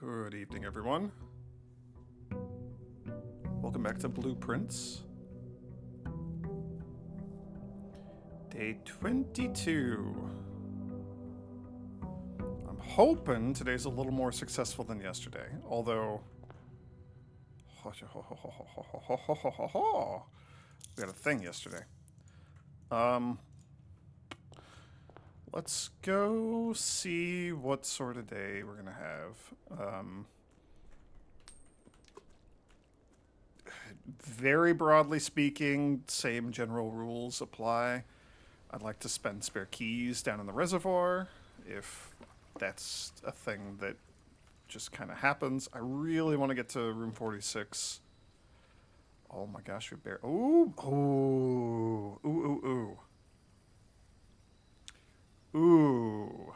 Good evening, everyone. Welcome back to Blueprints. Day 22. I'm hoping today's a little more successful than yesterday, although... We had a thing yesterday. Let's go see what sort of day we're gonna have. Very broadly speaking, same general rules apply. I'd like to spend spare keys down in the reservoir, if that's a thing that just kind of happens. I really want to get to room 46. Oh my gosh, we bear. Ooh, ooh, ooh, ooh, ooh. Ooh.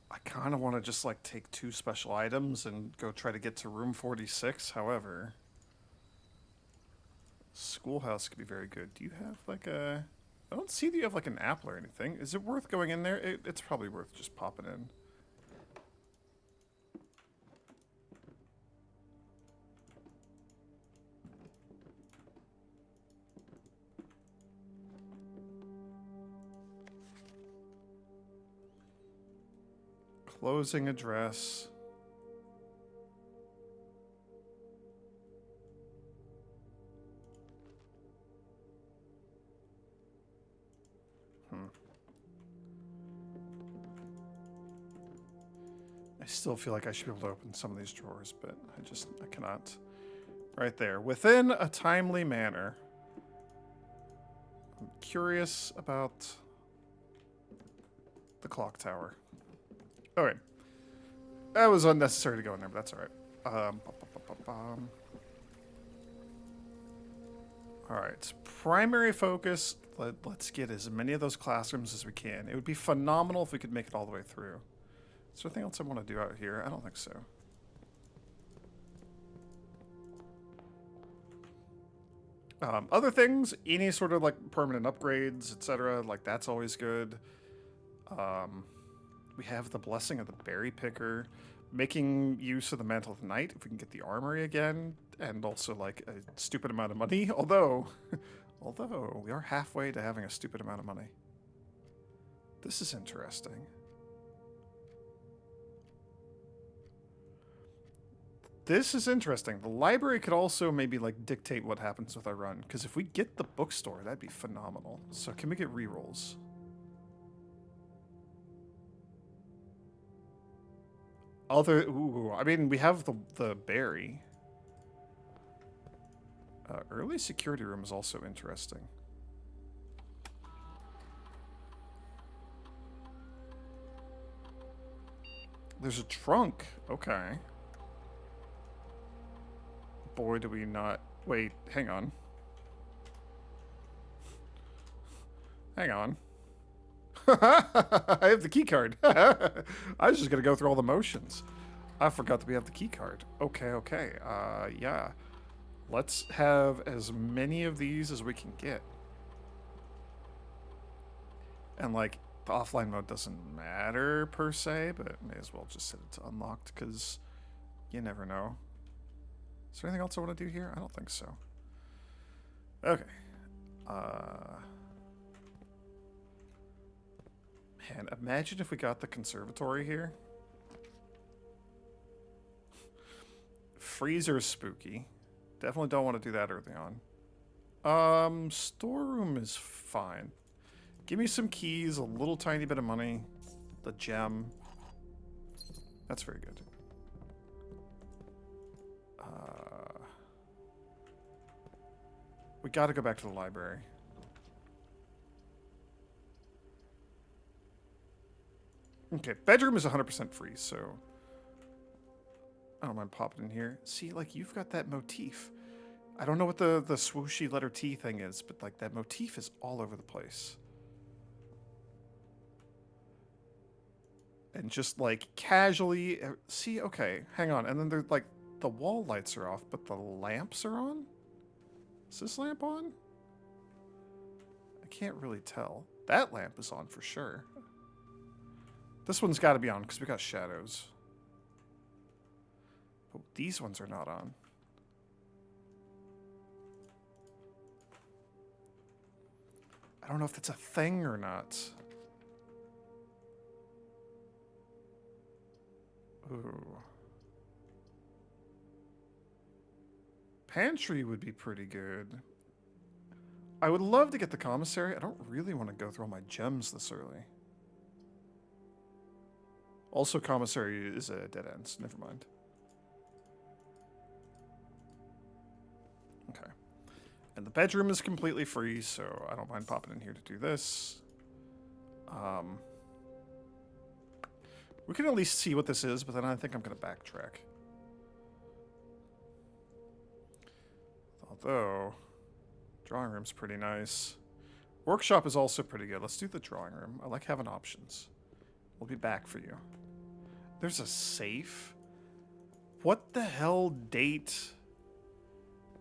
I kind of want to just like take 2 special items and go try to get to room 46. However, schoolhouse could be very good. Do you have like a... I don't see that you have like an apple or anything. Is it worth going in there? It's probably worth just popping in. Closing address. I still feel like I should be able to open some of these drawers, but I cannot. Right there. Within a timely manner. I'm curious about the clock tower. Alright. That was unnecessary to go in there, but that's alright. Alright. Primary focus. Let's get as many of those classrooms as we can. It would be phenomenal if we could make it all the way through. Is there anything else I want to do out here? I don't think so. Other things, any sort of like permanent upgrades, etc., like that's always good. We have the blessing of the berry picker, making use of the mantle of the night if we can get the armory again, and also like a stupid amount of money. Although we are halfway to having a stupid amount of money. This is interesting. This is interesting. The library could also maybe like dictate what happens with our run, because if we get the bookstore, that'd be phenomenal. So can we get rerolls? Ooh, I mean, we have the berry. Early security room is also interesting. There's a trunk. Okay. Boy, do we not... Wait, hang on. Hang on. I have the key card. I was just gonna go through all the motions. I forgot that we have the key card. Okay. Yeah. Let's have as many of these as we can get. And like, the offline mode doesn't matter per se, but may as well just set it to unlocked, because you never know. Is there anything else I want to do here? I don't think so. Okay. Man, imagine if we got the conservatory here. Freezer's spooky. Definitely don't want to do that early on. Storeroom is fine. Give me some keys, a little tiny bit of money, the gem. That's very good. We gotta go back to the library. Okay, bedroom is 100% free, so I don't mind popping in here. See, like, you've got that motif. I don't know what the swooshy letter T thing is, but like that motif is all over the place. And just like casually see, okay, hang on, and then there's like The wall lights are off, but the lamps are on? Is this lamp on? I can't really tell. That lamp is on for sure. This one's got to be on because we got shadows. But these ones are not on. I don't know if that's a thing or not. Ooh. Pantry would be pretty good. I would love to get the commissary. I don't really want to go through all my gems this early. Also, commissary is a dead end, so never mind. Okay. And the bedroom is completely free, so I don't mind popping in here to do this. We can at least see what this is, but then I think I'm going to backtrack. Although, drawing room's pretty nice. Workshop is also pretty good. Let's do the drawing room. I like having options. We'll be back for you. There's a safe? What the hell date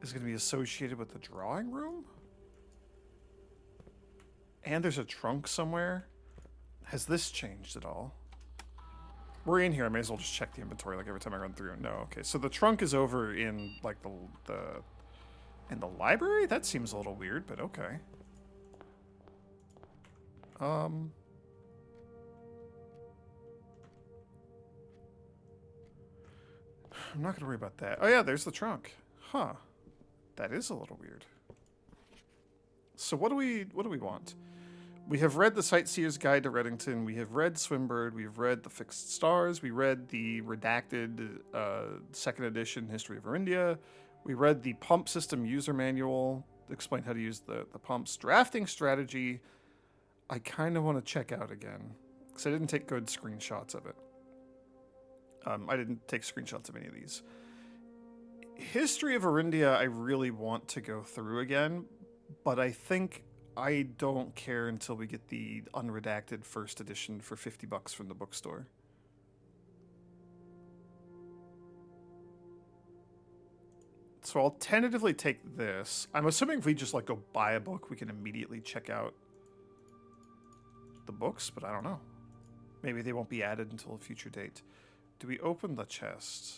is going to be associated with the drawing room? And there's a trunk somewhere. Has this changed at all? We're in here. I may as well just check the inventory like every time I run through. No, okay. So the trunk is over in like in the library? That seems a little weird, but okay. I'm not gonna worry about that. Oh yeah, there's the trunk. Huh. That is a little weird. So what do we want? We have read the Sightseer's Guide to Reddington. We have read Swimbird. We've read The Fixed Stars. We read the redacted second edition History of Arindia. We read the pump system user manual. Explain how to use the pumps. Drafting strategy. I kind of want to check out again because I didn't take good screenshots of it. I didn't take screenshots of any of these. History of Arindia, I really want to go through again, but I think I don't care until we get the unredacted first edition for $50 from the bookstore. So I'll tentatively take this. I'm assuming if we just like go buy a book, we can immediately check out the books, but I don't know. Maybe they won't be added until a future date. Do we open the chest?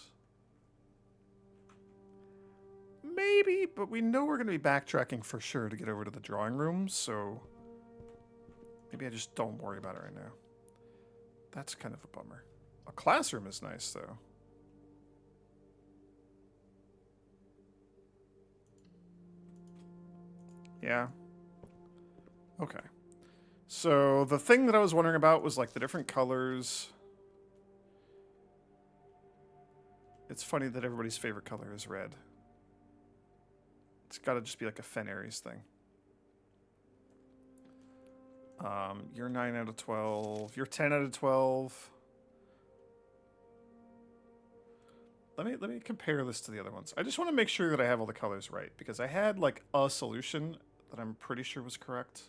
Maybe, but we know we're going to be backtracking for sure to get over to the drawing room, so maybe I just don't worry about it right now. That's kind of a bummer. A classroom is nice, though. Yeah. Okay. So the thing that I was wondering about was like the different colors. It's funny that everybody's favorite color is red. It's got to just be like a Fenris thing. You're 9 out of 12. You're 10 out of 12. Let me compare this to the other ones. I just want to make sure that I have all the colors right because I had like a solution that I'm pretty sure was correct.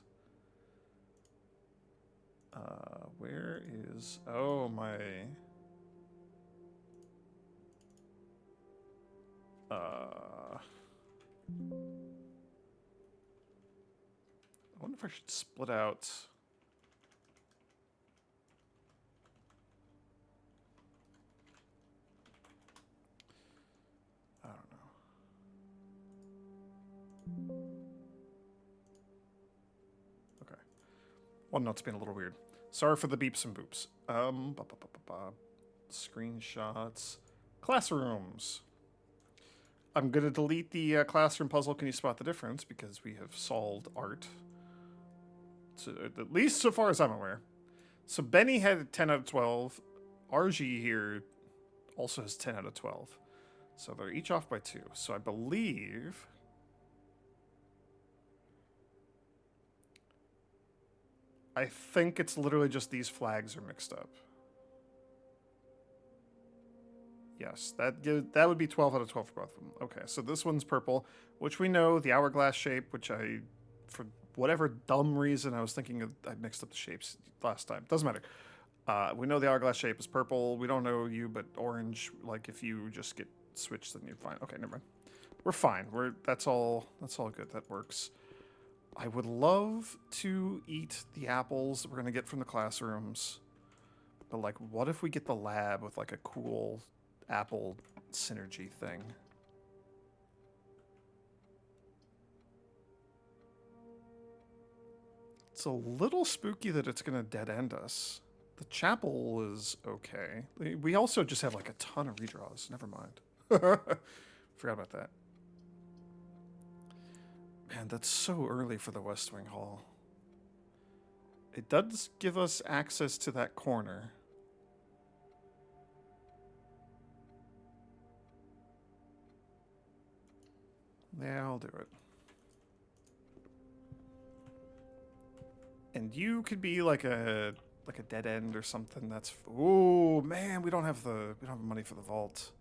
Where is... Oh, my... I wonder if I should split out... I don't know. Okay. OneNote's been a little weird. Sorry for the beeps and boops. Screenshots. Classrooms. I'm going to delete the classroom puzzle. Can you spot the difference? Because we have solved art. So, at least so far as I'm aware. So Benny had 10 out of 12. RG here also has 10 out of 12. So they're each off by 2. So I believe... I think it's literally just these flags are mixed up. Yes, that would be 12 out of 12 for both of them. Okay, so this one's purple, which we know, the hourglass shape, which I, for whatever dumb reason, I was thinking I mixed up the shapes last time. Doesn't matter. We know the hourglass shape is purple. We don't know you, but orange. Like if you just get switched, then you're fine. Okay, never mind. We're fine. That's all. That's all good. That works. I would love to eat the apples that we're gonna get from the classrooms, but like, what if we get the lab with like a cool apple synergy thing? It's a little spooky that it's gonna dead end us. The chapel is okay. We also just have like a ton of redraws. Never mind. Forgot about that. Man, that's so early for the West Wing Hall. It does give us access to that corner. Yeah, I'll do it. And you could be like a dead end or something. That's ooh man, we don't have money for the vault.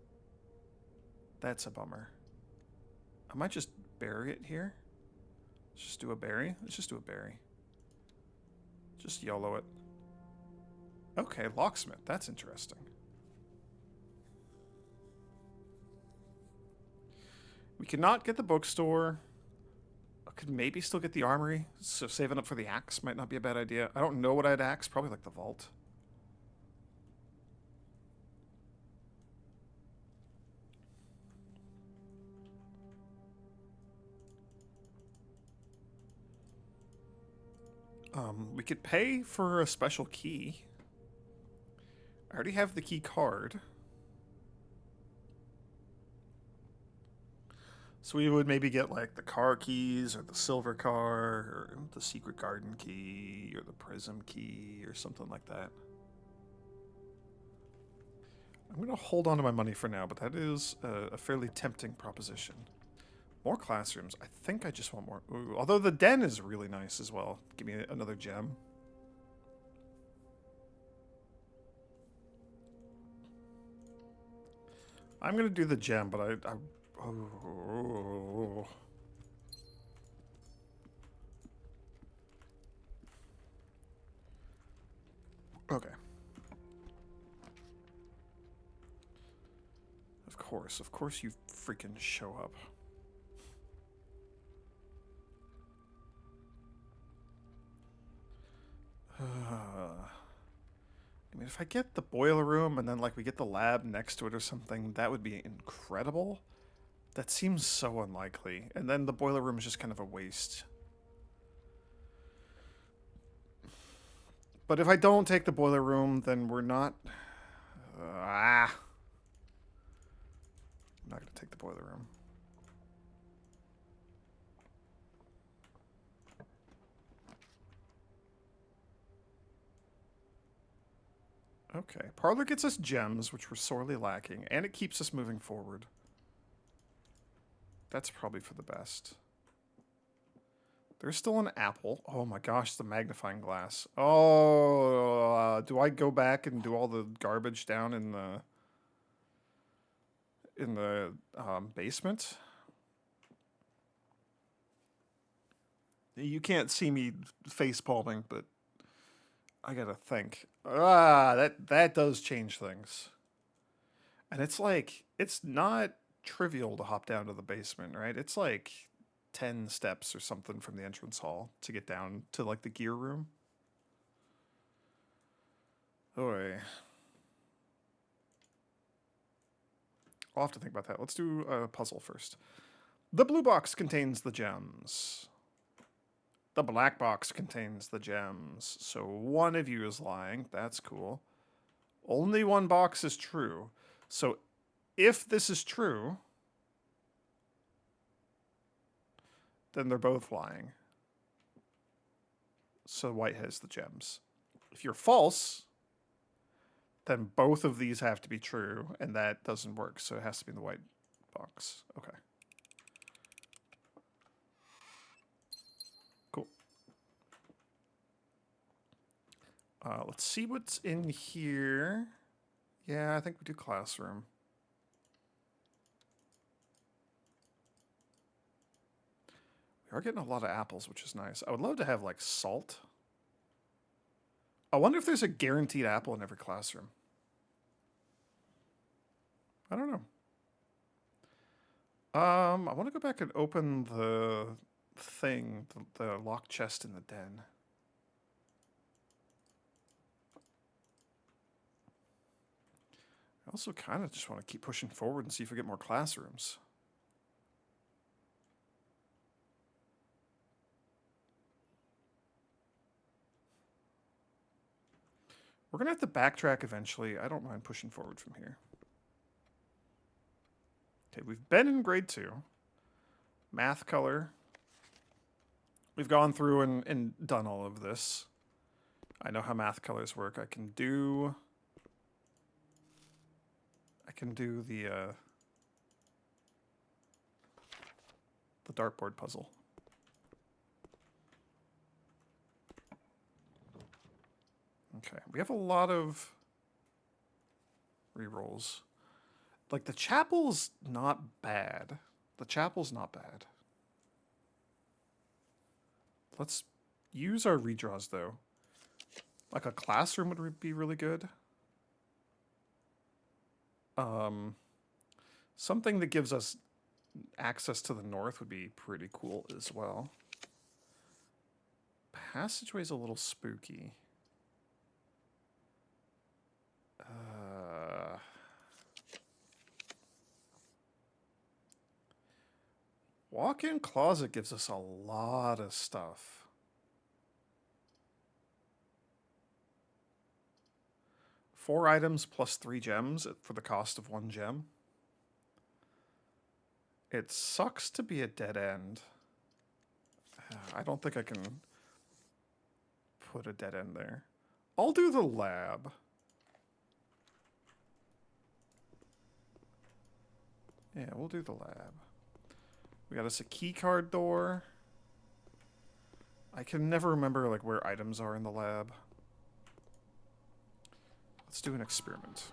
That's a bummer. I might just bury it here. Let's just do a berry. Let's just do a berry. Just YOLO it. Okay, locksmith. That's interesting. We cannot get the bookstore. I could maybe still get the armory. So saving up for the axe might not be a bad idea. I don't know what I'd axe. Probably like the vault. We could pay for a special key. I already have the key card. So we would maybe get like the car keys or the silver car or the secret garden key or the prism key or something like that. I'm going to hold on to my money for now, but that is a fairly tempting proposition. More classrooms. I think I just want more. Ooh, although the den is really nice as well. Give me another gem. I'm going to do the gem, but oh. Okay. Of course you freaking show up. I mean, if I get the boiler room and then like we get the lab next to it or something, that would be incredible. That seems so unlikely. And then the boiler room is just kind of a waste. But if I don't take the boiler room, then we're not... I'm not going to take the boiler room. Okay. Parlor gets us gems, which we're sorely lacking, and it keeps us moving forward. That's probably for the best. There's still an apple. Oh my gosh, the magnifying glass. Oh, do I go back and do all the garbage down in the basement? You can't see me face palming, but I gotta think. That does change things. And it's like, it's not trivial to hop down to the basement, right? It's like 10 steps or something from the entrance hall to get down to like the gear room. Oy. I'll have to think about that. Let's do a puzzle first. The blue box contains the gems. The black box contains the gems. So one of you is lying. That's cool. Only one box is true. So if this is true, then they're both lying. So white has the gems. If you're false, then both of these have to be true, and that doesn't work. So it has to be in the white box. Okay. Cool. Let's see what's in here. Yeah, I think we do classroom. We are getting a lot of apples, which is nice. I would love to have like salt. I wonder if there's a guaranteed apple in every classroom. I don't know. I want to go back and open the thing, the locked chest in the den. I also kind of just want to keep pushing forward and see if we get more classrooms. We're going to have to backtrack eventually. I don't mind pushing forward from here. Okay, we've been in grade 2. Math color. We've gone through and done all of this. I know how math colors work. I can do the dartboard puzzle. Okay, we have a lot of rerolls. Like, the chapel's not bad. The chapel's not bad. Let's use our redraws, though. Like, a classroom would be really good. Something that gives us access to the north would be pretty cool as well. Passageway's a little spooky. Walk-in closet gives us a lot of stuff. Four items plus 3 gems for the cost of 1 gem. It sucks to be a dead end. I don't think I can put a dead end there. I'll do the lab. Yeah, we'll do the lab. We got us a key card door. I can never remember like where items are in the lab. Let's do an experiment.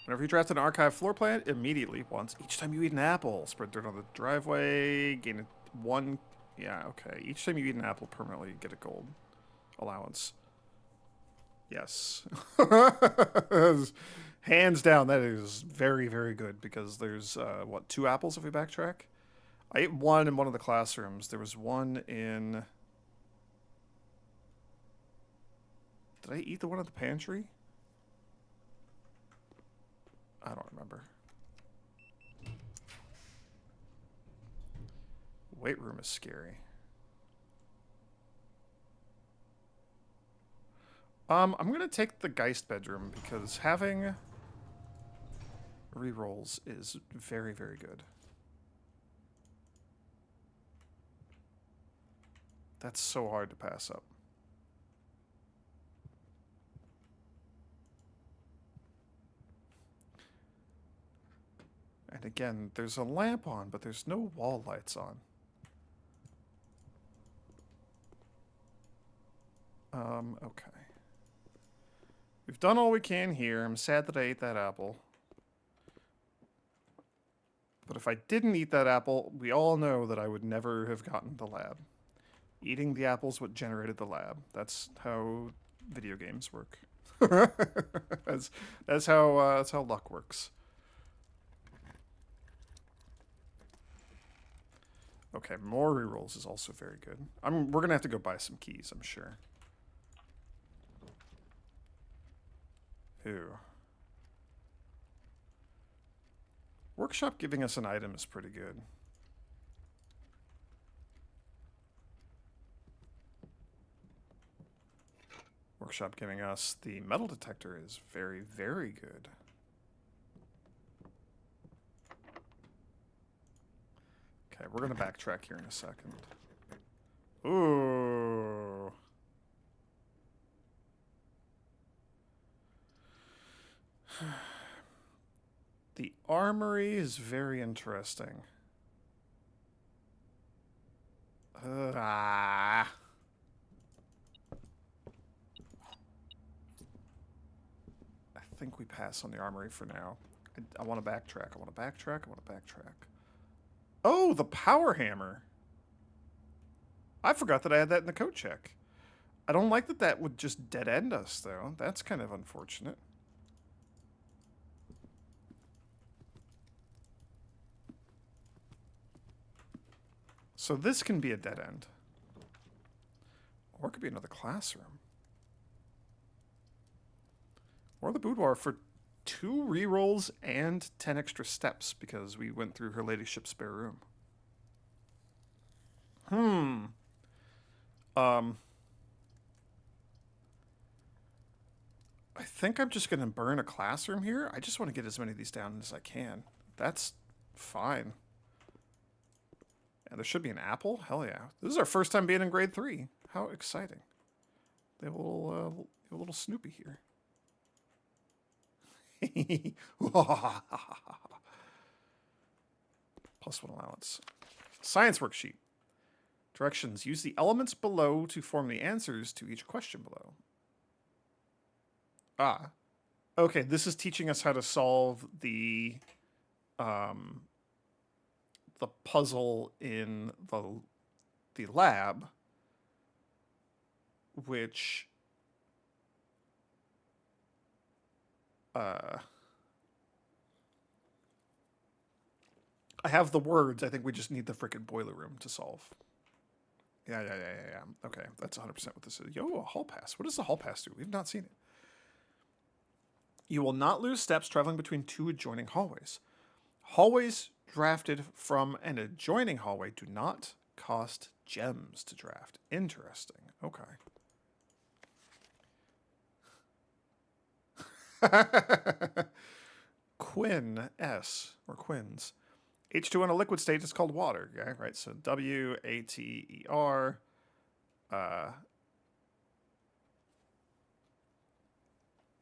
Whenever you draft an archive floor plan, immediately, once each time you eat an apple, spread dirt on the driveway, gain 1. Yeah, okay. Each time you eat an apple, permanently get a gold allowance. Yes. Hands down, that is very, very good because there's, what, 2 apples if we backtrack? I ate 1 in one of the classrooms. There was 1 in... Did I eat the one at the pantry? I don't remember. Weight room is scary. I'm gonna take the Geist bedroom because having rerolls is very, very good. That's so hard to pass up. And again, there's a lamp on, but there's no wall lights on. Okay. We've done all we can here. I'm sad that I ate that apple. But if I didn't eat that apple, we all know that I would never have gotten the lab. Eating the apple's what generated the lab. That's how video games work. that's how luck works. Okay, more rerolls is also very good. We're gonna have to go buy some keys, I'm sure. Ew. Workshop giving us an item is pretty good. Workshop giving us the metal detector is very, very good. Okay, we're gonna backtrack here in a second. Ooh. The armory is very interesting. I think we pass on the armory for now. I want to backtrack. I want to backtrack. I want to backtrack. Oh, the power hammer. I forgot that I had that in the code check. I don't like that that would just dead end us, though. That's kind of unfortunate. So this can be a dead end. Or it could be another classroom. Or the boudoir for 2 rerolls and 10 extra steps because we went through her ladyship's spare room. I think I'm just going to burn a classroom here. I just want to get as many of these down as I can. That's fine. And there should be an apple? Hell yeah. This is our first time being in grade 3. How exciting. They have a little Snoopy here. +1 allowance. Science worksheet. Directions. Use the elements below to form the answers to each question below. Ah. Okay, this is teaching us how to solve the puzzle in the lab, which I have the words. I think we just need the frickin' boiler room to solve. Yeah. Okay, that's 100% what this is. Yo, a hall pass. What does the hall pass do? We've not seen it. You will not lose steps traveling between 2 adjoining hallways. Hallways drafted from an adjoining hallway do not cost gems to draft. Interesting. Okay. Quin S, or quins. H2 in a liquid state is called water. Yeah, right. So WATER.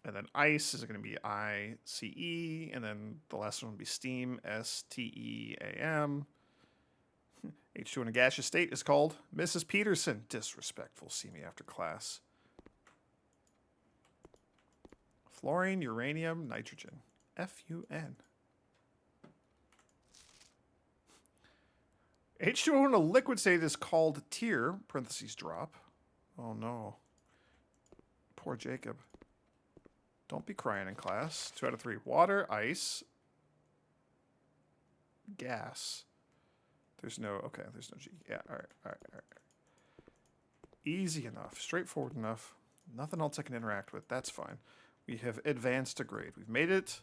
And then ice is going to be ICE, and then the last one would be steam, STEAM. H2 in a gaseous state is called Mrs. Peterson. Disrespectful. See me after class. Fluorine, uranium, nitrogen. FUN. H2O in a liquid state is called tear, parentheses drop. Oh no. Poor Jacob. Don't be crying in class. 2 out of 3. Water, ice, gas. There's no G. Yeah, all right. Easy enough. Straightforward enough. Nothing else I can interact with. That's fine. We have advanced a grade. We've made it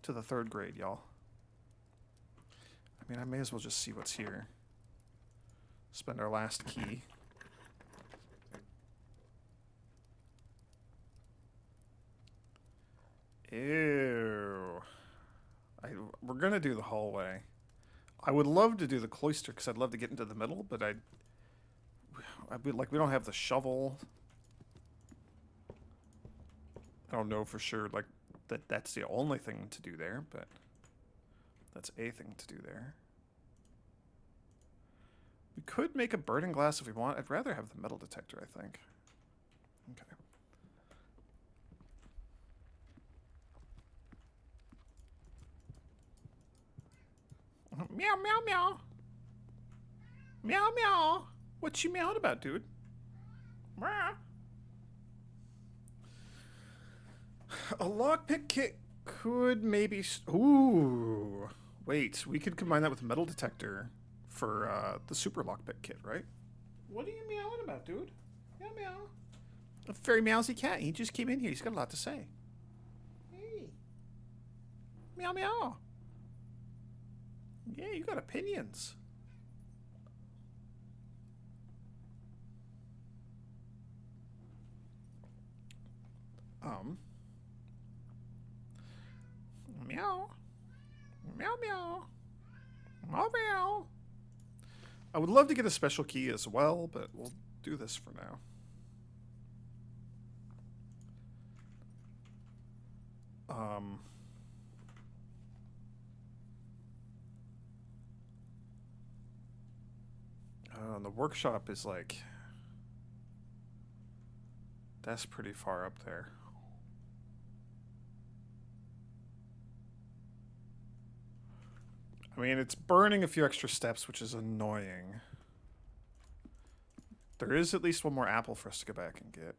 to the 3rd grade, y'all. I mean, I may as well just see what's here. Spend our last key. Ew. We're going to do the hallway. I would love to do the cloister because I'd love to get into the middle, but I'd be like, we don't have the shovel. I don't know for sure, like, that's the only thing to do there, but that's a thing to do there. We could make a burning glass if we want. I'd rather have the metal detector, I think. Okay. Meow, meow, meow. Meow, meow. What you meowing about, dude? Meow. A lockpick kit could maybe... Ooh. Wait, we could combine that with a metal detector for the super lockpick kit, right? What are you meowing about, dude? Meow, meow. A very meowsy cat. He just came in here. He's got a lot to say. Hey. Meow, meow. Yeah, you got opinions. Meow. Meow, meow. Meow, meow. I would love to get a special key as well, but we'll do this for now. The workshop is like... That's pretty far up there. I mean, it's burning a few extra steps, which is annoying. There is at least one more apple for us to go back and get.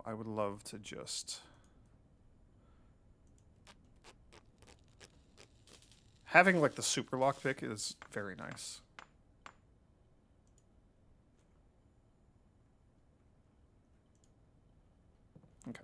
I would love to just... Having, like, the super lockpick is very nice. Okay.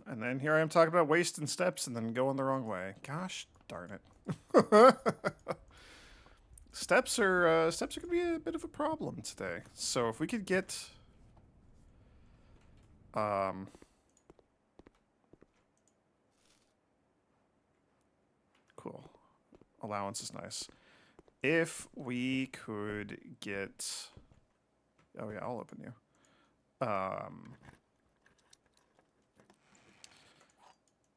And then here I am talking about wasting steps and then going the wrong way. Gosh darn it. Steps are gonna be a bit of a problem today. So if we could get cool. Allowance is nice. If we could get, oh yeah, I'll open you.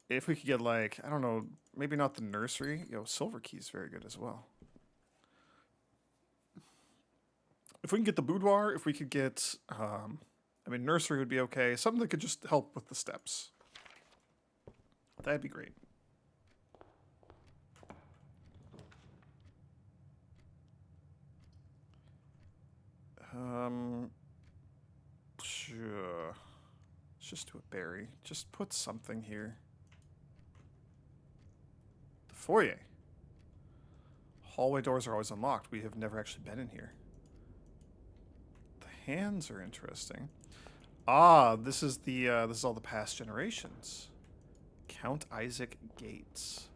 If we could get, like, I don't know, maybe not the nursery. Yo, silver key is very good as well. If we can get the boudoir, if we could get, I mean, nursery would be okay. Something that could just help with the steps. That'd be great. Sure. Let's just do a berry. Just put something here. The foyer. Hallway doors are always unlocked. We have never actually been in here. The hands are interesting. Ah, this is all the past generations. Count Isaac Gates.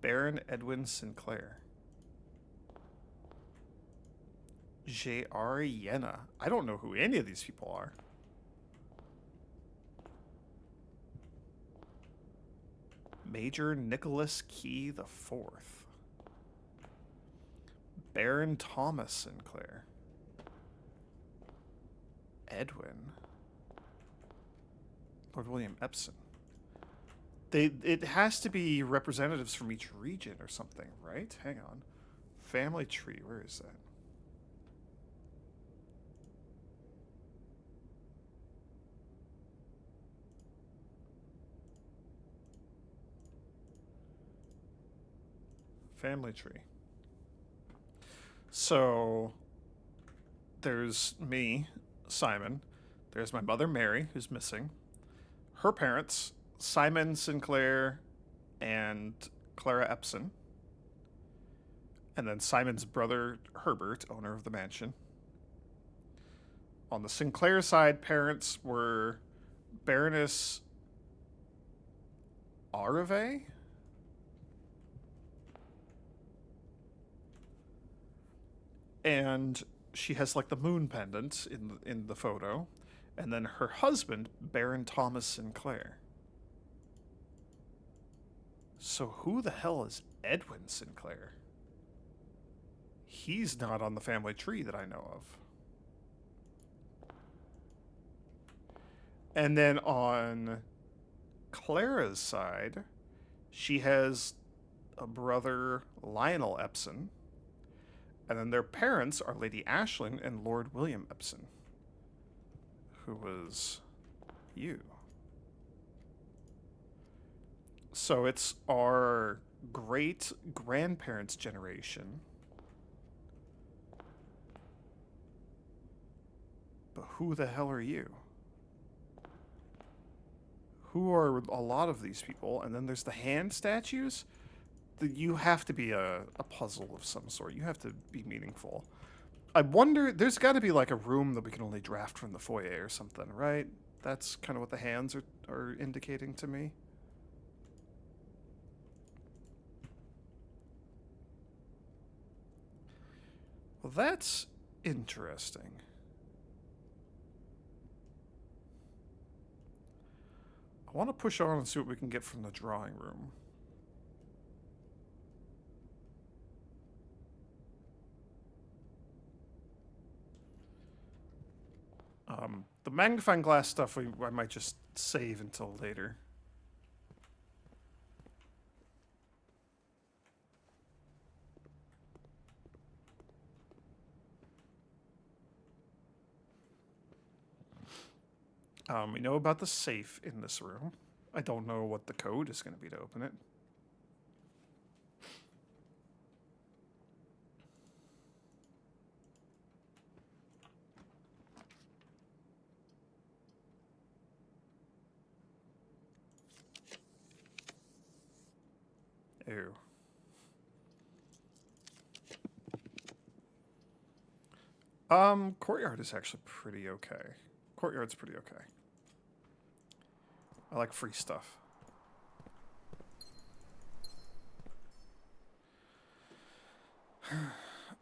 Baron Edwin Sinclair. J.R. Yenna. I don't know who any of these people are. Major Nicholas Key the Fourth. Baron Thomas Sinclair. Edwin. Lord William Epson. It has to be representatives from each region or something, right? Hang on. Family tree, where is that? Family tree. So there's me, Simon. There's my mother, Mary, who's missing. Her parents, Simon Sinclair and Clara Epson. And then Simon's brother, Herbert, owner of the mansion. On the Sinclair side, parents were Baroness Arave? And she has, like, the moon pendant in the photo. And then her husband, Baron Thomas Sinclair. So who the hell is Edwin Sinclair? He's not on the family tree that I know of. And then on Clara's side, she has a brother, Lionel Epson. And then their parents are Lady Ashlyn and Lord William Epson, who was you. So it's our great-grandparents' generation. But who the hell are you? Who are a lot of these people? And then there's the hand statues. You have to be a puzzle of some sort. You have to be meaningful. I wonder, there's got to be like a room that we can only draft from the foyer or something, right? That's kind of what the hands are indicating to me. Well, that's interesting. I want to push on and see what we can get from the drawing room. The magnifying glass stuff I might just save until later. We know about the safe in this room. I don't know what the code is going to be to open it. Ew. Courtyard is actually pretty okay. Courtyard's pretty okay. I like free stuff.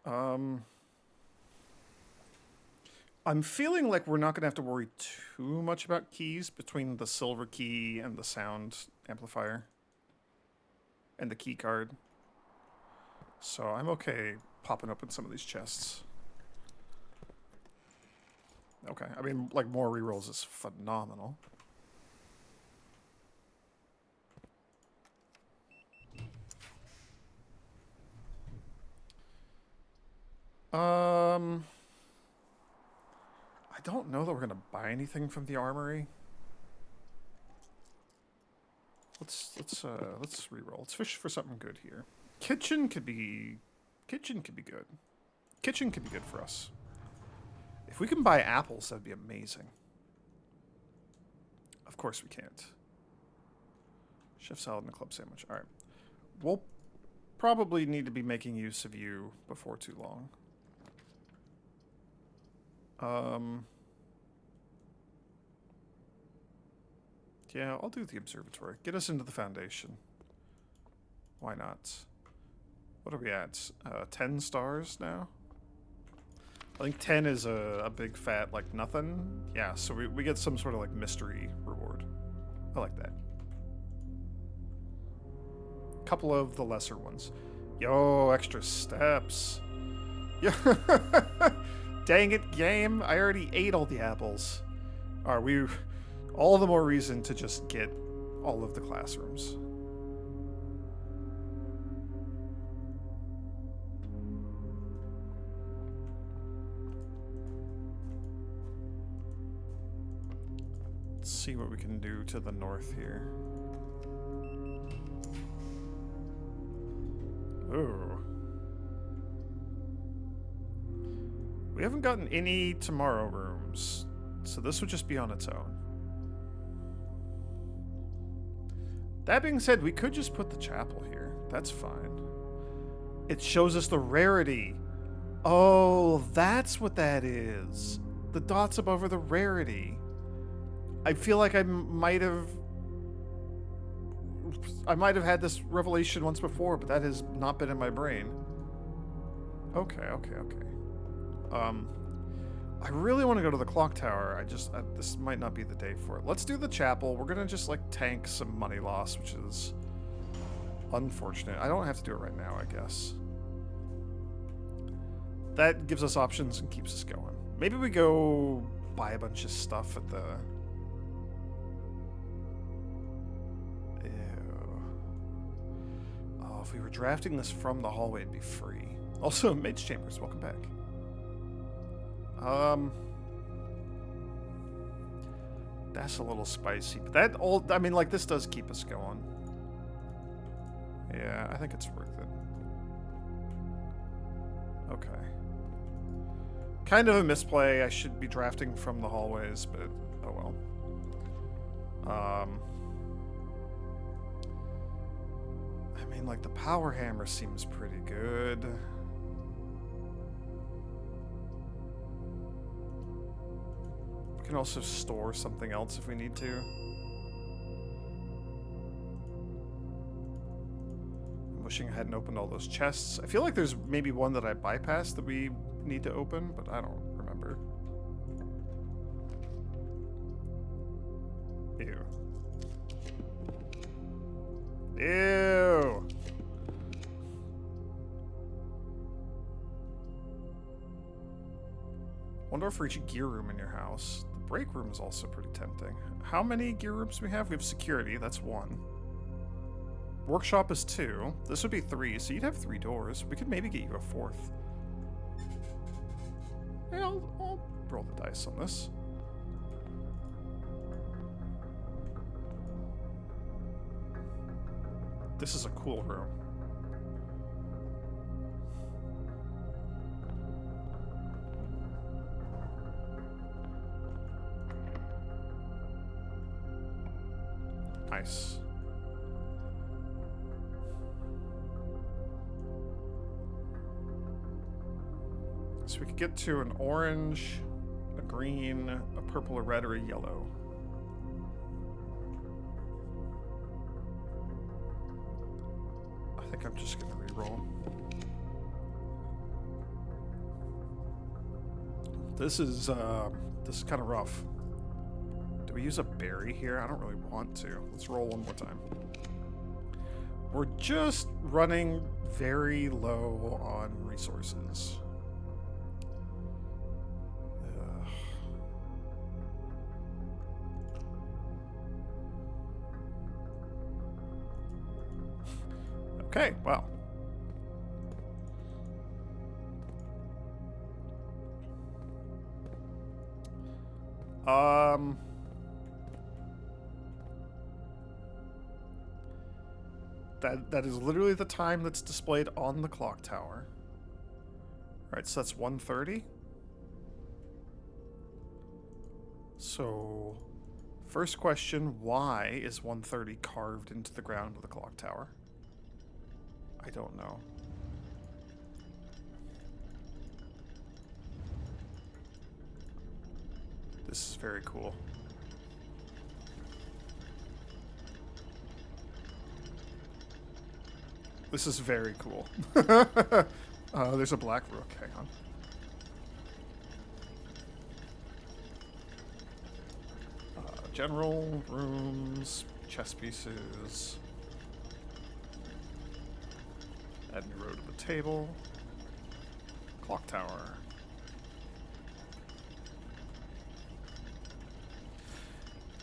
I'm feeling like we're not going to have to worry too much about keys between the silver key and the sound amplifier and the key card. So I'm okay popping open some of these chests. Okay, I mean, like, more rerolls is phenomenal. I don't know that we're gonna buy anything from the armory. Let's reroll. Let's fish for something good here. Kitchen could be good. Kitchen could be good for us. If we can buy apples, that'd be amazing. Of course we can't. Chef salad and a club sandwich. All right. We'll probably need to be making use of you before too long. Yeah, I'll do the observatory. Get us into the foundation. Why not? What are we at? 10 stars now? I think 10 is a big fat, like, nothing. Yeah, so we get some sort of, like, mystery reward. I like that. Couple of the lesser ones. Yo, extra steps. Yeah. Dang it, game. I already ate all the apples. Alright, all the more reason to just get all of the classrooms. Let's see what we can do to the north here. Ooh. We haven't gotten any tomorrow rooms, so this would just be on its own. That being said, we could just put the chapel here. That's fine. It shows us the rarity. Oh, that's what that is. The dots above are the rarity. I feel like I might have had this revelation once before, but that has not been in my brain. Okay. I really want to go to the clock tower. This might not be the day for it. Let's do the chapel. We're gonna just, like, tank some money loss, which is unfortunate. I don't have to do it right now, I guess. That gives us options and keeps us going. Maybe we go buy a bunch of stuff at the... Ew. Oh, if we were drafting this from the hallway, it'd be free. Also, Mage Chambers, welcome back. That's a little spicy, but I mean, like, this does keep us going. Yeah, I think it's worth it. Okay. Kind of a misplay. I should be drafting from the hallways, but oh well. I mean, like, the power hammer seems pretty good. We can also store something else if we need to. I'm wishing I hadn't opened all those chests. I feel like there's maybe one that I bypassed that we need to open, but I don't remember. Ew. Ew! Wonder if we reach a gear room in your house. The break room is also pretty tempting. How many gear rooms do we have? We have security, that's 1. Workshop is 2. This would be 3, so you'd have 3 doors. We could maybe get you a 4th. Yeah, I'll roll the dice on this. This is a cool room. Nice. So we could get to an orange, a green, a purple, a red, or a yellow. I think I'm just gonna re-roll. This is kind of rough. Do we use a berry here? I don't really want to. Let's roll one more time. We're just running very low on resources. Okay, well. That is literally the time that's displayed on the clock tower. Alright, so that's 1:30. So, first question, why is 1:30 carved into the ground of the clock tower? I don't know. This is very cool. This is very cool. There's a black rook. Hang on. General, rooms, chess pieces. Add new row to the table. Clock tower.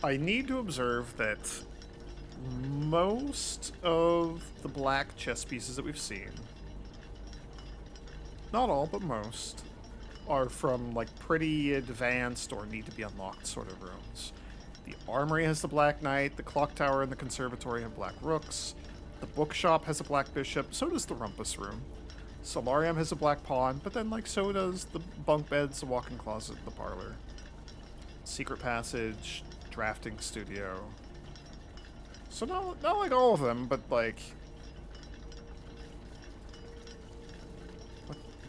I need to observe that most of the black chess pieces that we've seen, not all, but most, are from like pretty advanced or need to be unlocked sort of rooms. The armory has the black knight, the clock tower and the conservatory have black rooks, the bookshop has a black bishop, so does the rumpus room. Solarium has a black pawn, but then like so does the bunk beds, the walk-in closet, the parlor. Secret passage, drafting studio. So not like all of them, but like...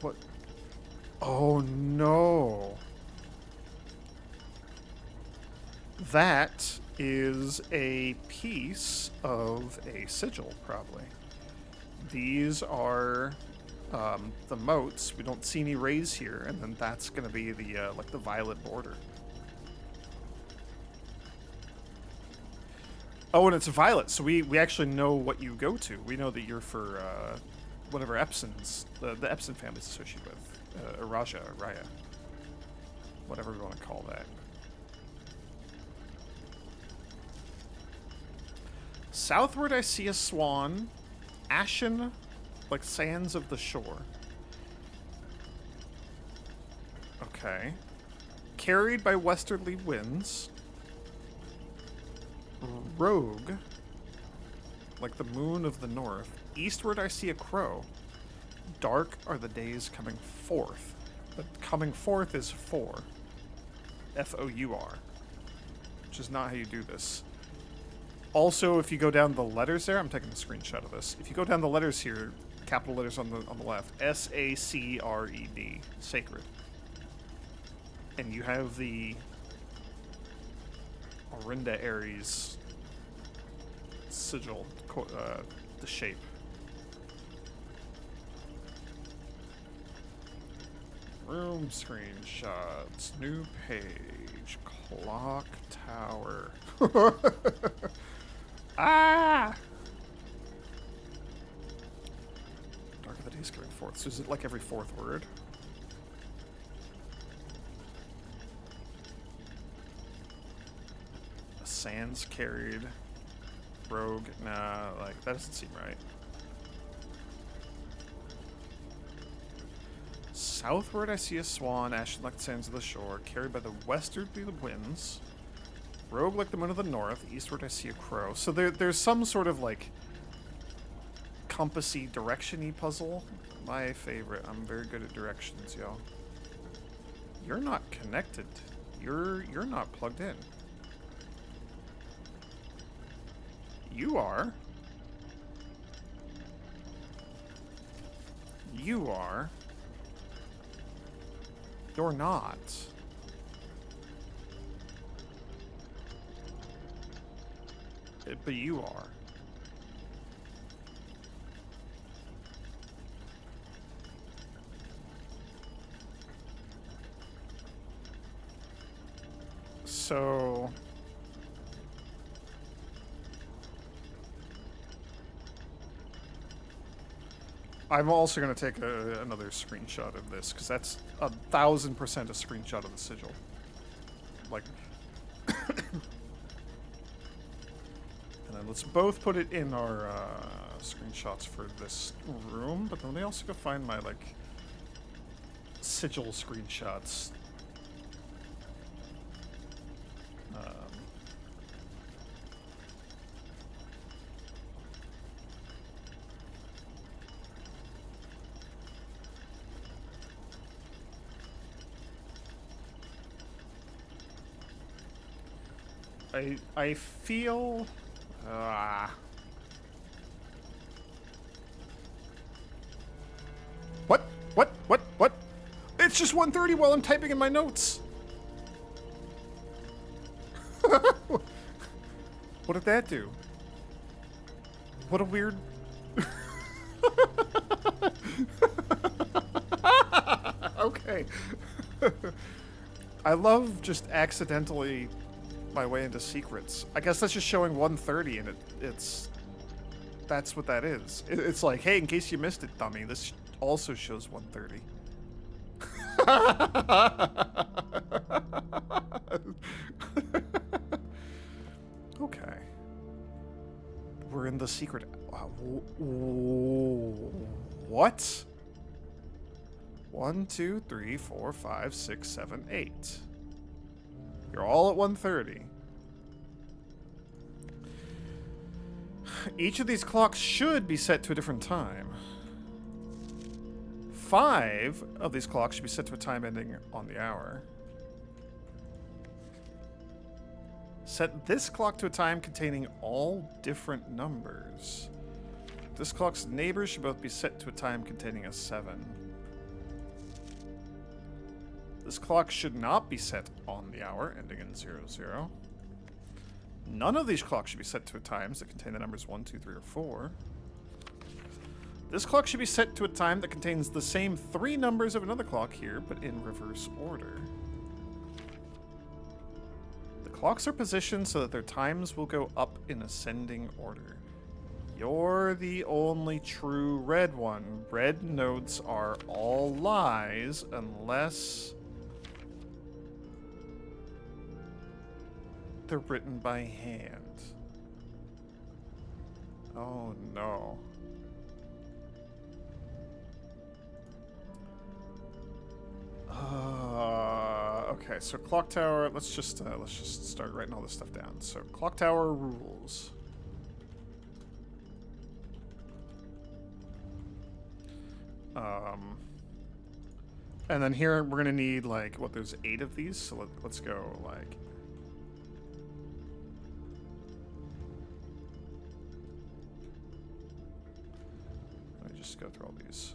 What? Oh no. That is a piece of a sigil, probably. These are the moats. We don't see any rays here, and then that's going to be the like the violet border. Oh, and it's violet, so we actually know what you go to. We know that you're for whatever Epson's, the Epson family's associated with. Raja, or Raya. Whatever we want to call that. Southward I see a swan, ashen like sands of the shore. Okay. Carried by westerly winds. Rogue, like the moon of the north. Eastward I see a crow. Dark are the days coming forth. But coming forth is four. F-O-U-R. Which is not how you do this. Also, if you go down the letters there, I'm taking a screenshot of this. If you go down the letters here, capital letters on the left, S-A-C-R-E-D, sacred. And you have the Orinda Aries sigil, the shape. Room screenshots, new page, clock tower. Ah! Dark of the days coming forth. So is it like every fourth word? A sands carried. Rogue. Nah, like, that doesn't seem right. Southward I see a swan, ashen like the sands of the shore, carried by the westerly winds. Rogue like the moon of the north. Eastward I see a crow. So there's some sort of like compassy, direction-y puzzle. My favorite. I'm very good at directions, y'all. You're not connected. You're not plugged in. You are. You are. You're not. But you are. So... I'm also going to take another screenshot of this, because that's 1000% a screenshot of the sigil. Like... And then let's both put it in our screenshots for this room, but then let me also go find my, like, sigil screenshots. I feel... What? What? It's just 1:30 while I'm typing in my notes! What did that do? What a weird... Okay. I love just accidentally my way into secrets. I guess that's just showing 1:30 and that's what that is. It's like, hey, in case you missed it, dummy, this also shows 1:30. Okay. We're in the secret. What? 1, 2, 3, 4, 5, 6, 7, 8. You're all at 1:30. Each of these clocks should be set to a different time. 5 of these clocks should be set to a time ending on the hour. Set this clock to a time containing all different numbers. This clock's neighbors should both be set to a time containing a 7. This clock should not be set on the hour, ending in 00. None of these clocks should be set to times that contain the numbers 1, 2, 3, or 4. This clock should be set to a time that contains the same 3 numbers of another clock here, but in reverse order. The clocks are positioned so that their times will go up in ascending order. You're the only true red one. Red notes are all lies unless they're written by hand. Oh no. Okay, so clock tower. Let's just start writing all this stuff down. So clock tower rules. And then here we're gonna need like what? There's 8 of these, so let's go like. Let me just go through all these.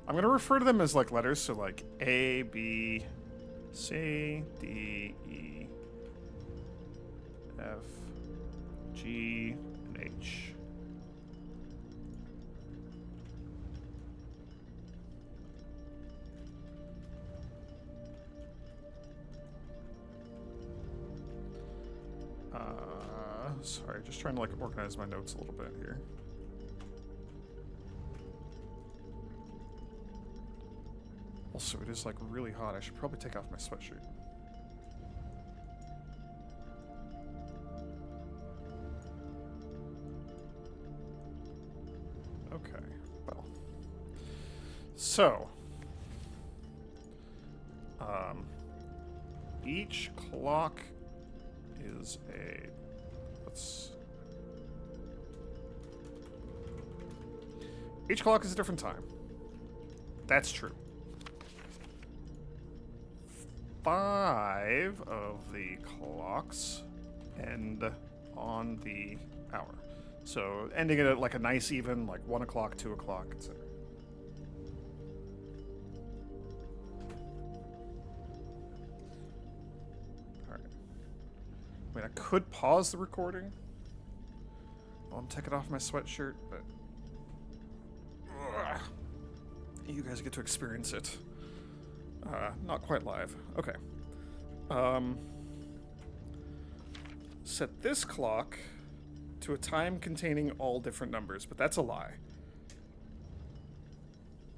I'm gonna refer to them as like letters, so like A, B, C, D, E, F, G, and H. Sorry, just trying to like organize my notes a little bit here. Also, it is like really hot. I should probably take off my sweatshirt. Okay, well. So. Each clock is a... Let's Each clock is a different time. That's true. 5 of the clocks end on the hour. So ending it at like a nice even, like 1 o'clock, 2 o'clock, etc. Alright. I mean, I could pause the recording while I'm taking off my sweatshirt, but you guys get to experience it. Not quite live. Okay. Set this clock to a time containing all different numbers, but that's a lie.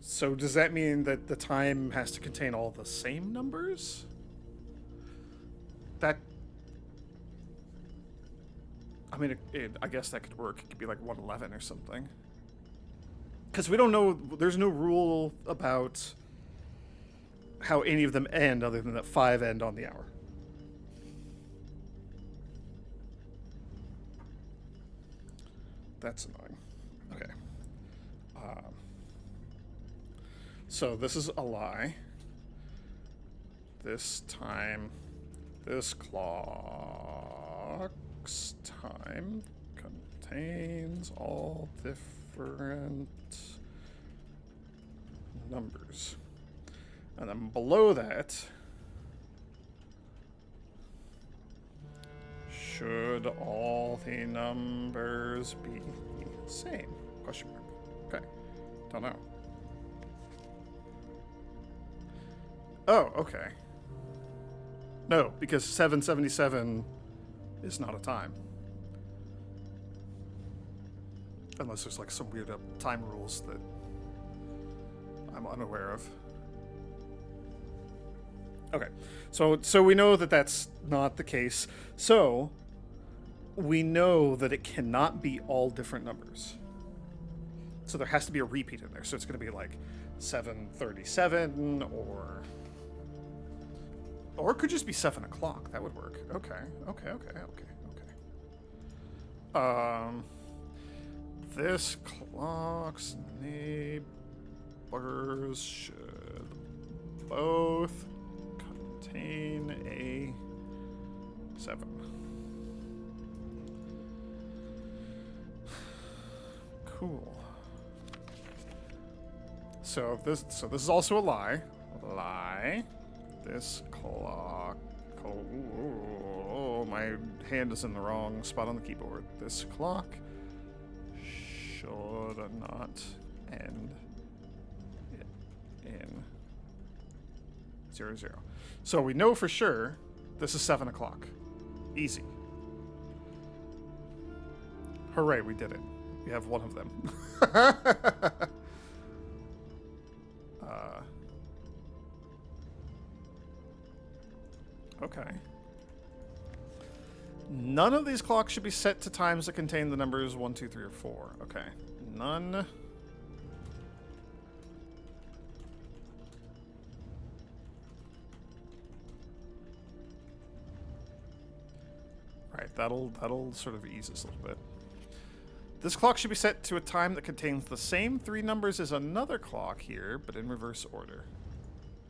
So does that mean that the time has to contain all the same numbers? That... I mean, I guess that could work. It could be like 111 or something. Because we don't know, there's no rule about how any of them end other than that 5 end on the hour. That's annoying. Okay. So this is a lie. This clock's time contains all different numbers. And then below that, should all the numbers be the same? Question mark. Okay. Don't know. Oh, okay. No, because 777 is not a time. Unless there's like some weird time rules that I'm unaware of. Okay, so we know that that's not the case. So we know that it cannot be all different numbers. So there has to be a repeat in there. So it's going to be like 737 or it could just be 7 o'clock. That would work. Okay. This clock's neighbors should both contain a 7. Cool. So this is also a lie. This clock. Oh, my hand is in the wrong spot on the keyboard. This clock should not end in 00. So we know for sure this is 7 o'clock. Easy. Hooray, we did it. We have one of them. Okay. None of these clocks should be set to times that contain the numbers 1, 2, 3, or 4. Okay. None. Right, that'll sort of ease us a little bit. This clock should be set to a time that contains the same 3 numbers as another clock here, but in reverse order.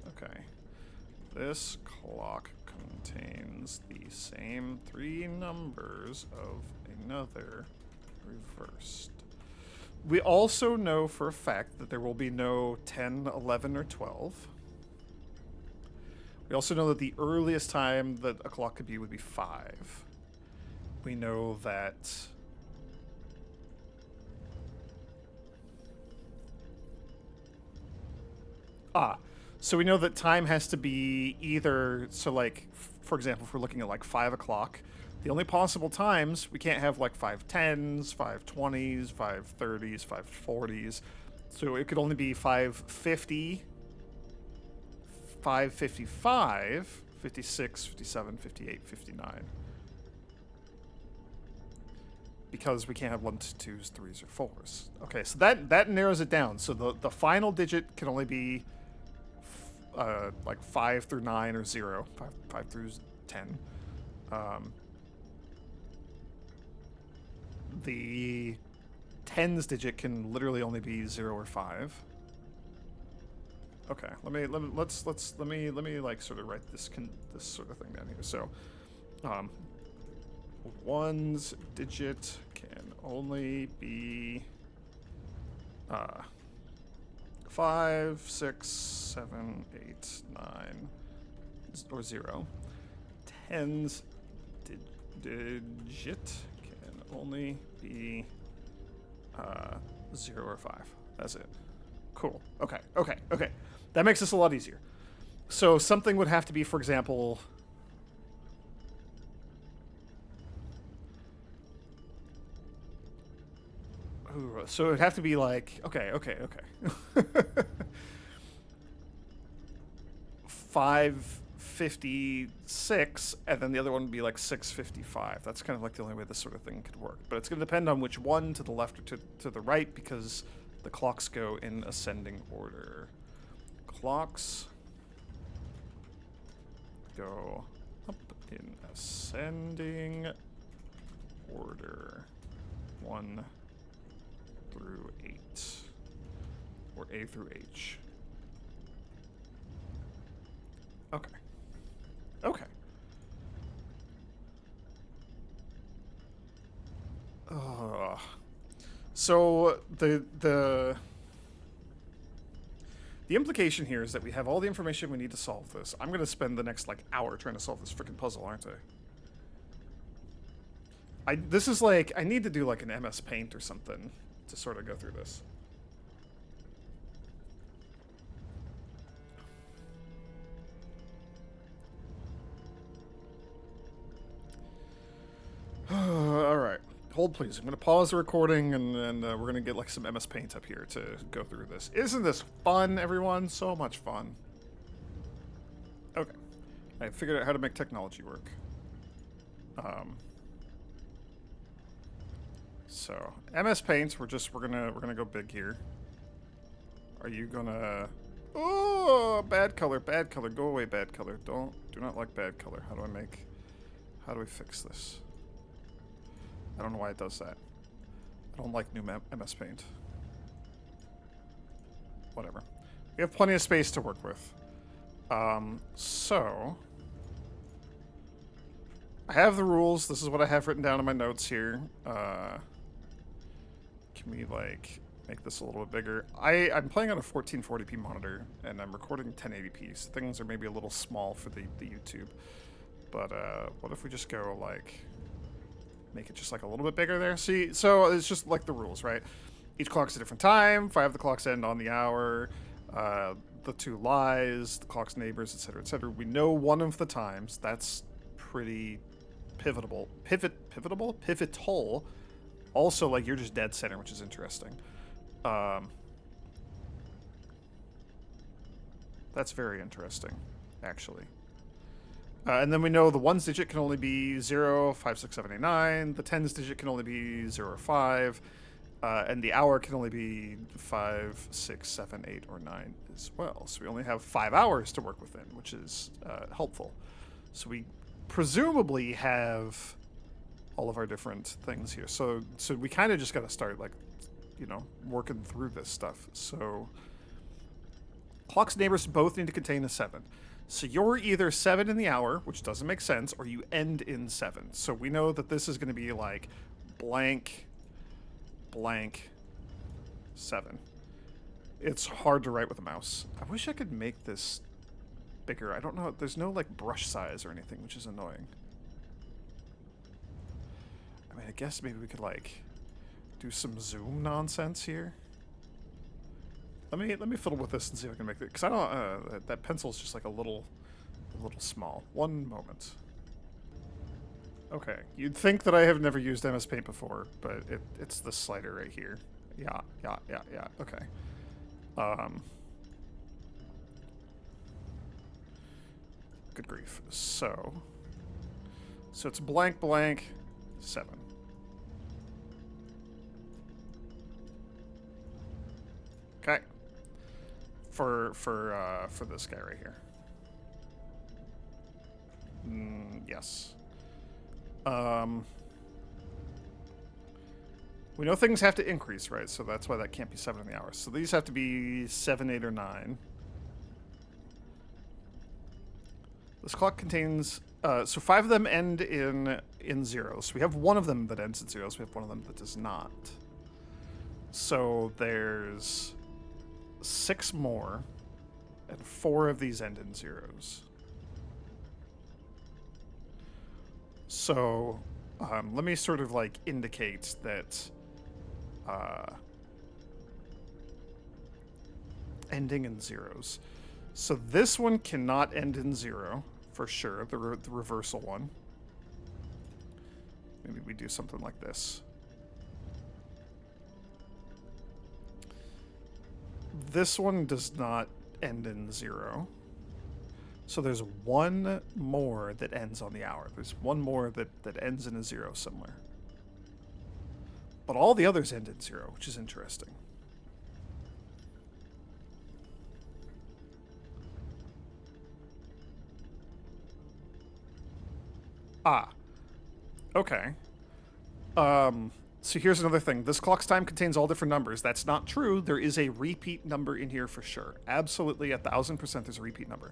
Okay. This clock contains the same 3 numbers of another reversed. We also know for a fact that there will be no 10, 11, or 12. We also know that the earliest time that a clock could be would be 5. We know that so we know that time has to be either, so like, for example, if we're looking at like 5 o'clock, the only possible times, we can't have like 5:10s, 5:20s, 5:30s, 5:40s. So it could only be 5:50, 5:55, 56, 57, 58, 59. Because we can't have 1s, 2s, 3s, or 4s. Okay, so that narrows it down. So the final digit can only be like 5 through 9 or 0, 5 through 10. The tens digit can literally only be 0 or 5. Okay, let me like sort of write this sort of thing down here. So, ones digit can only be 5, 6, 7, 8, 9, or 0. Tens digit can only be 0 or 5. That's it. Cool. Okay. That makes this a lot easier. So something would have to be, for example, so it would have to be like, okay. 556, and then the other one would be like 655. That's kind of like the only way this sort of thing could work. But it's going to depend on which one, to the left or to the right, because the clocks go in ascending order. Clocks go up in ascending order. 1 through 8. Or A through H. Okay. So the implication here is that we have all the information we need to solve this. I'm gonna spend the next like hour trying to solve this freaking puzzle, aren't I? This is like, I need to do like an MSPaint or something to sort of go through this. All right, hold please. I'm gonna pause the recording and we're gonna get like some MSPaint up here to go through this. Isn't this fun, everyone? So much fun. Okay, I figured out how to make technology work. So MSPaint, we're gonna go big here. Are you gonna? Oh, bad color, go away, bad color. Do not like bad color. How do we fix this? I don't know why it does that. I don't like new MSPaint. Whatever. We have plenty of space to work with. So I have the rules. This is what I have written down in my notes here. Can we like make this a little bit bigger? I'm playing on a 1440p monitor and I'm recording 1080p. So things are maybe a little small for the YouTube. But what if we just go like make it just like a little bit bigger there? See, so it's just like the rules, right? Each clock's a different time. 5 of the clocks end on the hour. The 2 lies, the clock's neighbors, etc., etc. We know one of the times. That's pretty pivotal. Pivotal. Also, like, you're just dead center, which is interesting. That's very interesting, actually. And then we know the ones digit can only be 0, 5, 6, 7, 8, 9. The tens digit can only be 0 or 5. And the hour can only be 5, 6, 7, 8, or 9 as well. So we only have 5 hours to work within, which is helpful. So we presumably have all of our different things here. So we kind of just got to start, like, you know, working through this stuff. So clock's neighbors both need to contain a 7. So you're either 7 in the hour, which doesn't make sense, or you end in 7. So we know that this is going to be like blank 7. It's hard to write with a mouse. I wish I could make this bigger. I don't know. There's no like brush size or anything, which is annoying. I mean, I guess maybe we could like do some zoom nonsense here. Let me fiddle with this and see if I can make it, because I don't. That pencil's just like a little small. One moment. Okay, you'd think that I have never used MSPaint before, but it's the slider right here. Yeah. Okay. Good grief. So it's blank 7. Okay. For this guy right here. Yes. We know things have to increase, right? So that's why that can't be 7 in the hour. So these have to be 7, 8, or 9. This clock contains... so 5 of them end in zeros. We have one of them that ends in zeros. We have one of them that does not. So there's 6 more, and 4 of these end in zeros. So let me sort of like indicate that ending in zeros. So this one cannot end in 0 for sure, the reversal one. Maybe we do something like this. This one does not end in 0. So there's one more that ends on the hour. There's one more that ends in a 0 somewhere. But all the others end in 0, which is interesting. Ah. Okay. So here's another thing. This clock's time contains all different numbers. That's not true. There is a repeat number in here for sure. Absolutely, 1000% there's a repeat number.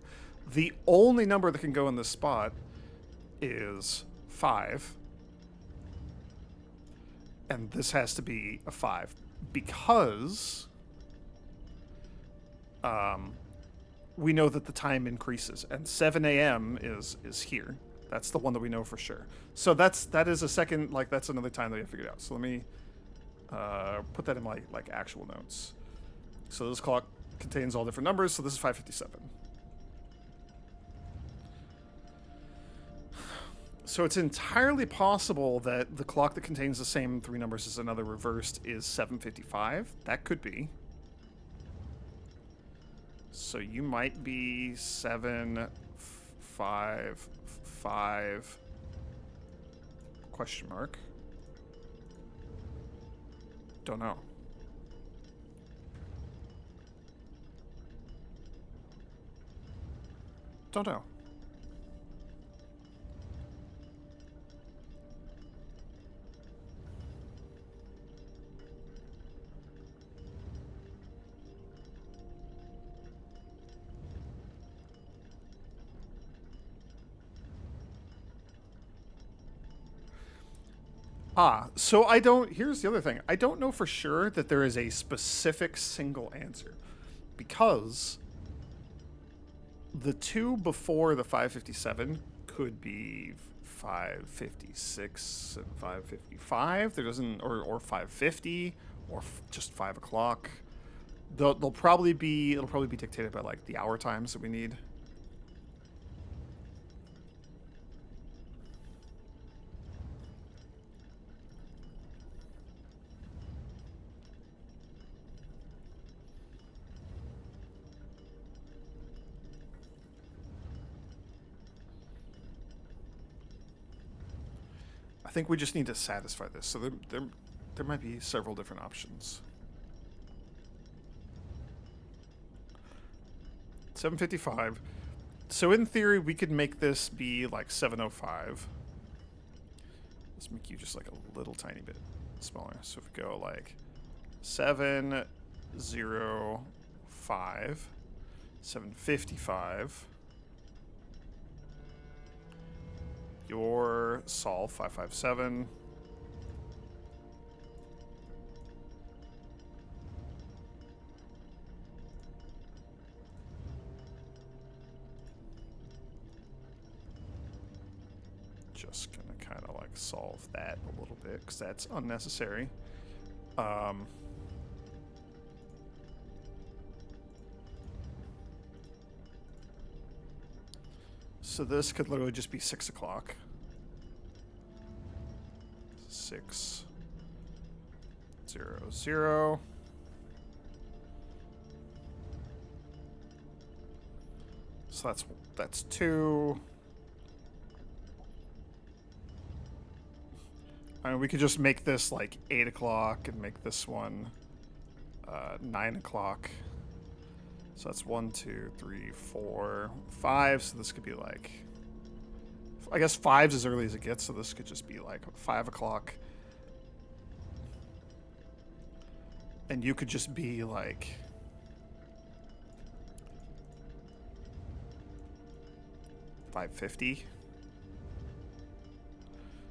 The only number that can go in this spot is 5. And this has to be a 5. Because we know that the time increases. And 7 a.m. is here. That's the one that we know for sure. So that is a second, like, that's another time that we have figured out. So let me put that in my, like, actual notes. So this clock contains all different numbers, so this is 5:57. So it's entirely possible that the clock that contains the same 3 numbers as another reversed is 7:55. That could be. So you might be 7:55 question mark. Don't know. Don't know. So I don't... Here's the other thing. I don't know for sure that there is a specific single answer. Because the 2 before the 5:57 could be 5:56 and 5:55. There doesn't... Or 5:50, or just 5 o'clock. They'll probably be... It'll probably be dictated by, like, the hour times that we need. I think we just need to satisfy this. So there might be several different options. 7:55. So in theory, we could make this be like 7:05. Let's make you just like a little tiny bit smaller. So if we go like 7:05, 7:55. Your solve 557. Just gonna kind of like solve that a little bit because that's unnecessary. So this could literally just be 6 o'clock. 6:00. So that's 2. I mean, we could just make this like 8 o'clock and make this one 9 o'clock. So that's 1, 2, 3, 4, 5. So this could be like, I guess 5's as early as it gets. So this could just be like 5 o'clock. And you could just be like... $5.50.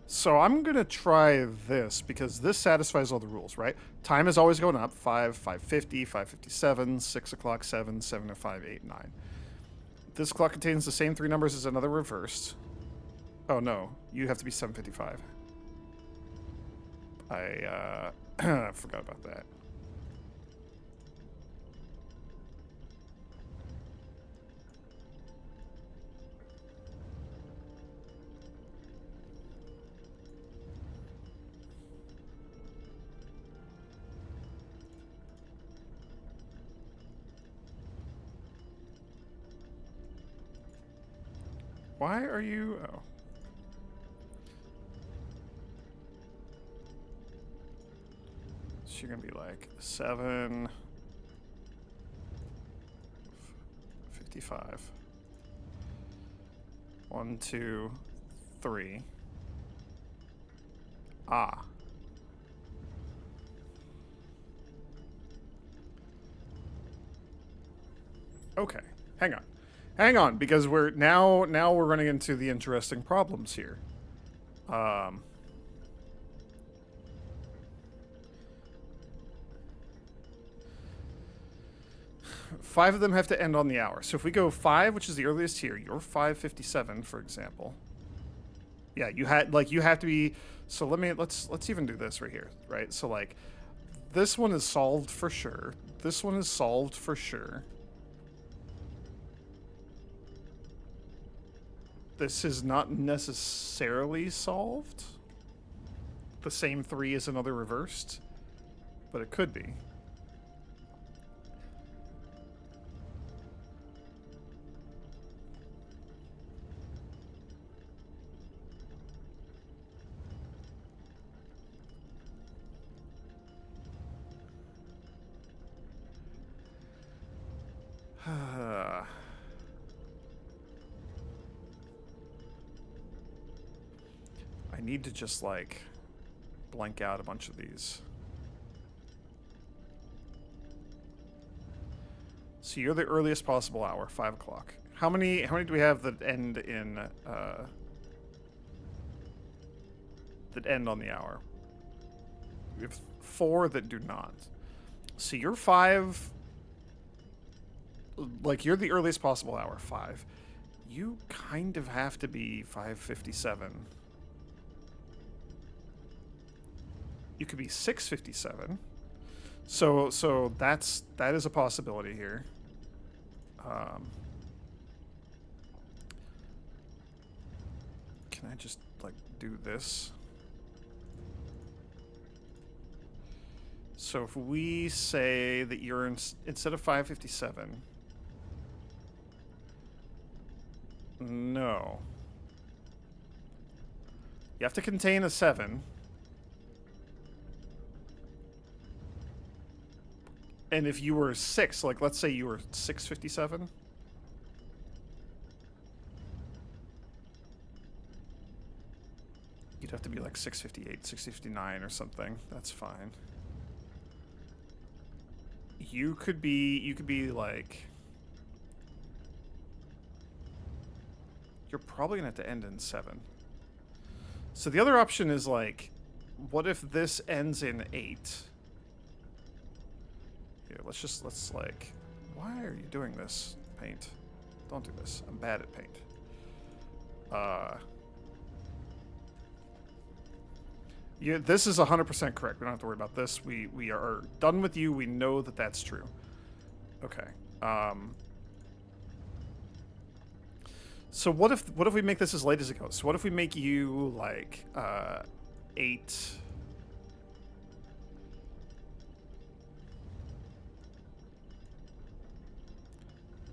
So I'm going to try this because this satisfies all the rules, right? Time is always going up. 5, 5.50, 5.57, 6 o'clock, 7, 7:05, 8, 9. This clock contains the same three numbers as another reversed. Oh, no. You have to be 7:55. I forgot about that. Why are you... Oh. So you're going to be like 7:55. 1, 2, 3. Ah. Okay. Hang on. Hang on, because we're now we're running into the interesting problems here. 5 of them have to end on the hour. So if we go 5, which is the earliest here, you're 5:57, for example. Yeah, you have to be. So let's even do this right here, right? So like, this one is solved for sure. This one is solved for sure. This is not necessarily solved. The same 3 as another reversed, but it could be. I need to just, like, blank out a bunch of these. So you're the earliest possible hour, 5 o'clock. How many do we have that end in, that end on the hour? We have 4 that do not. So you're 5... Like, you're the earliest possible hour, 5. You kind of have to be 5:57. You could be 6:57. So that is a possibility here. Can I just, like, do this? So if we say that you're instead of 5:57. No. You have to contain a 7. And if you were 6, like, let's say you were 6:57. You'd have to be like 6:58, 6:59 or something. That's fine. You could be like... You're probably gonna have to end in 7. So the other option is, like, what if this ends in 8? Here, let's like... Why are you doing this, Paint? Don't do this. I'm bad at Paint. This is 100% correct. We don't have to worry about this. We are done with you. We know that that's true. Okay. So what if we make this as late as it goes? So what if we make you like 8?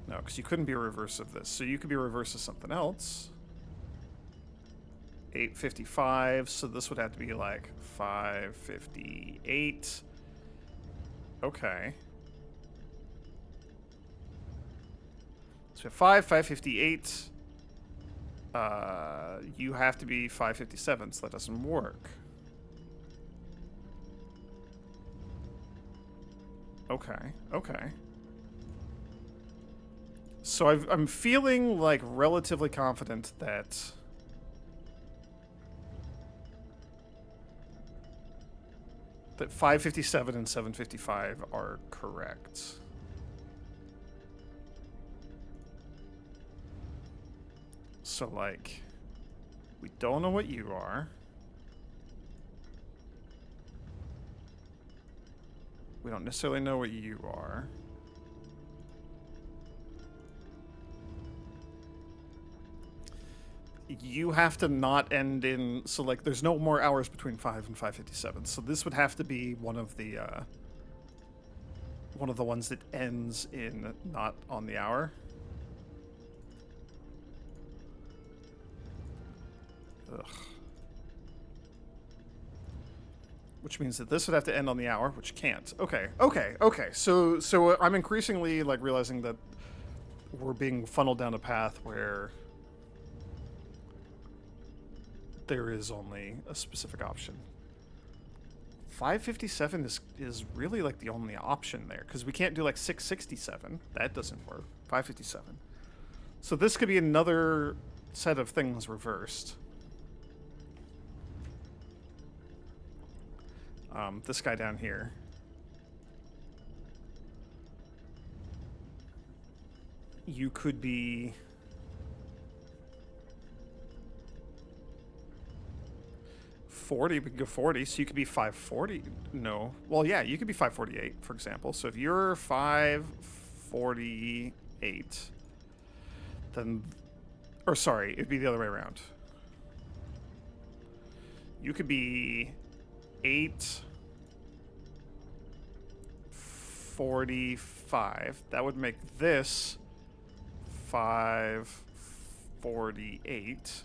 No, because you couldn't be a reverse of this. So you could be a reverse of something else. 8:55. So this would have to be like 5:58. Okay. So we have 5:58. You have to be 5:57, so that doesn't work. Okay. Okay. So I'm feeling like relatively confident that that 557 and 755 are correct. So like, we don't know what you are. We don't necessarily know what you are. You have to not end in, so like there's no more hours between 5 and 557. So this would have to be one of the ones that ends in not on the hour. Ugh. Which means that this would have to end on the hour, which can't. Okay. So I'm increasingly like realizing that we're being funneled down a path where there is only a specific option. 557 is really like the only option there, because we can't do like 667. That doesn't work. 557. So this could be another set of things reversed. This guy down here. You could be... we can go 40, so you could be 540. No. Well, yeah, you could be 548, for example. So if you're 548, then... Or sorry, it'd be the other way around. You could be 845. That would make this 548.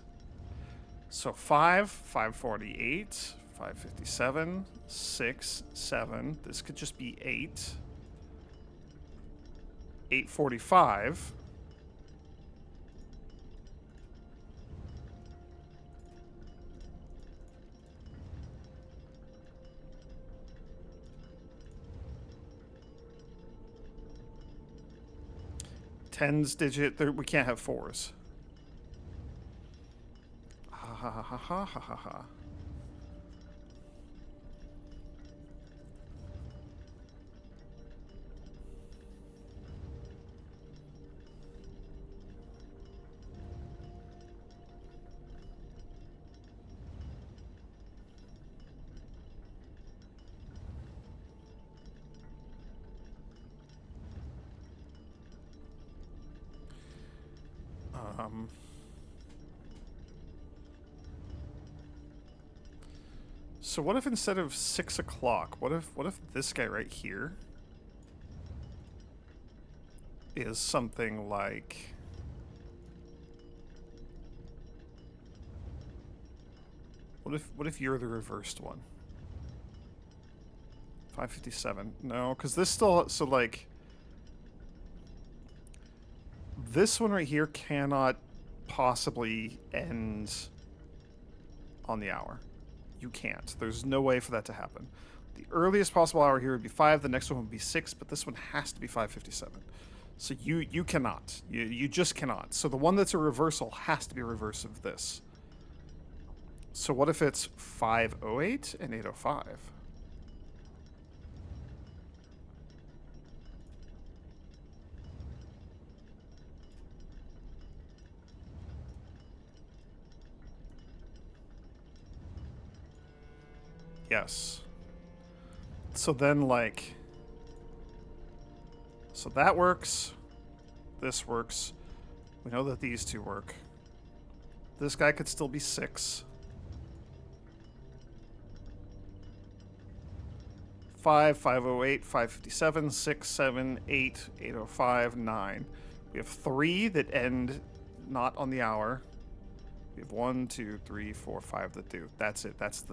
So 548, 557, 6, 7. This could just be 8. 845. Tens digit, we can't have fours. Ha ha ha ha ha ha ha. So what if instead of 6 o'clock, what if this guy right here is something like... What if you're the reversed one? 557. No, because this still... So, like... This one right here cannot possibly end on the hour. You can't. There's no way for that to happen. The earliest possible hour here would be 5. The next one would be 6, but this one has to be 557. So you cannot. You just cannot. So the one that's a reversal has to be a reverse of this. So what if it's 508 and 805? Yes. So then, like... So that works. This works. We know that these two work. This guy could still be 6. 5, 508, 557, 6, 7, 8, 805, 9. We have 3 that end not on the hour. We have 1, 2, 3, 4, 5 that do. That's it. That's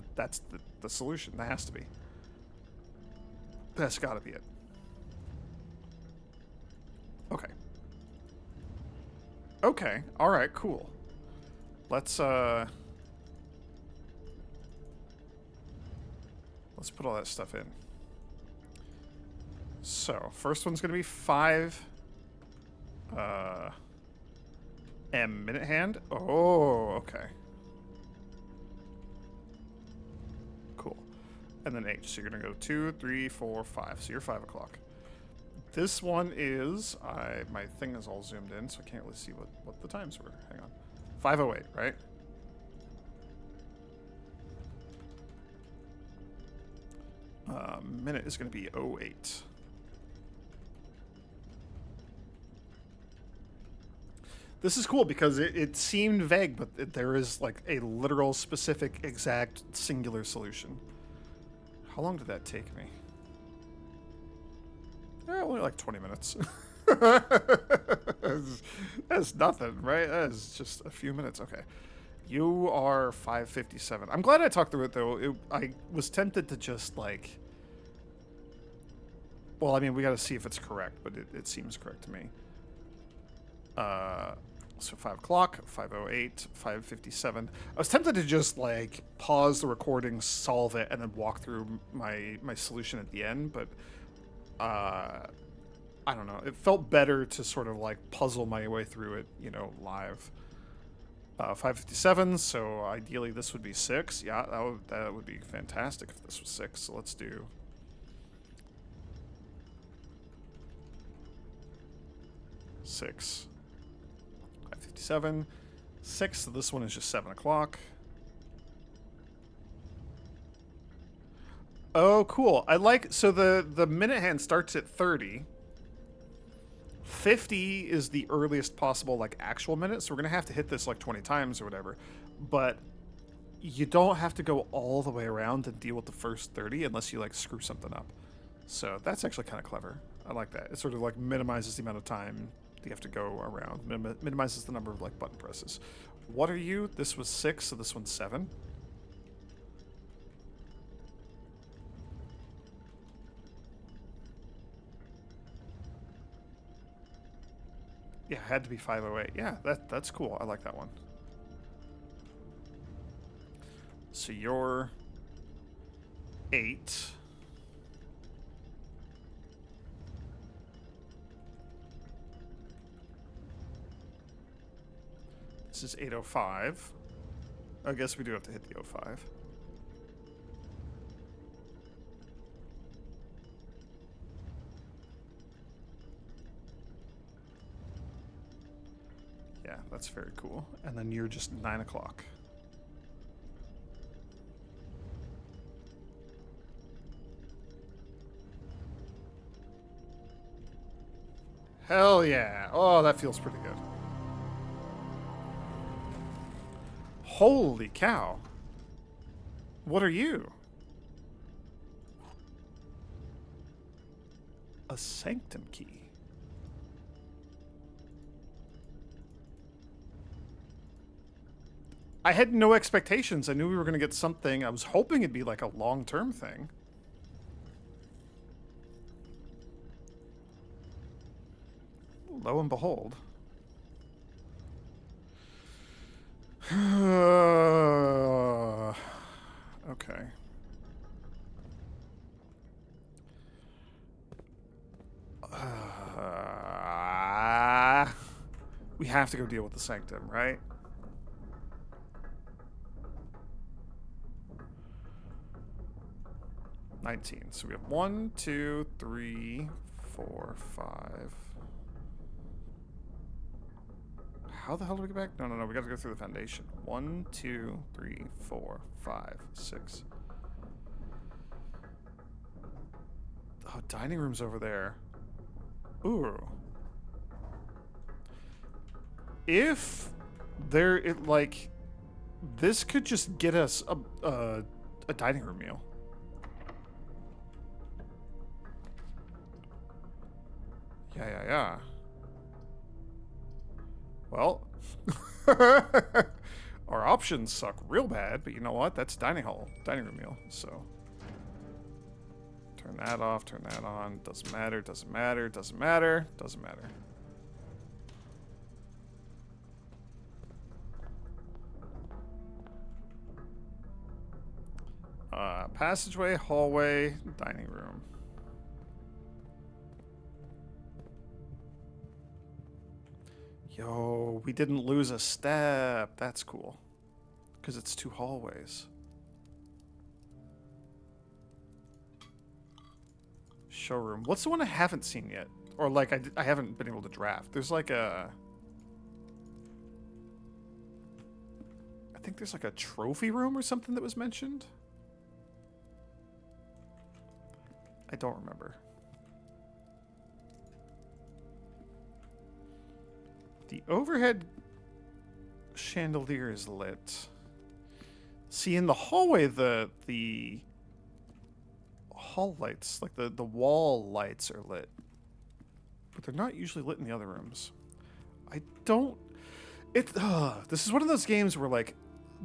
the solution. That has to be. That's gotta be it. Okay. Okay. Alright, cool. Let's put all that stuff in. So, first one's going to be 5 M minute hand. Oh, okay. Cool. And then H. So you're going to go 2, 3, 4, 5. So you're 5 o'clock. This one is, my thing is all zoomed in, so I can't really see what the times were. Hang on. 5:08, right? Minute is going to be 08. This is cool because it seemed vague, but there is like a literal, specific, exact, singular solution. How long did that take me? Only like 20 minutes. That's nothing, right? That is just a few minutes. Okay. You are 5:57. I'm glad I talked through it, though. I was tempted to just, like... Well, I mean, we got to see if it's correct, but it seems correct to me. So 5 o'clock, 5:08, 5:57. I was tempted to just, like, pause the recording, solve it, and then walk through my solution at the end, but... I don't know. It felt better to sort of, like, puzzle my way through it, you know, live. 5:57, so ideally this would be 6. Yeah, that would be fantastic if this was 6. So let's do 6. 5:57, 6. So this one is just 7 o'clock. Oh, cool. I like, so the minute hand starts at 30. 50 is the earliest possible, like, actual minute, so we're gonna have to hit this like 20 times or whatever. But you don't have to go all the way around and deal with the first 30 unless you, like, screw something up. So that's actually kind of clever. I like that. It sort of, like, minimizes the amount of time you have to go around. Minimizes the number of, like, button presses. What are you? This was 6, so this one's 7. Yeah, it had to be 5:08. Yeah, that's cool. I like that one. So you're 8. This is 8:05. I guess we do have to hit the 05. Yeah, that's very cool. And then you're just 9 o'clock. Hell yeah. Oh, that feels pretty good. Holy cow. What are you? A sanctum key. I had no expectations. I knew we were going to get something. I was hoping it'd be like a long-term thing. Lo and behold. Okay. We have to go deal with the sanctum, right? So we have 1, 2, 3, 4, 5. How the hell do we get back? No, we got to go through the foundation. 1, 2, 3, 4, 5, 6. Oh, dining room's over there. Ooh. If there, like, this could just get us a dining room meal. Yeah. Well, our options suck real bad, but you know what? That's dining room meal, so. Turn that off, turn that on. Doesn't matter, doesn't matter, doesn't matter, doesn't matter. Passageway, hallway, dining room. Yo, we didn't lose a step. That's cool. Because it's 2 hallways. Showroom. What's the one I haven't seen yet? Or like I haven't been able to draft. There's like a... I think there's like a trophy room or something that was mentioned. I don't remember. The overhead chandelier is lit. See, in the hallway, the hall lights, like the wall lights are lit. But they're not usually lit in the other rooms. I don't... this is one of those games where, like,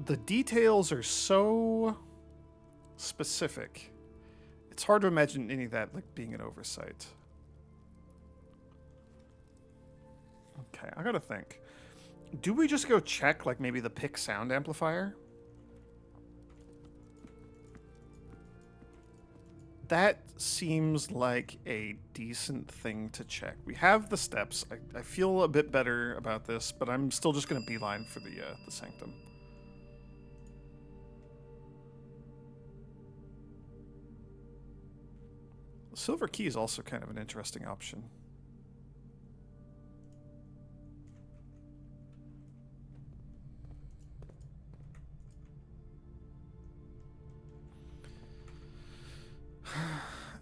the details are so specific. It's hard to imagine any of that, like, being an oversight. Okay, I gotta think. Do we just go check, like, maybe the PIC sound amplifier? That seems like a decent thing to check. We have the steps. I feel a bit better about this, but I'm still just gonna beeline for the sanctum. The silver key is also kind of an interesting option.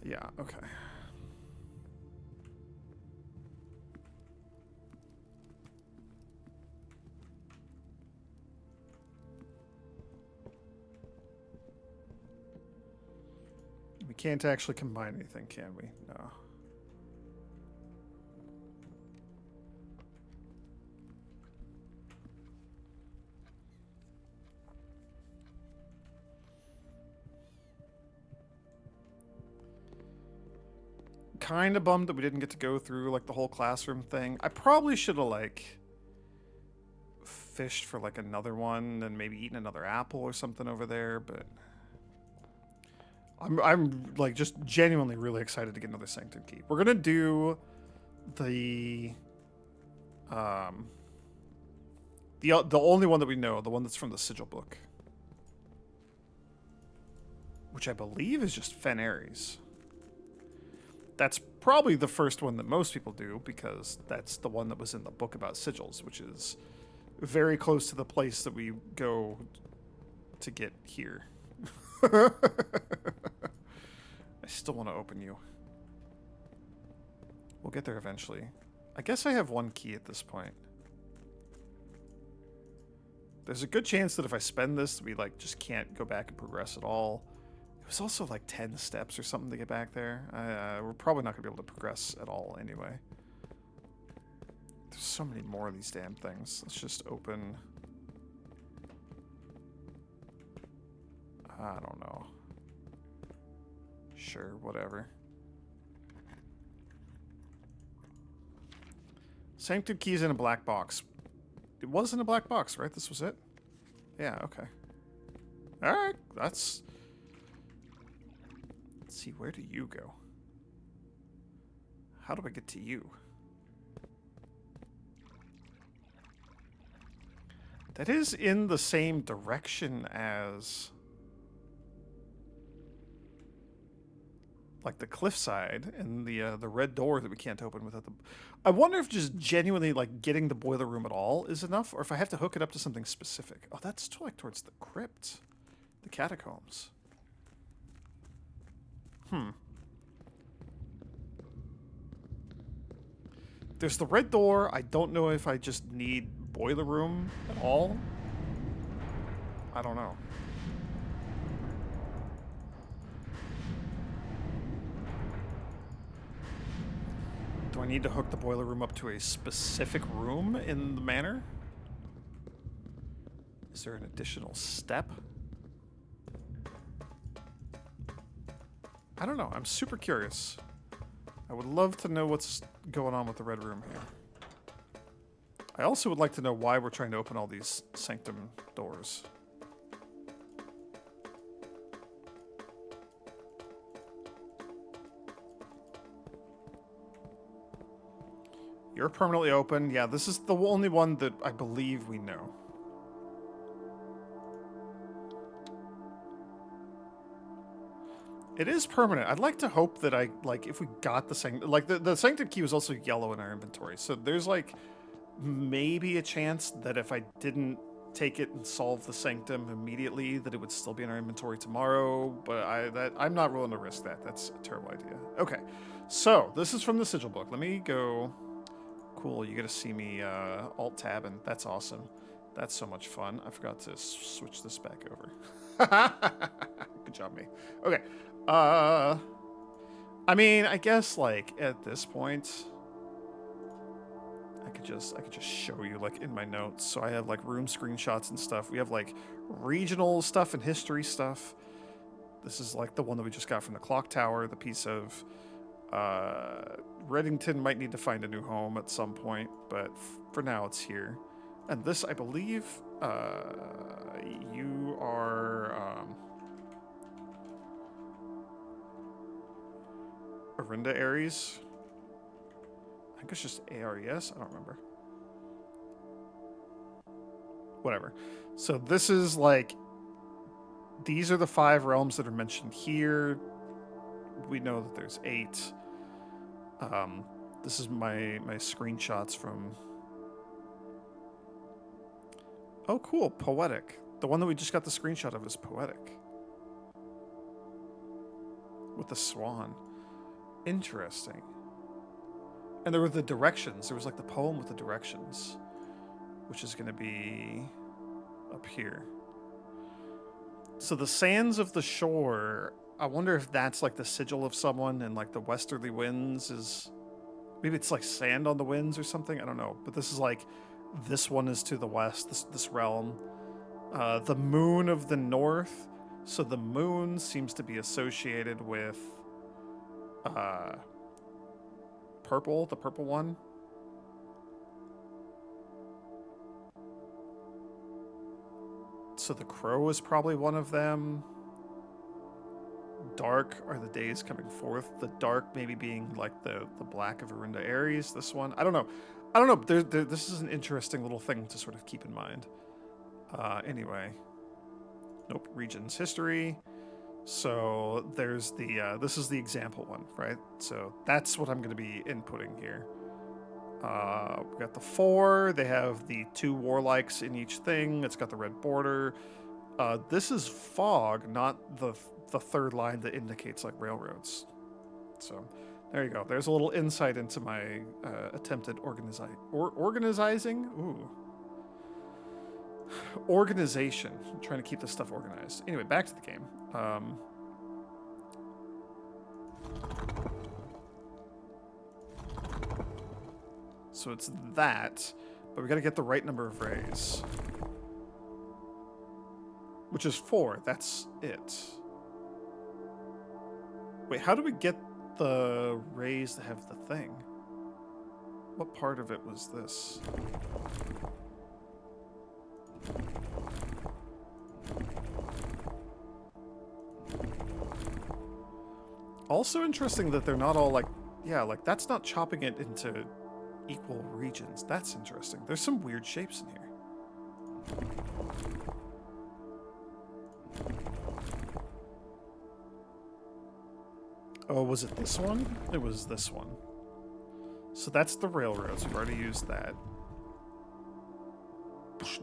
Yeah, okay. We can't actually combine anything, can we? No. Kind of bummed that we didn't get to go through like the whole classroom thing. I probably should have like fished for like another one and maybe eaten another apple or something over there, but I'm like just genuinely really excited to get another sanctum key. We're gonna do the only one that we know, the one that's from the sigil book, which I believe is just Fenari's. That's probably the first one that most people do because that's the one that was in the book about sigils, which is very close to the place that we go to get here. I still want to open you. We'll get there eventually. I guess I have one key at this point. There's a good chance that if I spend this, we like just can't go back and progress at all. It was also like 10 steps or something to get back there. We're probably not going to be able to progress at all anyway. There's so many more of these damn things. Let's just open... I don't know. Sure, whatever. Sanctum keys in a black box. It was in a black box, right? This was it? Yeah, okay. Alright, that's... Let's see, where do you go? How do I get to you? That is in the same direction as... like the cliffside and the red door that we can't open without the... I wonder if just genuinely like getting the boiler room at all is enough, or if I have to hook it up to something specific. Oh, that's like towards the crypt. The catacombs. There's the red door. I don't know if I just need boiler room at all. I don't know. Do I need to hook the boiler room up to a specific room in the manor? Is there an additional step? I don't know. I'm super curious. I would love to know what's going on with the red room here. I also would like to know why we're trying to open all these sanctum doors. You're permanently open. Yeah, this is the only one that I believe we know. It is permanent. I'd like to hope that if we got the Sanctum... Like, the Sanctum key was also yellow in our inventory. So there's, like, maybe a chance that if I didn't take it and solve the Sanctum immediately, that it would still be in our inventory tomorrow. But I'm not willing to risk that. That's a terrible idea. Okay. So, this is from the Sigil book. Let me go... Cool, you get to see me alt-tabbing. That's awesome. That's so much fun. I forgot to switch this back over. Good job, me. Okay. I mean, I guess, like, at this point, I could just show you, like, in my notes. So I have, like, room screenshots and stuff. We have, like, regional stuff and history stuff. This is, like, the one that we just got from the clock tower, the piece of... Reddington might need to find a new home at some point, but for now it's here. And this, I believe, you are Arinda Ares. I think it's just ARES. I don't remember. Whatever. So this is like, these are the 5 realms that are mentioned here. We know that there's 8. This is my screenshots from... Oh, cool. Poetic. The one that we just got the screenshot of is Poetic. With the swan. Interesting. And there were the directions. There was like the poem with the directions, which is going to be up here. So the sands of the shore... I wonder if that's like the sigil of someone, and like the westerly winds is... Maybe it's like sand on the winds or something. I don't know. But this is like... This one is to the west, this realm. The moon of the north. So the moon seems to be associated with... purple, the purple one. So the crow is probably one of them. Dark are the days coming forth. The dark maybe being like the black of Arinda Ares. This one, I don't know. This is an interesting little thing to sort of keep in mind. Anyway, nope. Regions history. So there's the this is the example one, right? So that's what I'm going to be inputting here. We got the 4. They have the 2 warlikes in each thing. It's got the red border. This is fog, not the third line that indicates like railroads. So there you go. There's a little insight into my attempted organizing. Ooh. Organization. I'm trying to keep this stuff organized. Anyway, back to the game. So it's that, but we got to get the right number of rays. Which is 4. That's it. Wait, how do we get the rays to have the thing? What part of it was this? Also interesting that they're not all like... Yeah, like that's not chopping it into equal regions. That's interesting. There's some weird shapes in here. Oh, was it this one? It was this one. So that's the railroads. We've already used that.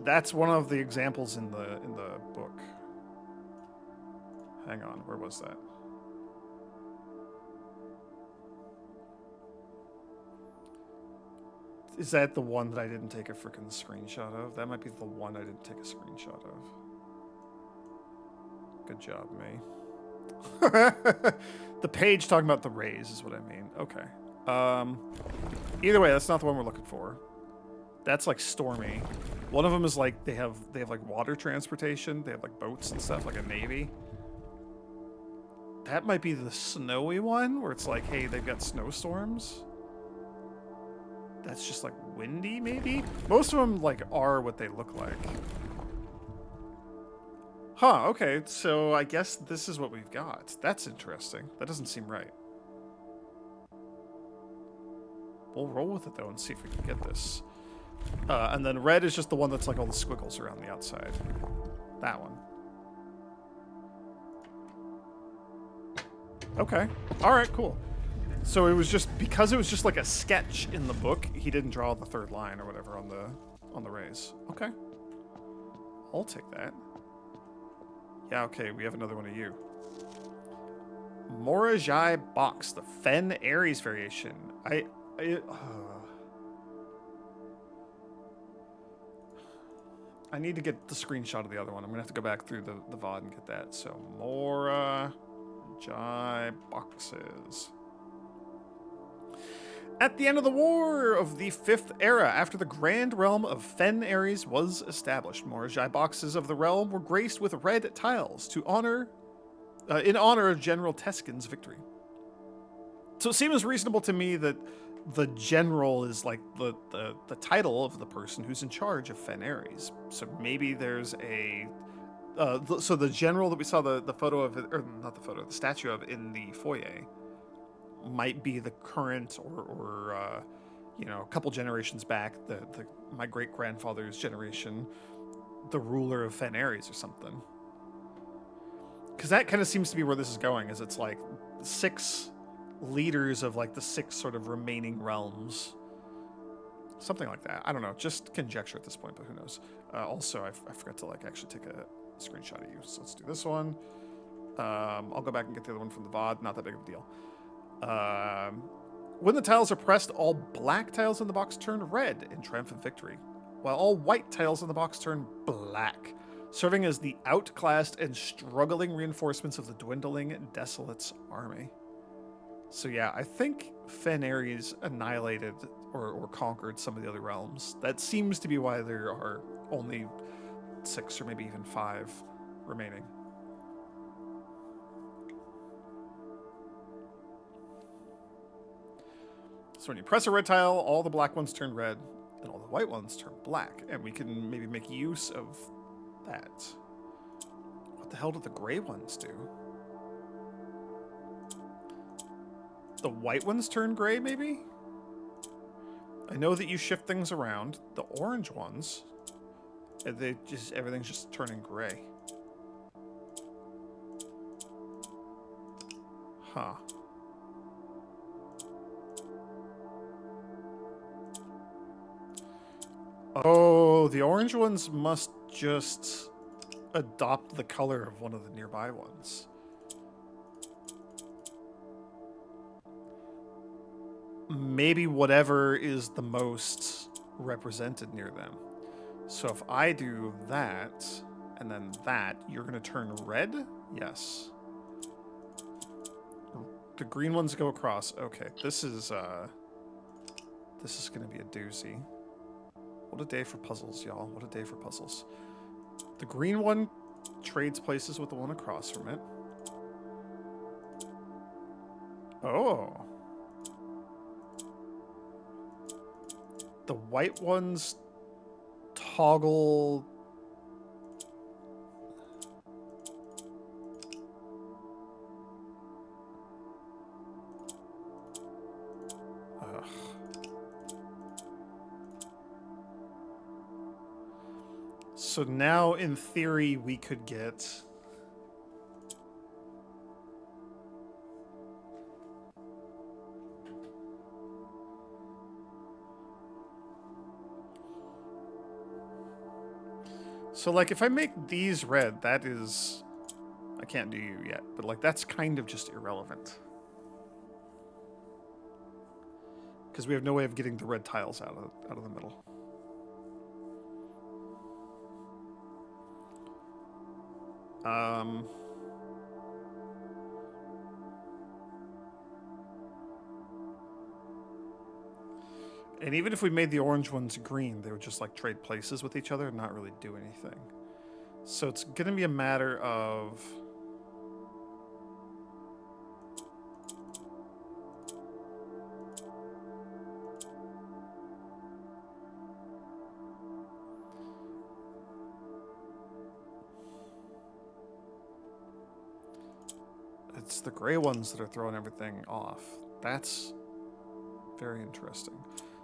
That's one of the examples in the book. Hang on, where was that? Is that the one that I didn't take a freaking screenshot of? That might be the one I didn't take a screenshot of. Good job, me. The page talking about the rays is what I mean. Okay. Either way, that's not the one we're looking for. That's like stormy. One of them is like they have like water transportation. They have like boats and stuff, like a navy. That might be the snowy one where it's like, hey, they've got snowstorms. That's just like windy, maybe? Most of them like are what they look like. Huh, okay, so I guess this is what we've got. That's interesting. That doesn't seem right. We'll roll with it, though, and see if we can get this. And then red is just the one that's like all the squiggles around the outside. That one. Okay. All right, cool. So it was just, because it was just like a sketch in the book, he didn't draw the third line or whatever on the rays. Okay. I'll take that. Yeah, okay, we have another one of you. Morajai Box, the Fen Aries variation. I need to get the screenshot of the other one. I'm gonna have to go back through the VOD and get that. So, Morajai Boxes. At the end of the War of the Fifth Era, after the Grand Realm of Fen Aries was established, Morajai boxes of the realm were graced with red tiles to in honor of General Teskin's victory. So it seems reasonable to me that the general is like the title of the person who's in charge of Fen Aries. So maybe there's a so the general that we saw the photo of, or not the photo, the statue of in the foyer, might be the current or you know, a couple generations back, my great grandfather's generation, the ruler of Fen Aries or something. Because that kind of seems to be where this is going. Is it's like 6 leaders of like the 6 sort of remaining realms, something like that. I don't know, just conjecture at this point, but who knows. Also, I forgot to like actually take a screenshot of you, so let's do this one. I'll go back and get the other one from the VOD. Not that big of a deal. When the tiles are pressed, all black tiles in the box turn red in triumphant victory, while all white tiles in the box turn black, serving as the outclassed and struggling reinforcements of the dwindling Desolate's army. So yeah, I think Fen Aries annihilated or conquered some of the other realms. That seems to be why there are only 6 or maybe even 5 remaining. So when you press a red tile, all the black ones turn red, and all the white ones turn black. And we can maybe make use of that. What the hell do the gray ones do? The white ones turn gray, maybe? I know that you shift things around. The orange ones, everything's just turning gray. Huh. Oh, the orange ones must just adopt the color of one of the nearby ones. Maybe whatever is the most represented near them. So if I do that, and then that, you're going to turn red? Yes. The green ones go across. Okay, this is going to be a doozy. What a day for puzzles, y'all. What a day for puzzles. The green one trades places with the one across from it. Oh. The white ones toggle... Ugh. So now, in theory, we could get... So, like, if I make these red, that is... I can't do you yet, but, like, that's kind of just irrelevant. Because we have no way of getting the red tiles out of the middle. And even if we made the orange ones green, they would just like trade places with each other and not really do anything. So it's going to be a matter of... It's the gray ones that are throwing everything off. That's Very interesting.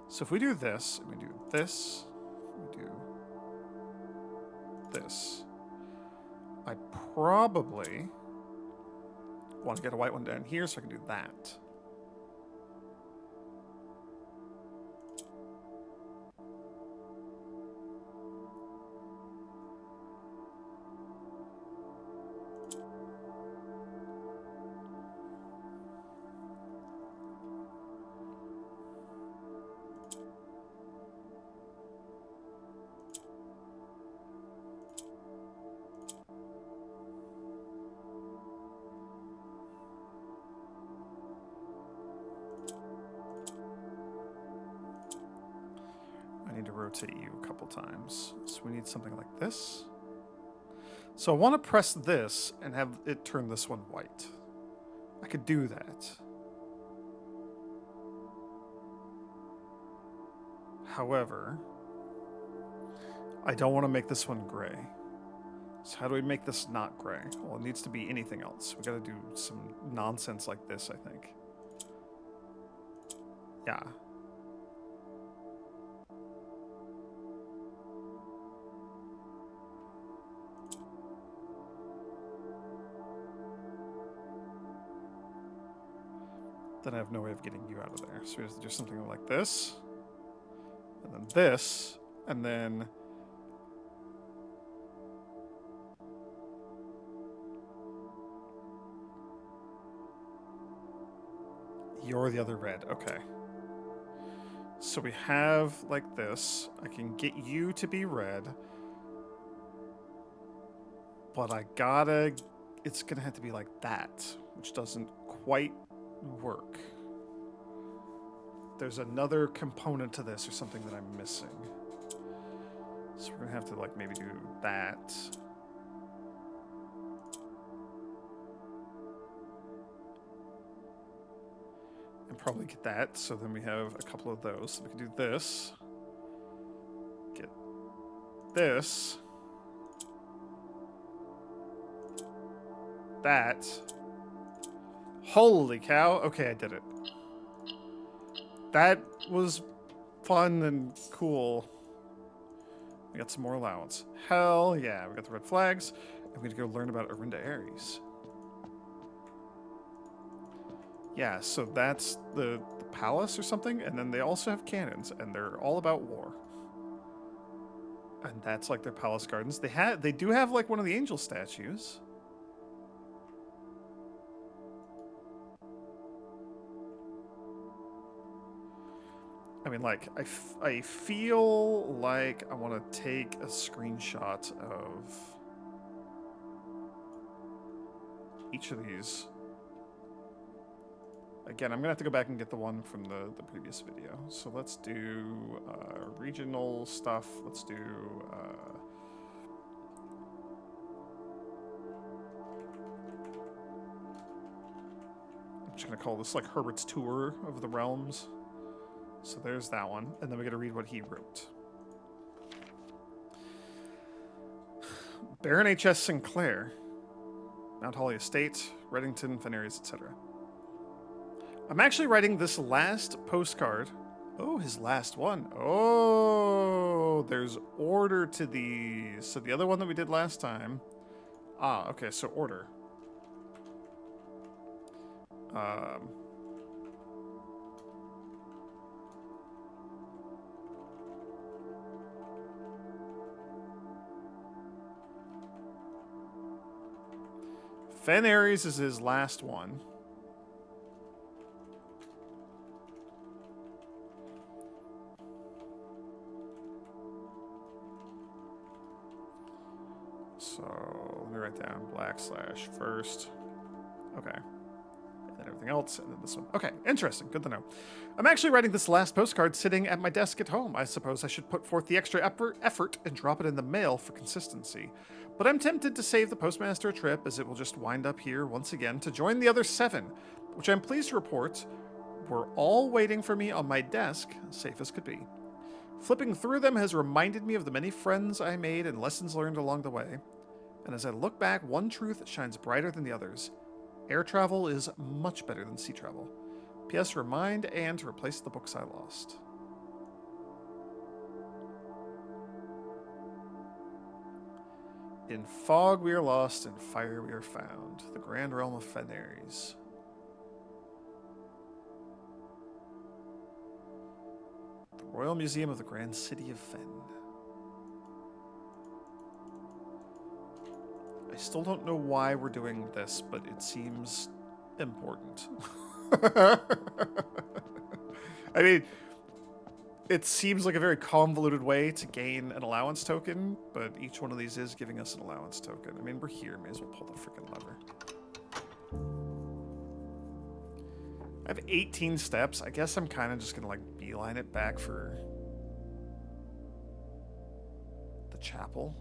So if we do this, and we do this, we do this, I probably want to get a white one down here so I can do that. I need to rotate you a couple times. So we need something like this. So I want to press this and have it turn this one white. I could do that. However, I don't want to make this one gray. So how do we make this not gray? Well, it needs to be anything else. We got to do some nonsense like this, I think. Yeah. Then I have no way of getting you out of there. So we have to do something like this. And then this. And then... You're the other red. Okay. So we have like this. I can get you to be red. But I gotta... It's gonna have to be like that. Which doesn't quite work. There's another component to this or something that I'm missing. So we're gonna have to like maybe do that. And probably get that. So then we have a couple of those. So we can do this. Get this. That. Holy cow. Okay, I did it. That was fun and cool. We got some more allowance. Hell yeah. We got the red flags. And we need to go learn about Arinda Ares. Yeah, so that's the palace or something. And then they also have cannons. And they're all about war. And that's like their palace gardens. They do have like one of the angel statues. I mean, like, I feel like I want to take a screenshot of each of these. Again, I'm going to have to go back and get the one from the previous video. So let's do regional stuff. Let's do... I'm just going to call this, like, Herbert's Tour of the Realms. So there's that one. And then we got to read what he wrote. Baron H.S. Sinclair. Mount Holly Estate, Reddington, Fenarius, etc. I'm actually writing this last postcard. Oh, his last one. Oh, there's order to these. So the other one that we did last time. Ah, okay, so order. Fenarius is his last one. So let me write down / first. Okay. And then everything else, and then this one. Okay, interesting. Good to know. I'm actually writing this last postcard sitting at my desk at home. I suppose I should put forth the extra effort and drop it in the mail for consistency. But I'm tempted to save the postmaster a trip, as it will just wind up here once again to join the other 7, which I'm pleased to report were all waiting for me on my desk, safe as could be. Flipping through them has reminded me of the many friends I made and lessons learned along the way. And as I look back, one truth shines brighter than the others. Air travel is much better than sea travel. P.S. Remind Anne to replace the books I lost. In fog we are lost, in fire we are found. The grand realm of Fenaries. The Royal Museum of the Grand City of Fen. I still don't know why we're doing this, but it seems important. I mean, it seems like a very convoluted way to gain an allowance token, but each one of these is giving us an allowance token. I mean, we're here. May as well pull the freaking lever. I have 18 steps. I guess I'm kind of just going to, like, beeline it back for the chapel.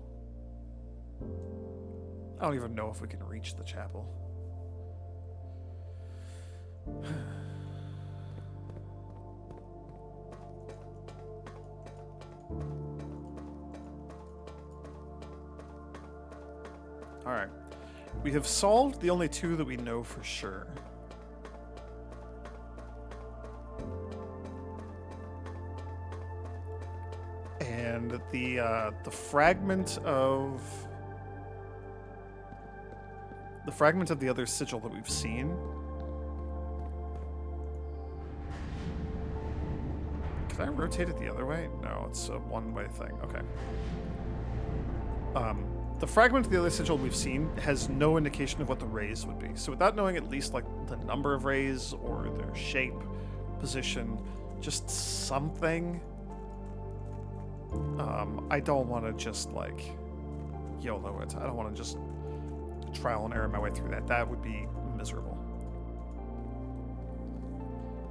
I don't even know if we can reach the chapel. Alright. We have solved the only two that we know for sure. And the fragment of... The fragment of the other sigil that we've seen. Can I rotate it the other way? No, it's a one-way thing. Okay. The fragment of the other sigil we've seen has no indication of what the rays would be. So without knowing at least like the number of rays or their shape, position, just something, I don't want to just like YOLO it. I don't want to just trial and error my way through that. That would be miserable.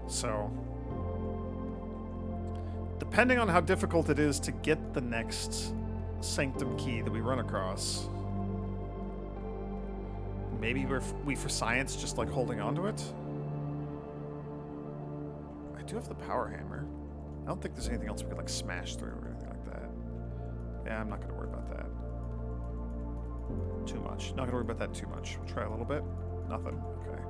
So, depending on how difficult it is to get the next sanctum key that we run across, maybe we for science just like holding on to it. I do have the power hammer. I don't think there's anything else we could like smash through or anything like that. Yeah, I'm not going to worry about that too much. Not going to worry about that too much. We'll try a little bit. Nothing. Okay.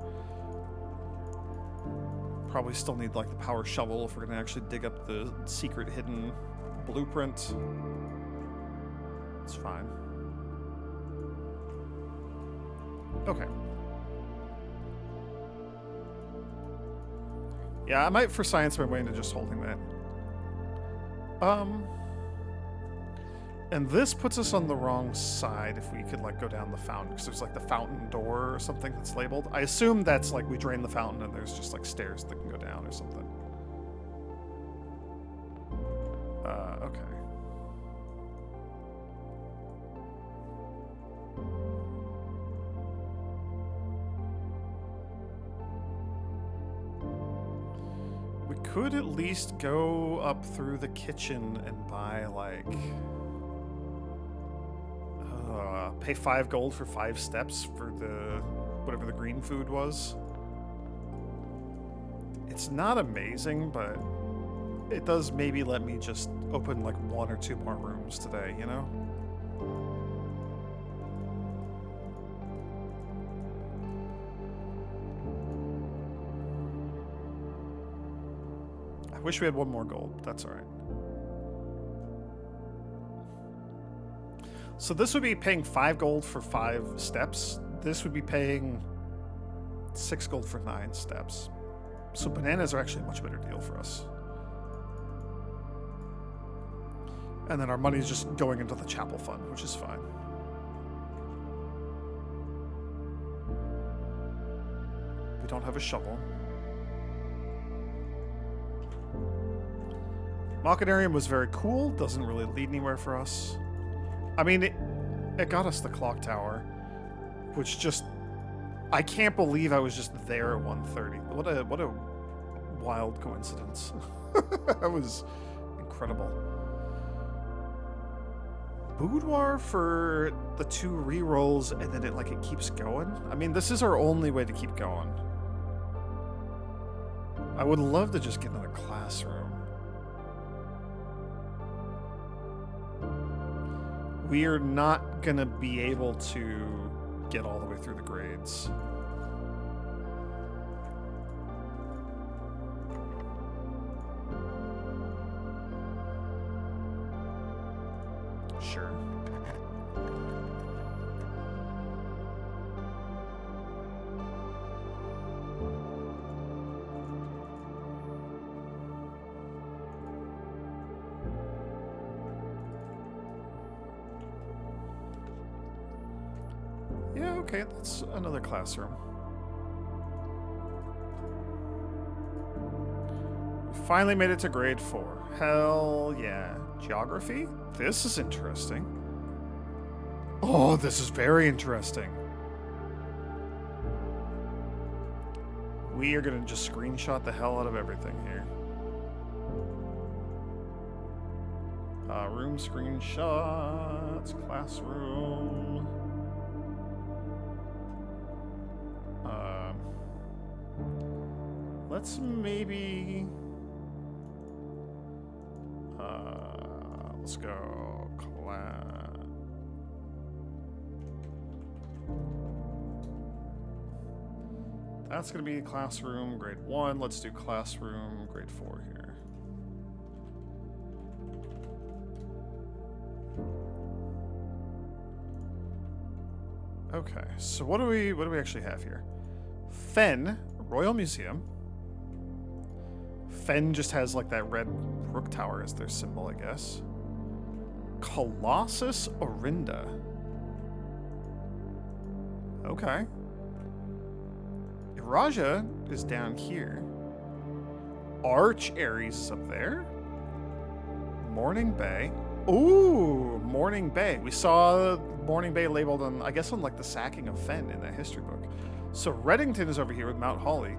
Probably still need like the power shovel if we're going to actually dig up the secret hidden blueprint. It's fine. Okay. Yeah, I might for science my way into just holding that. And this puts us on the wrong side if we could like go down the fountain, because there's like the fountain door or something that's labeled. I assume that's like we drain the fountain and there's just like stairs that can go down or something. Okay. We could at least go up through the kitchen and buy like... pay 5 gold for 5 steps for the whatever the green food was. It's not amazing, but it does maybe let me just open like 1 or 2 more rooms today, you know? I wish we had 1 more gold, but that's all right. So this would be paying 5 gold for 5 steps. This would be paying 6 gold for 9 steps. So bananas are actually a much better deal for us. And then our money's just going into the chapel fund, which is fine. We don't have a shovel. Machinarium was very cool. Doesn't really lead anywhere for us. I mean, it got us the clock tower, which just... I can't believe I was just there at 1:30. What a wild coincidence. That was incredible. Boudoir for the 2 rerolls, and then it keeps going? I mean, this is our only way to keep going. I would love to just get in a classroom. We are not going to be able to get all the way through the grades. Sure. Yeah, okay, that's another classroom. We finally made it to grade 4. Hell yeah. Geography? This is interesting. Oh, this is very interesting. We are going to just screenshot the hell out of everything here. Room screenshots, classroom. Let's maybe... let's go class. That's going to be classroom grade 1. Let's do classroom grade 4 here. Okay, so what do we actually have here? Fen, Royal Museum. Fen just has like that red rook tower as their symbol, I guess. Colossus Orinda. Okay. Raja is down here. Arch Ares is up there. Morning Bay. Ooh, Morning Bay. We saw Morning Bay labeled on, I guess, on like the sacking of Fen in that history book. So Reddington is over here with Mount Holly.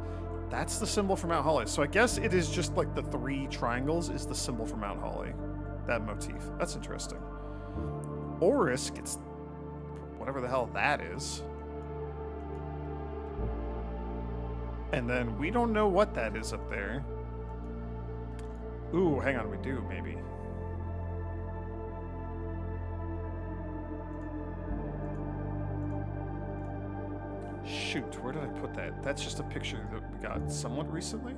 That's the symbol for Mount Holly. So I guess it is just like the 3 triangles is the symbol for Mount Holly. That motif. That's interesting. Orisk, it's whatever the hell that is. And then we don't know what that is up there. Ooh, hang on, we do, maybe. Shoot, where did I put that? That's just a picture that we got somewhat recently.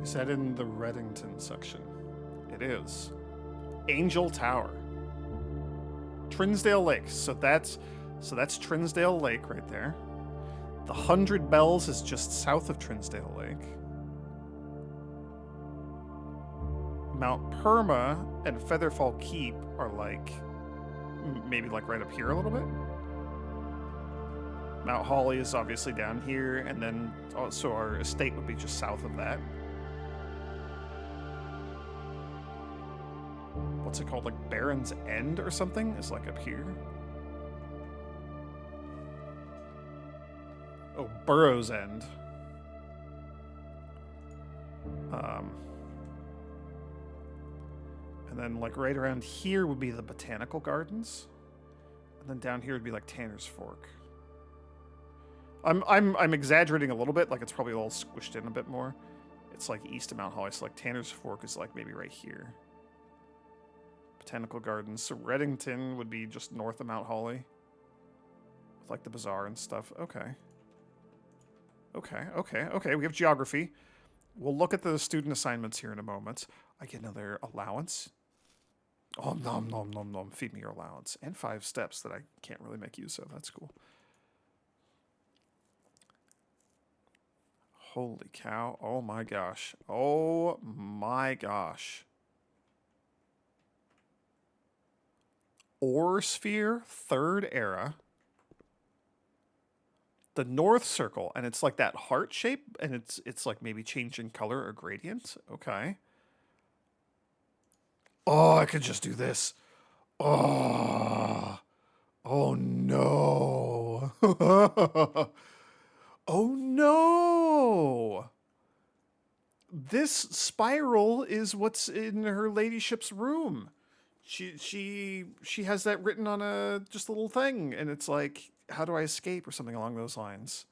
Is that in the Reddington section? It is. Angel Tower. Trinsdale Lake. So that's Trinsdale Lake right there. The 100 Bells is just south of Trinsdale Lake. Mount Perma and Featherfall Keep are like maybe like right up here a little bit. Mount Holly is obviously down here, and then also our estate would be just south of that. What's it called? Like Baron's End or something is like up here. Oh, Burrow's End. And then like right around here would be the Botanical Gardens. And then down here would be like Tanner's Fork. I'm exaggerating a little bit, like it's probably all squished in a bit more. It's like east of Mount Holly, so like Tanner's Fork is like maybe right here. Botanical Gardens. So Reddington would be just north of Mount Holly. With like the bazaar and stuff. Okay. Okay. We have geography. We'll look at the student assignments here in a moment. I get another allowance. Oh, nom, nom, nom, nom. Feed me your allowance. And 5 steps that I can't really make use of. That's cool. Holy cow. Oh my gosh. Oh my gosh. Ore Sphere, 3rd era. The North Circle, and it's like that heart shape, and it's like maybe changing color or gradient. Okay. Oh, I could just do this. Oh. Oh no. Oh no. This spiral is what's in her ladyship's room. She has that written on just a little thing, and it's like, how do I escape or something along those lines.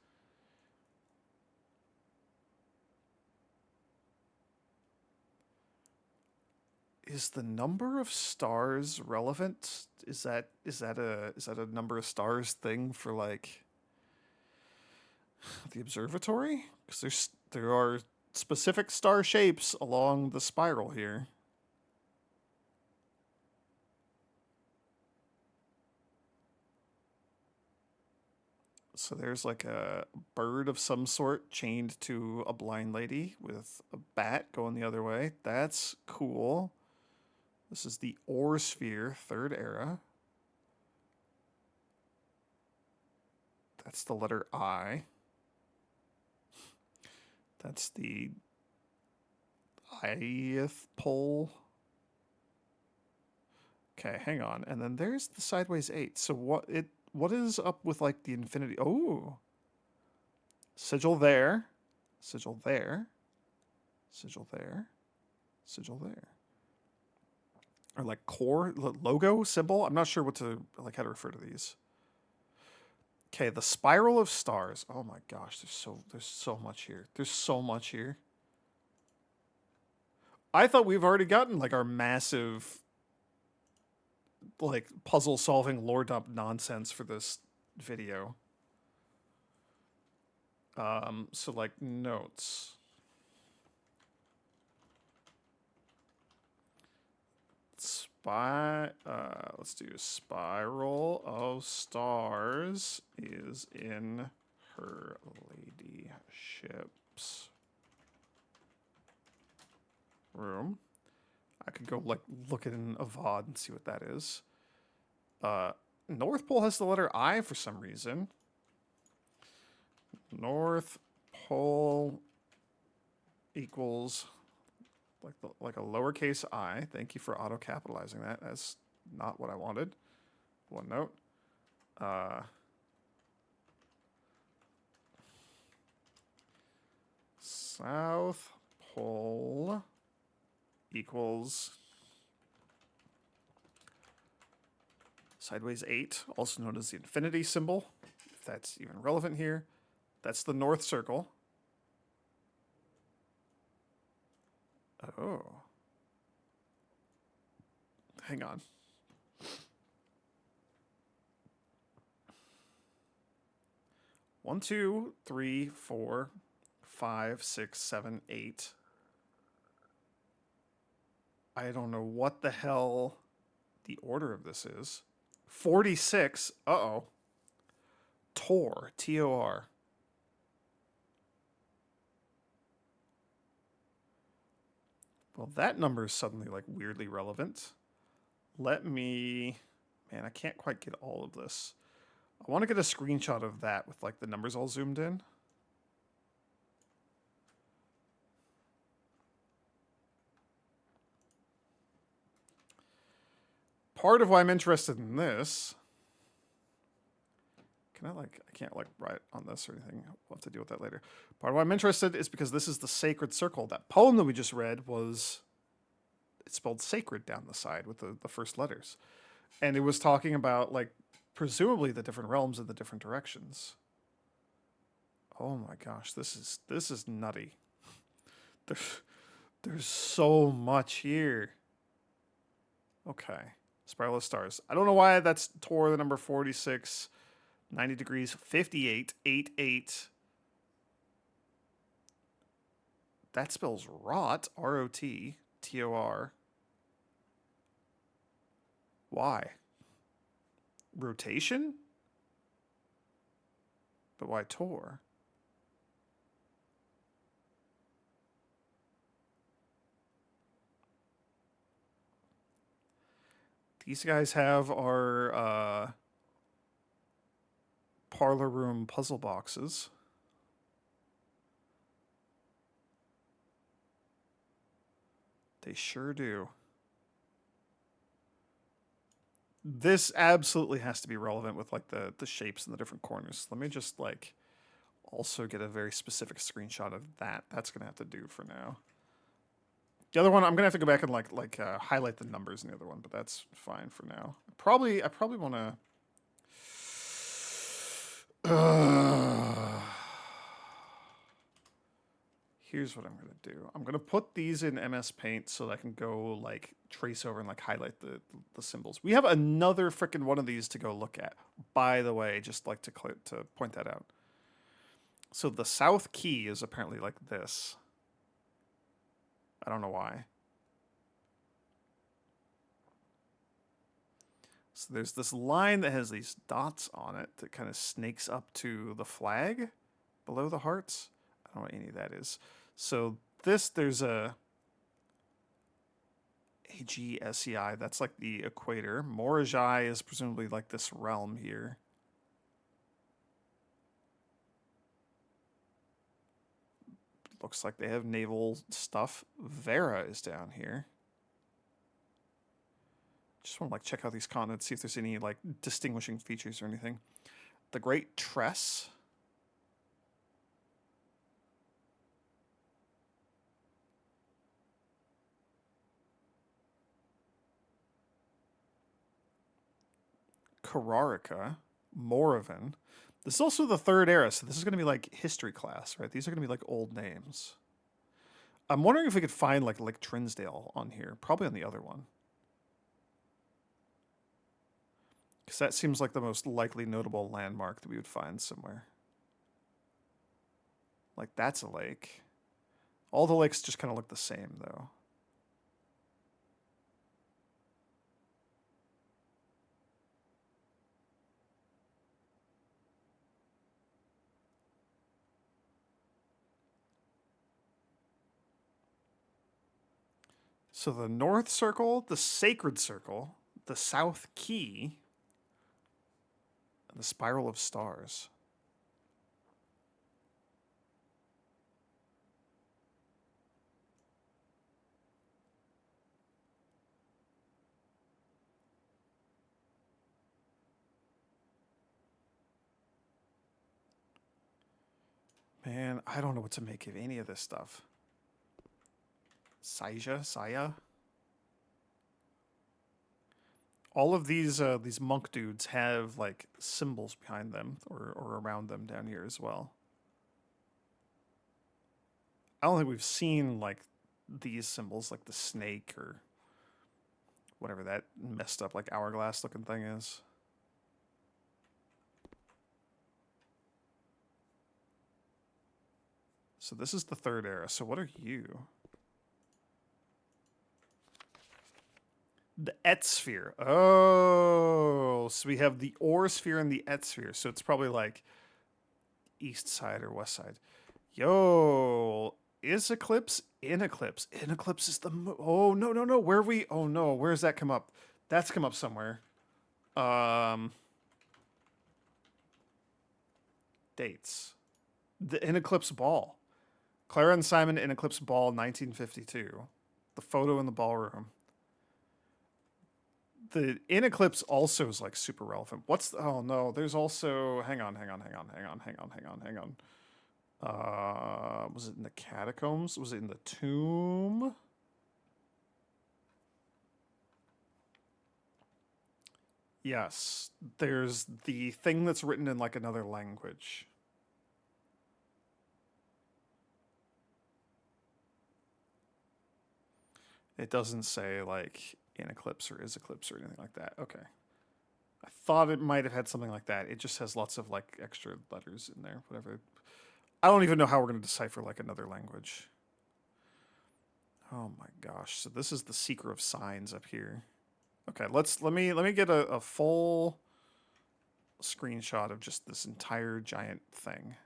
Is the number of stars relevant? Is that a number of stars thing for like The observatory? Because there are specific star shapes along the spiral here. So there's like a bird of some sort chained to a blind lady with a bat going the other way. That's cool. This is the ore sphere, third era. That's the letter I. That's the ith pole. Okay, hang on. And then there's the sideways 8. So what is up with like the infinity? Oh. Sigil there. Sigil there. Sigil there. Sigil there. Or like core logo symbol. I'm not sure what to like how to refer to these. Okay, the spiral of stars. Oh my gosh, there's so much here. There's so much here. I thought we've already gotten like our massive like puzzle solving lore dump nonsense for this video. So like notes. Let's do spiral of stars is in her ladyship's room. I could go like look at an Avad and see what that is. North Pole has the letter I for some reason. North Pole equals like a lowercase I. Thank you for auto capitalizing that. That's not what I wanted. One note. South Pole equals sideways 8, also known as the infinity symbol, if that's even relevant here. That's the north circle. Oh. Hang on. One, 2, 3, 4, 5, 6, 7, 8. I don't know what the hell the order of this is. 46. Uh-oh. Tor. T-O-R. Well, that number is suddenly like weirdly relevant. Let me... Man, I can't quite get all of this. I want to get a screenshot of that with like the numbers all zoomed in. Part of why I'm interested in this... I can't like write on this or anything. We'll have to deal with that later. Part of why I'm interested is because this is the sacred circle. That poem that we just read was... It's spelled sacred down the side with the first letters. And it was talking about like presumably the different realms in the different directions. Oh my gosh, this is nutty. There's so much here. Okay. Spiral of stars. I don't know why that's Tor the number 46, 90 degrees, 58, 88. That spells rot, R-O-T, T-O-R. Why? Rotation? But why Tor? These guys have our parlor room puzzle boxes. They sure do. This absolutely has to be relevant with like the shapes in the different corners. Let me just like also get a very specific screenshot of that. That's gonna have to do for now. The other one, I'm gonna have to go back and like highlight the numbers in the other one, but that's fine for now. I probably want to. Here's what I'm gonna do. I'm gonna put these in MSPaint so that I can go like trace over and like highlight the symbols. We have another freaking one of these to go look at. By the way, just like to point that out. So the South Key is apparently like this. I don't know why. So there's this line that has these dots on it that kind of snakes up to the flag below the hearts. I don't know what any of that is. So there's a AGSEI, that's like the equator. Morajai is presumably like this realm here. Looks like they have naval stuff. Vera is down here. Just want to like check out these continents, see if there's any like distinguishing features or anything. The Great Tress. Kararika. Moravan. This is also the third era, so this is going to be like history class, right? These are going to be like old names. I'm wondering if we could find like Trinsdale on here. Probably on the other one. Because that seems like the most likely notable landmark that we would find somewhere. Like, that's a lake. All the lakes just kind of look the same, though. So the North Circle, the Sacred Circle, the South Key, and the Spiral of Stars. Man, I don't know what to make of any of this stuff. Saya. All of these monk dudes have like symbols behind them or around them down here as well. I don't think we've seen like these symbols, like the snake or whatever that messed up like hourglass looking thing is. So this is the third era. So what are you? The Et sphere. Oh, so we have the Ore sphere and the Et sphere. So it's probably like east side or west side. Yo, is Eclipse in Eclipse? In Eclipse is the oh no. Where are we? Oh no, where does that come up? That's come up somewhere. Dates. The In Eclipse Ball. Clara and Simon in Eclipse Ball 1952. The photo in the ballroom. The In Eclipse also is like super relevant. What's the, oh no, there's also hang on. Was it in the catacombs? Was it in the tomb? Yes, there's the thing that's written in like another language. It doesn't say like in Eclipse or is Eclipse or anything like that. Okay. I thought it might have had something like that. It just has lots of like extra letters in there, whatever. I don't even know how we're going to decipher like another language. Oh my gosh. So this is the Seeker of Signs up here. Okay, let me get a full screenshot of just this entire giant thing.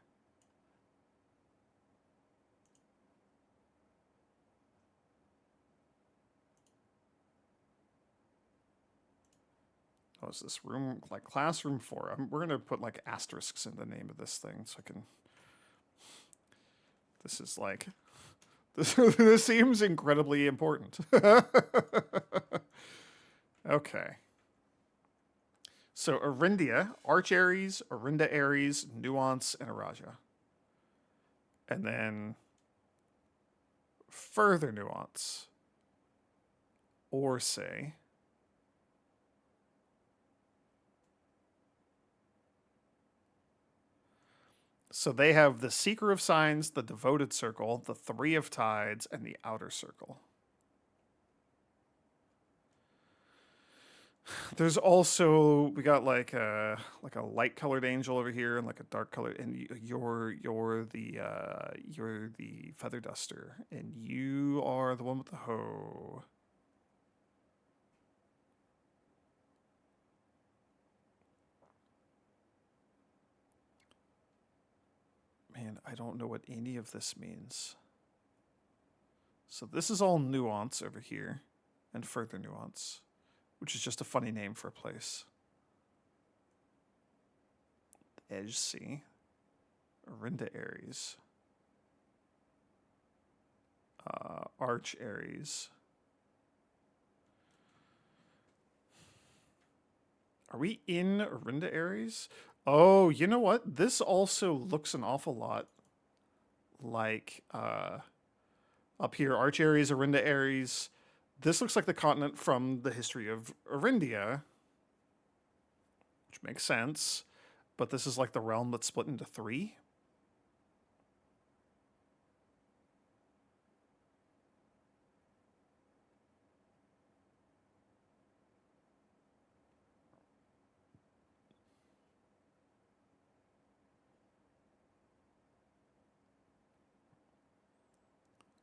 Oh, is this room like classroom 4? We're gonna put like asterisks in the name of this thing so I can. This is like this seems incredibly important. Okay. So Arindia, Arch Aries, Arinda Aries, Nuance, and Araja. And then further nuance. Orsay. So they have the Seeker of Signs, the Devoted Circle, the Three of Tides, and the Outer Circle. There's also we got like a light colored angel over here and like a dark colored, and you're the feather duster, and you are the one with the hoe. Man, I don't know what any of this means. So this is all nuance over here, and further nuance, which is just a funny name for a place. Edge Sea, Arinda Aries, Arch Aries. Are we in Arinda Aries? Oh, you know what? This also looks an awful lot like up here, Arch Aries, Arinda Aries. This looks like the continent from the history of Arindia, which makes sense. But this is like the realm that's split into three.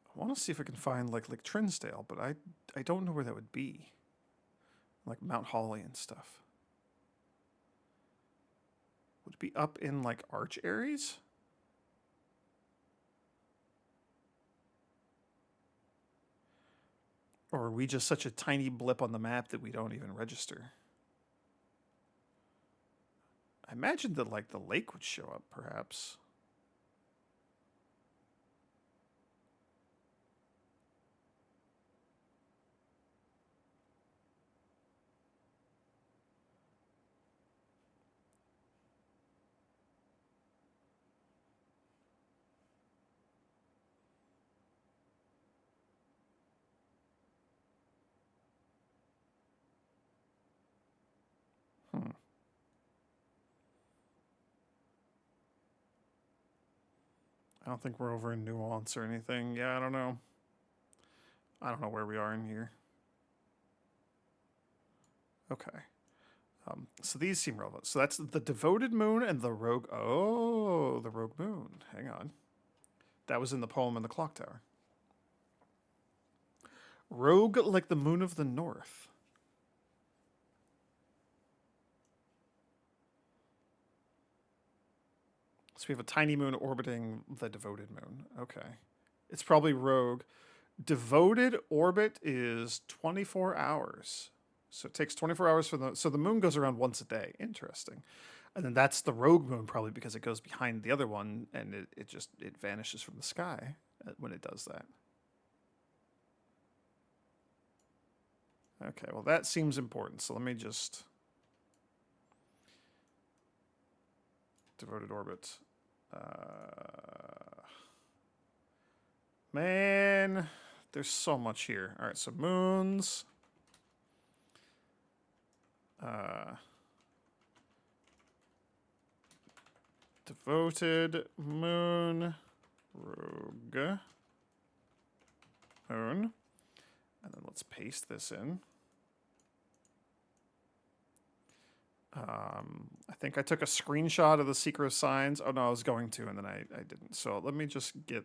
I want to see if I can find like Trinsdale, but I don't know where that would be. Like Mount Holly and stuff. Would it be up in like Arch Aries? Or are we just such a tiny blip on the map that we don't even register? I imagine that like the lake would show up, perhaps. Hmm. I don't think we're over in nuance or anything. Yeah, I don't know. I don't know where we are in here. Okay. So these seem relevant. So that's the devoted moon and the rogue. Oh, the rogue moon. Hang on. That was in the poem in the clock tower. Rogue like the moon of the north. So we have a tiny moon orbiting the devoted moon. Okay. It's probably rogue. Devoted orbit is 24 hours. So it takes 24 hours for the. So the moon goes around once a day. Interesting. And then that's the rogue moon, probably because it goes behind the other one and it vanishes from the sky when it does that. Okay, well, that seems important. So let me just. Devoted orbit. Man, there's so much here. All right, so moons. Devoted moon. Rogue moon. And then let's paste this in. I think I took a screenshot of the secret signs. Oh no, I was going to, and then I didn't. So let me just get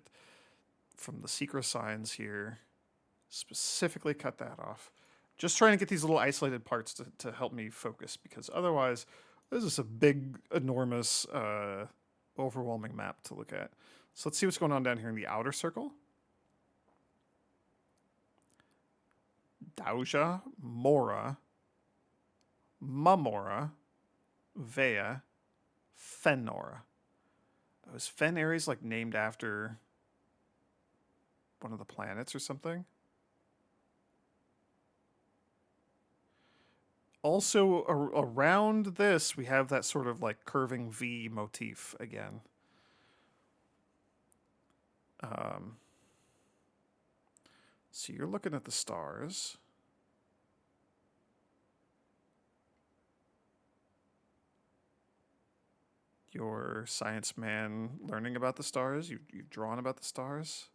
from the secret signs here, specifically cut that off. Just trying to get these little isolated parts to help me focus, because otherwise, this is a big, enormous, overwhelming map to look at. So let's see what's going on down here in the outer circle. Dauja, Mora, Mamora, Vea, Fenora. Oh, is Fen Aries like named after one of the planets or something? Also, around this, we have that sort of like curving V motif again. So you're looking at the stars. Your science man learning about the stars. You've drawn about the stars.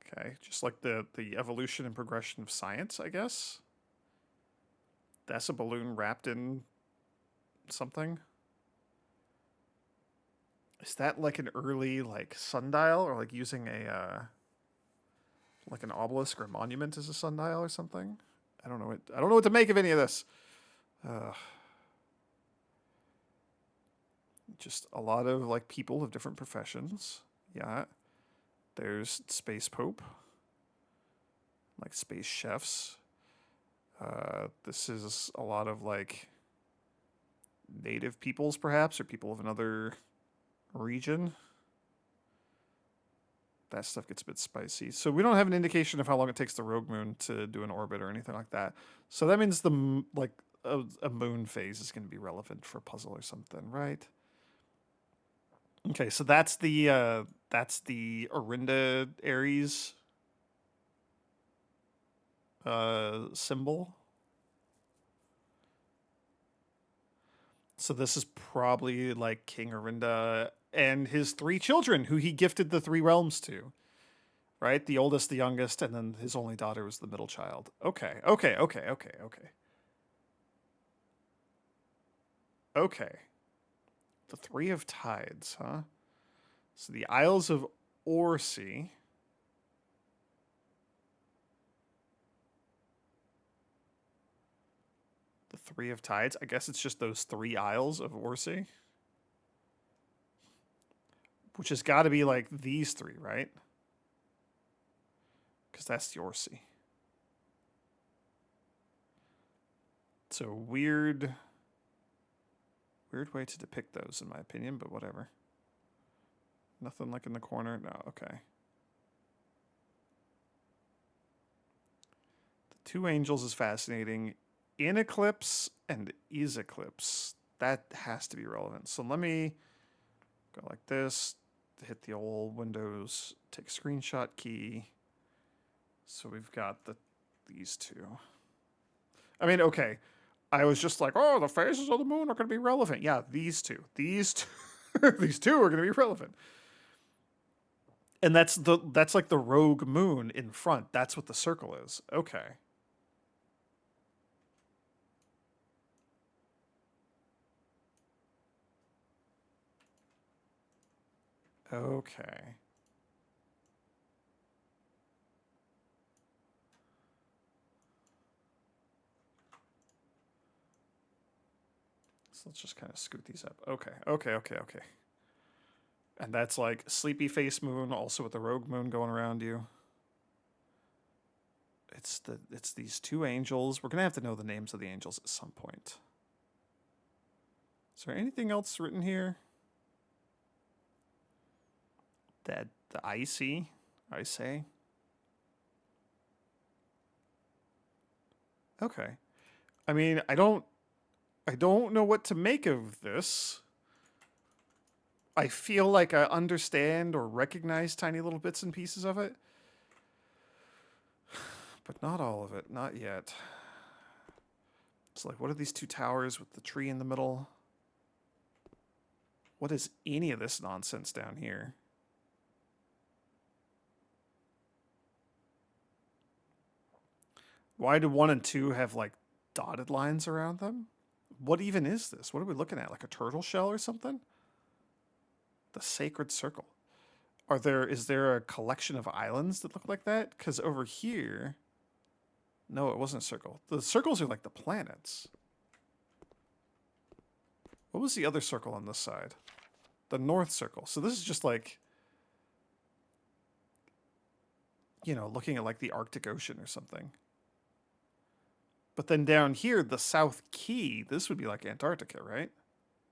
Okay, just like the evolution and progression of science, I guess. That's a balloon wrapped in something. Is that like an early like sundial, or like using a like an obelisk or a monument as a sundial or something? I don't know what to make of any of this. Just a lot of like people of different professions. Yeah. There's space pope, like space chefs. This is a lot of like native peoples, perhaps, or people of another region. That stuff gets a bit spicy. So we don't have an indication of how long it takes the rogue moon to do an orbit or anything like that. So that means like a moon phase is going to be relevant for a puzzle or something, right? Okay, so that's the Orinda Aries symbol. So this is probably like King Orinda and his three children, who he gifted the three realms to. Right? The oldest, the youngest, and then his only daughter was the middle child. Okay. Okay. The Three of Tides, huh? So the Isles of Orsi. The Three of Tides. I guess it's just those three Isles of Orsi. Which has got to be like these three, right? Because that's the Orsi. So weird way to depict those, in my opinion, but whatever. Nothing like in the corner? No, okay. The two angels is fascinating. In eclipse and is eclipse. That has to be relevant. So let me go like this, hit the old Windows, take screenshot key. So we've got these two. I mean, okay. I was just like, oh, the phases of the moon are going to be relevant. Yeah, these two. These two are going to be relevant. And that's like the rogue moon in front. That's what the circle is. Okay. Okay. So let's just kind of scoot these up. Okay. And that's like sleepy face moon, also with the rogue moon going around you. It's these two angels. We're gonna have to know the names of the angels at some point. Is there anything else written here? That the icy, I say. Okay. I mean, I don't know what to make of this. I feel like I understand or recognize tiny little bits and pieces of it. But not all of it, not yet. It's like, what are these two towers with the tree in the middle? What is any of this nonsense down here? Why do 1 and 2 have like dotted lines around them? What even is this? What are we looking at? Like a turtle shell or something? The Sacred Circle. Is there a collection of islands that look like that? Because over here, no, it wasn't a circle. The circles are like the planets. What was the other circle on this side? The North Circle. So this is just like, you know, looking at like the Arctic Ocean or something. But then down here, the South Key, this would be like Antarctica, right?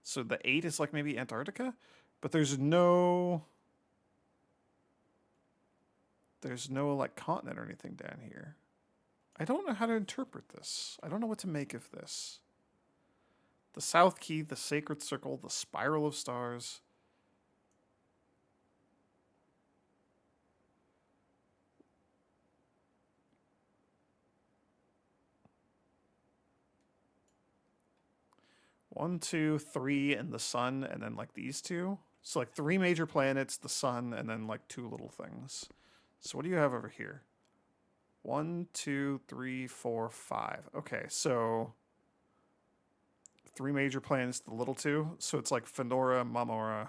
So the 8 is like maybe Antarctica, but there's no like continent or anything down here. I don't know how to interpret this. I don't know what to make of this. The South Key, the Sacred Circle, the Spiral of Stars. One, two, three, and the sun, and then like these two. So like 3 major planets, the sun, and then like 2 little things. So what do you have over here? 1, 2, 3, 4, 5. Okay, so 3 major planets, the little 2. So it's like Fenora, Mamora,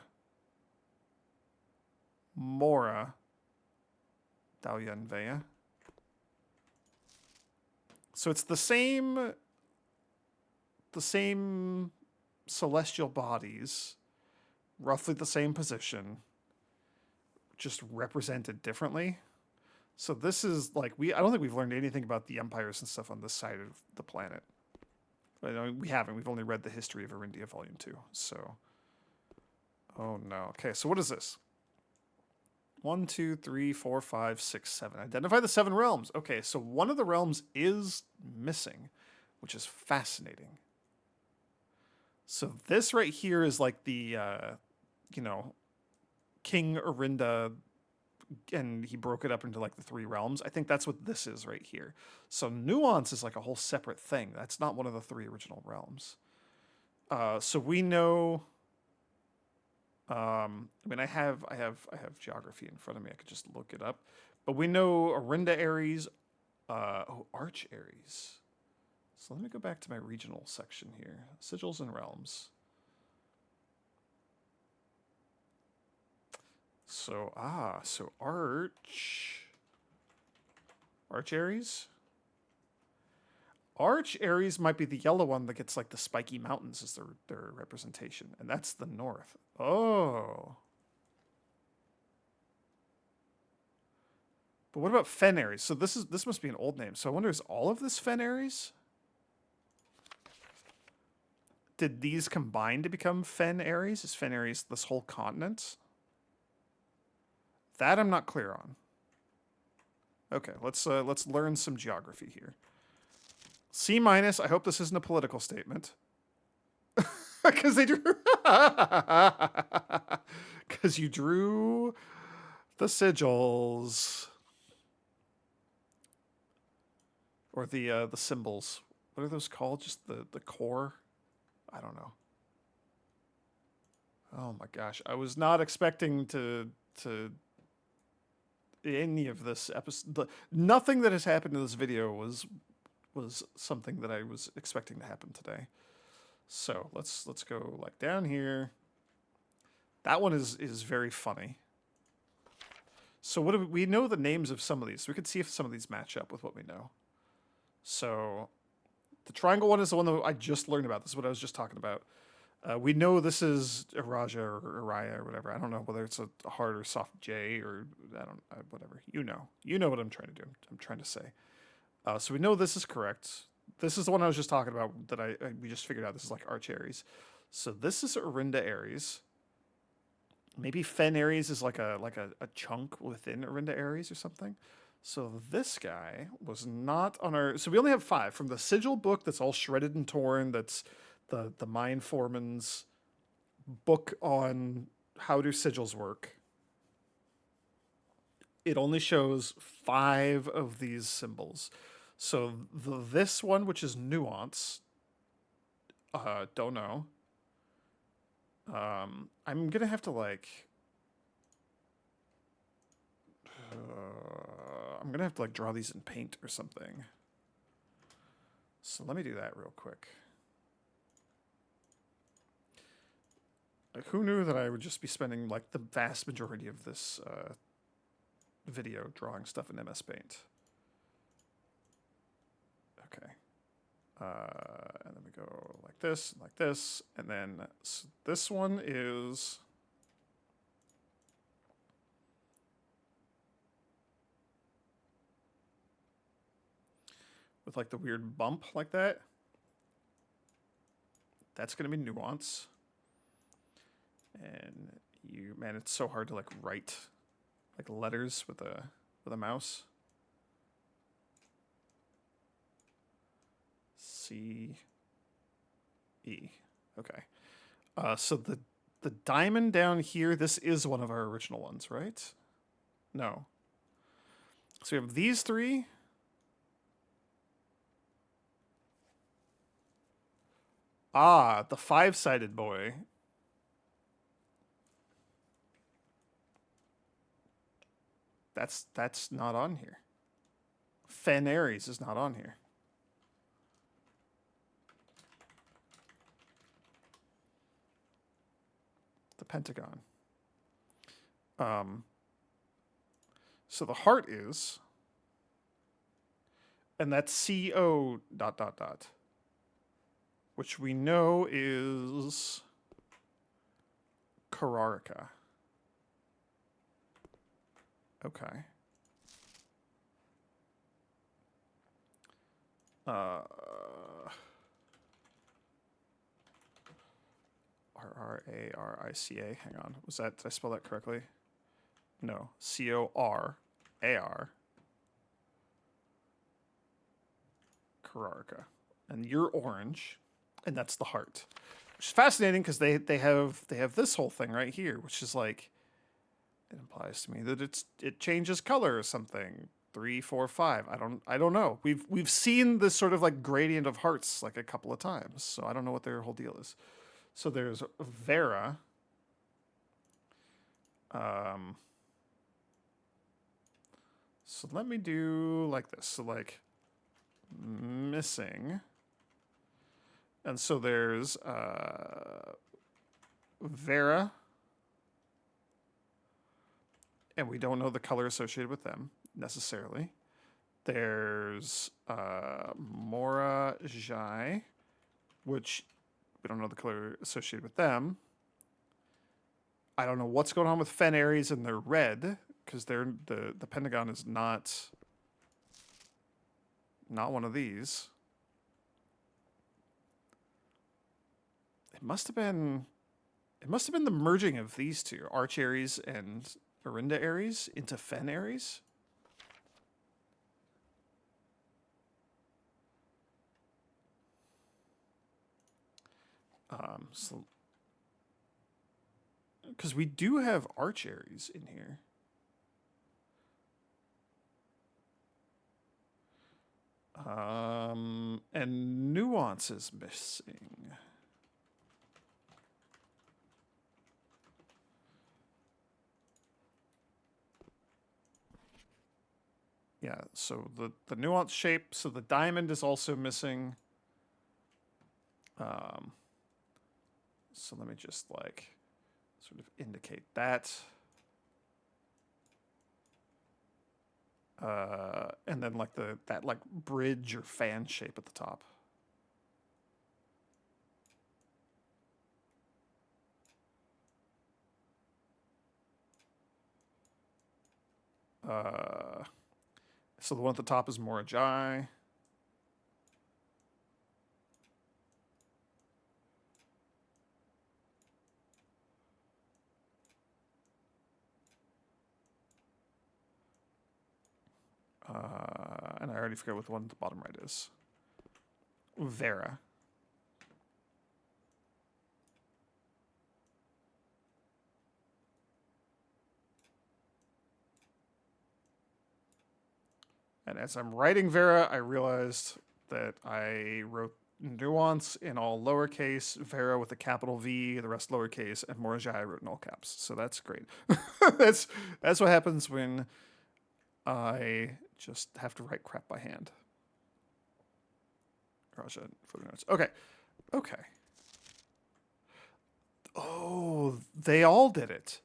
Mora, Dahlia, and Vea. So it's the same celestial bodies, roughly the same position, just represented differently. So this is like I don't think we've learned anything about the empires and stuff on this side of the planet. We haven't. We've only read the history of Arindia Volume 2. So, oh no. Okay, so what is this? 1, 2, 3, 4, 5, 6, 7. Identify the 7 realms. Okay, so one of the realms is missing, which is fascinating. So this right here is like the, King Arinda, and he broke it up into like the 3 realms. I think that's what this is right here. So nuance is like a whole separate thing. That's not one of the 3 original realms. So we know. I mean, I have geography in front of me. I could just look it up. But we know Arinda Aries, Arch Aries. So let me go back to my regional section here. Sigils and realms. So Arch Aries. Arch Aries might be the yellow one that gets like the spiky mountains as their representation, and that's the north. Oh. But what about Fen Aries? So this must be an old name. So I wonder, is all of this Fen Aries? Did these combine to become Fen Aries? Is Fen Aries this whole continent? That I'm not clear on. Okay, let's learn some geography here. C-. I hope this isn't a political statement. Because they drew. Because you drew the sigils. Or the symbols. What are those called? Just the core? I don't know. Oh my gosh. I was not expecting to any of this episode. Nothing that has happened in this video was something that I was expecting to happen today. So let's go like down here. That one is very funny. So what do we know the names of some of these? So we could see if some of these match up with what we know. So the triangle one is the one that I just learned about. This is what I was just talking about. We know this is Iraja or Araya or whatever. I don't know whether it's a hard or soft J or whatever. You know what I'm trying to do. I'm trying to say. So we know this is correct. This is the one I was just talking about that we just figured out. This is like Arch Aries. So this is Arinda Aries. Maybe Fen Aries is like a chunk within Arinda Aries or something. So this guy was not on our. So we only have 5 from the sigil book that's all shredded and torn. That's the Mind Foreman's book on how do sigils work. It only shows 5 of these symbols. So this one, which is nuance, don't know. I'm gonna have to like. I'm gonna have to like draw these in paint or something. So let me do that real quick. Like, who knew that I would just be spending like the vast majority of this video drawing stuff in MSPaint? Okay. And then we go like this, and then so this one is with like the weird bump like that. That's gonna be nuance. And man, it's so hard to like write like letters with a mouse. C E. Okay. So the diamond down here, this is one of our original ones, right? No. So we have these 3. Ah, the 5-sided boy. That's not on here. Fen Aries is not on here. the pentagon. So the heart is, and that's CO dot dot dot, which we know is Carrarica. Okay. Rrarica. Hang on. Was that, did I spell that correctly? No. Corar. Carrarica. And you're orange, and that's the heart. Which is fascinating because they have this whole thing right here, which is like, it implies to me that it changes color or something. 3, 4, 5. I don't know. We've seen this sort of like gradient of hearts like a couple of times, so I don't know what their whole deal is. So there's Vera. So let me do like this. So like missing. And so there's Vera. And we don't know the color associated with them necessarily. There's Mora Jai, which we don't know the color associated with them. I don't know what's going on with Fen Aries, and they're red because they're the pentagon is not one of these. It must have been the merging of these two, Arch Aries and Arinda Aries, into Fen Aries. So because we do have Arch Aries in here. And Nuance is missing. Yeah, so the Nuance shape, so the diamond is also missing. So let me just like sort of indicate that. And then like that like bridge or fan shape at the top. So the one at the top is Morajai. And I already forget what the one at the bottom right is. Vera. And as I'm writing Vera, I realized that I wrote Nuance in all lowercase, Vera with a capital V, the rest lowercase, and Morajai I wrote in all caps. So that's great. that's what happens when I just have to write crap by hand. Raja footnotes. Okay. Oh, they all did it.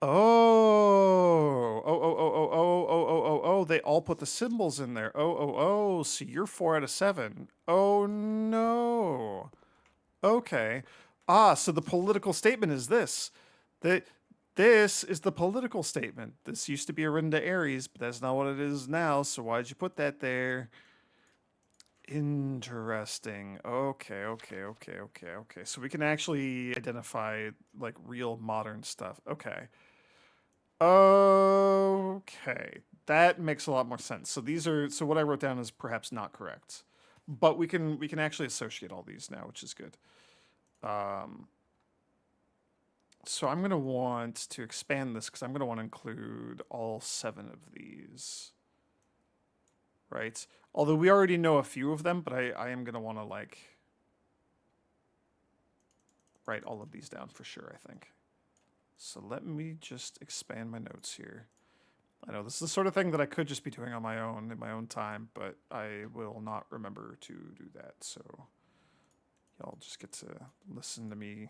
Oh, they all put the symbols in there. Oh, so you're 4 out of 7. Oh, no. Okay. So the political statement is this. This is the political statement. This used to be Arinda Aries, but that's not what it is now, so why'd you put that there? Interesting. Okay. So we can actually identify like real modern stuff. Okay. That makes a lot more sense. So what I wrote down is perhaps not correct. But we can actually associate all these now, which is good. So I'm going to want to expand this because I'm going to want to include all 7 of these. Right? Although we already know a few of them, but I am going to want to like write all of these down for sure, I think. So let me just expand my notes here. I know this is the sort of thing that I could just be doing on my own in my own time, but I will not remember to do that. So y'all just get to listen to me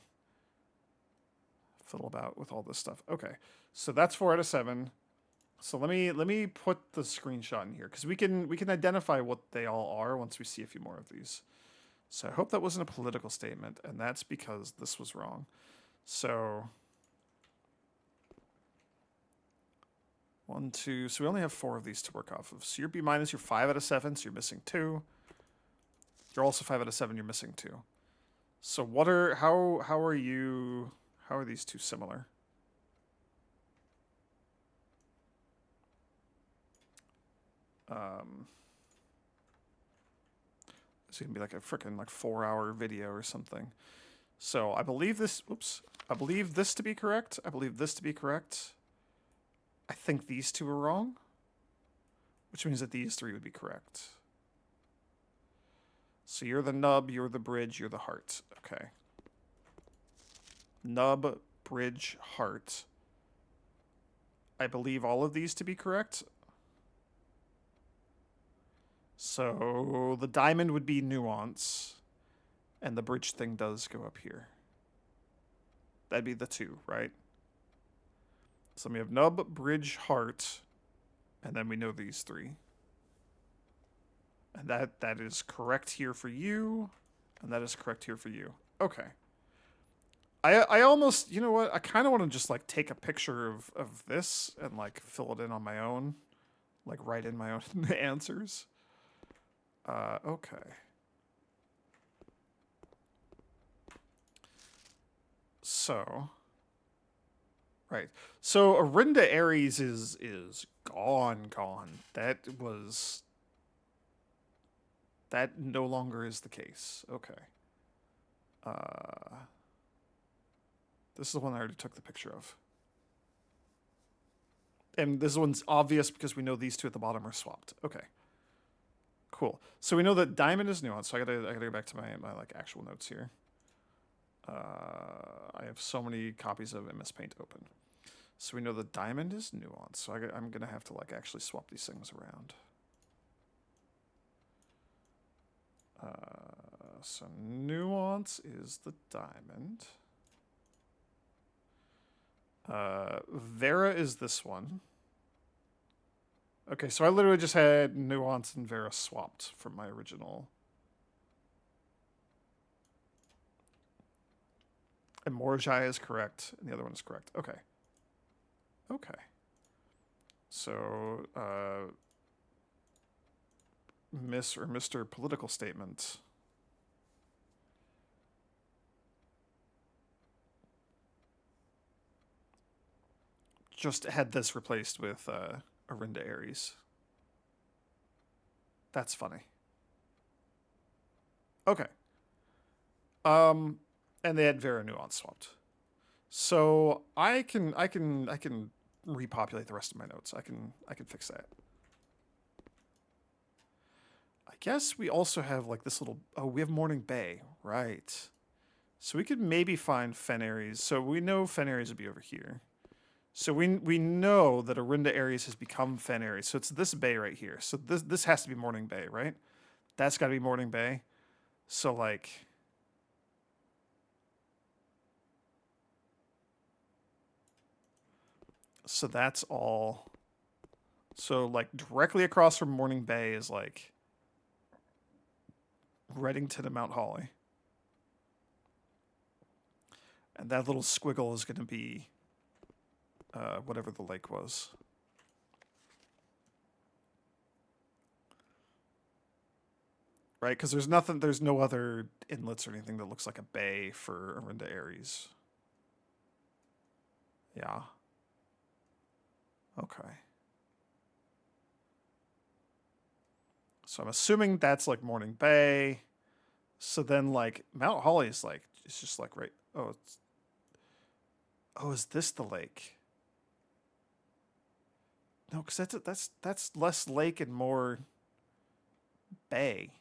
fiddle about with all this stuff. Okay, so that's 4 out of 7. So let me put the screenshot in here because we can identify what they all are once we see a few more of these. So I hope that wasn't a political statement, and that's because this was wrong. So 1, 2. So we only have 4 of these to work off of. So your B minus, you're 5 out of 7. So you're missing 2. You're also 5 out of 7. You're missing 2. So what are how are you? How are these two similar? It's gonna be like a freaking like 4-hour video or something. So I believe this. Oops. I believe this to be correct. I believe this to be correct. I think these two are wrong, which means that these 3 would be correct. So you're the nub, you're the bridge, you're the heart. Okay. Nub, bridge, heart. I believe all of these to be correct. So the diamond would be nuance, and the bridge thing does go up here. That'd be the 2, right? So we have nub, bridge, heart, and then we know these 3. And that is correct here for you, and that is correct here for you. Okay. I almost, you know what? I kind of want to just like take a picture of this and like fill it in on my own, like write in my own answers. Okay. So, right. So Arinda Aries is gone. That no longer is the case. Okay. This is the one I already took the picture of. And this one's obvious because we know these 2 at the bottom are swapped. Okay. Cool. So we know that diamond is nuanced. So I gotta go back to my like actual notes here. I have so many copies of MSPaint open. So we know that diamond is nuanced. So I'm gonna have to like actually swap these things around. So nuance is the diamond. Vera is this one. Okay, so I literally just had nuance and Vera swapped from my original. And Morjai is correct, and the other one is correct. Okay. Okay. So, Miss or Mr. Political Statement. Just had this replaced with Arinda Aries. That's funny. Okay. And they had Vera Nuance swapped. So I can repopulate the rest of my notes. I can fix that. I guess we also have like this little. Oh, we have Morning Bay, right? So we could maybe find Fen Aries. So we know Fen Aries would be over here. So we know that Arinda Aries has become Fen Aries. So it's this bay right here. So this has to be Morning Bay, right? That's got to be Morning Bay. So like. So that's all. So like directly across from Morning Bay is like Reddington and Mount Holly. And that little squiggle is going to be whatever the lake was. Right? Because there's no other inlets or anything that looks like a bay for Arinda Aries. Yeah. Okay. So I'm assuming that's like Morning Bay. So then like Mount Holly is like, it's just like right. Oh, is this the lake? No, because that's less lake and more bay.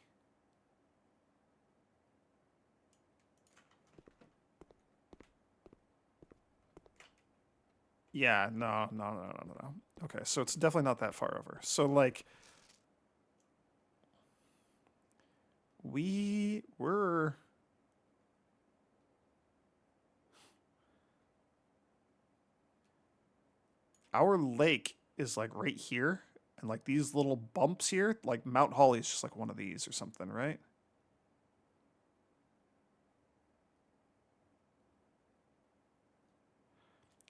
Yeah, no. Okay, so it's definitely not that far over. So like we were our lake is like right here, and like these little bumps here, like Mount Holly is just like one of these or something, right?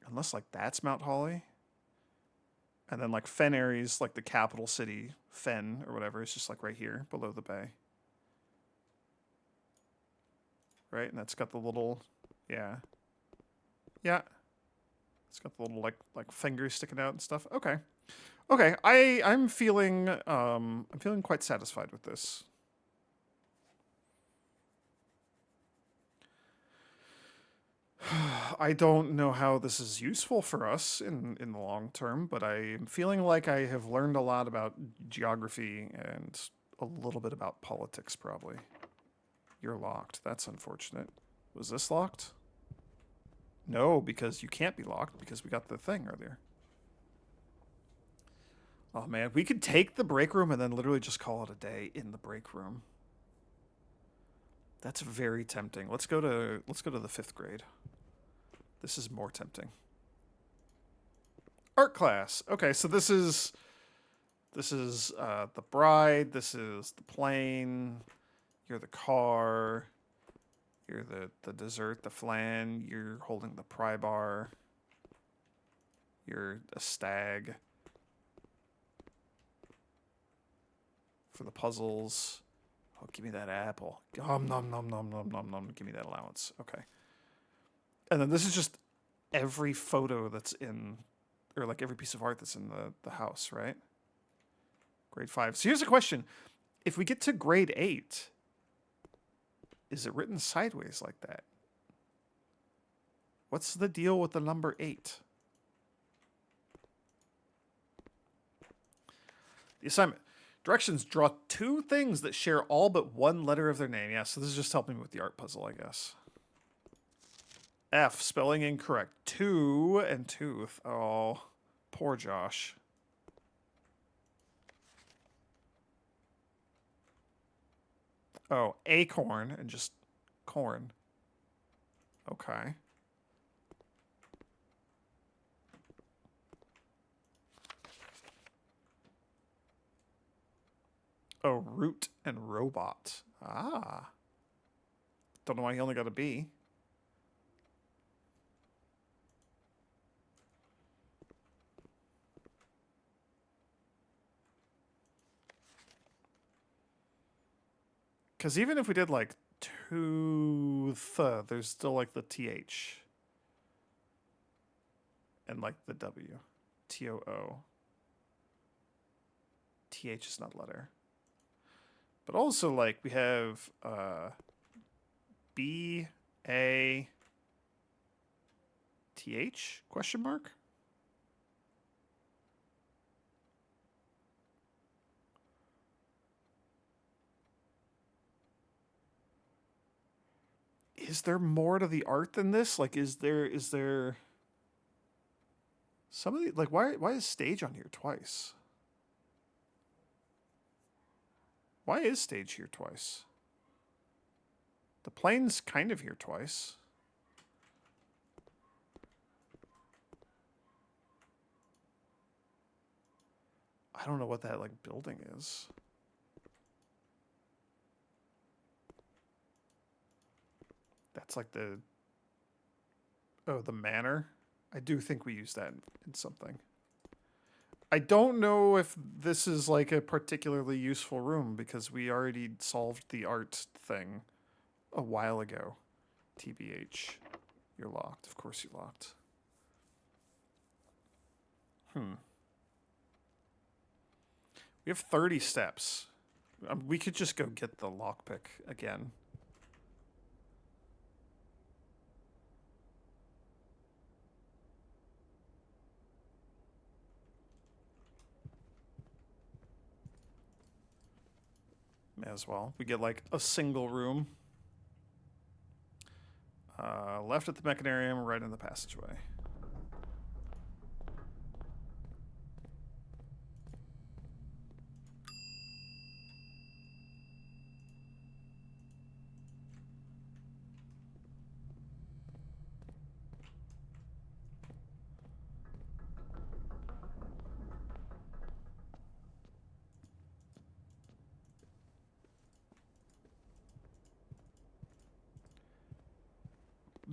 Unless like that's Mount Holly. And then like Fen Aries, like the capital city, Fen or whatever, is just like right here below the bay. Right? And that's got the little, yeah. Yeah. It's got the little like fingers sticking out and stuff. Okay. Okay. I'm feeling quite satisfied with this. I don't know how this is useful for us in the long term, but I'm feeling like I have learned a lot about geography and a little bit about politics, probably. You're locked. That's unfortunate. Was this locked? No, because you can't be locked because we got the thing earlier. Oh man, we could take the break room and then literally just call it a day in the break room. That's very tempting. Let's go to the 5th grade. This is more tempting. Art class. Okay, so this is the bride. This is the plane. You're the car. You're the dessert, the flan. You're holding the pry bar. You're a stag. For the puzzles. Oh, give me that apple. Nom nom nom nom nom nom nom. Give me that allowance. Okay. And then this is just every photo that's in, or like every piece of art that's in the house, right? Grade 5. So here's a question. If we get to grade 8, is it written sideways like that? What's the deal with the number 8? The assignment. Directions: draw 2 things that share all but one letter of their name. Yeah, so this is just helping me with the art puzzle, I guess. F, spelling incorrect. 2 and tooth. Oh, poor Josh. Oh, acorn and just corn. Okay. Oh, root and robot. Ah. Don't know why he only got a B. Because even if we did like tooth, there's still like the TH. And like the W. TOO. TH is not a letter. But also like we have B A TH question mark? Is there more to the art than this? Like is there some of the like why is stage on here twice? Why is stage here twice? The plane's kind of here twice. I don't know what that like building is. That's like the manor. I do think we use that in something. I don't know if this is like a particularly useful room because we already solved the art thing a while ago. TBH. You're locked. Of course you're locked. We have 30 steps. We could just go get the lockpick again. May as well. We get like a single room. Left at the mechanarium, right in the passageway.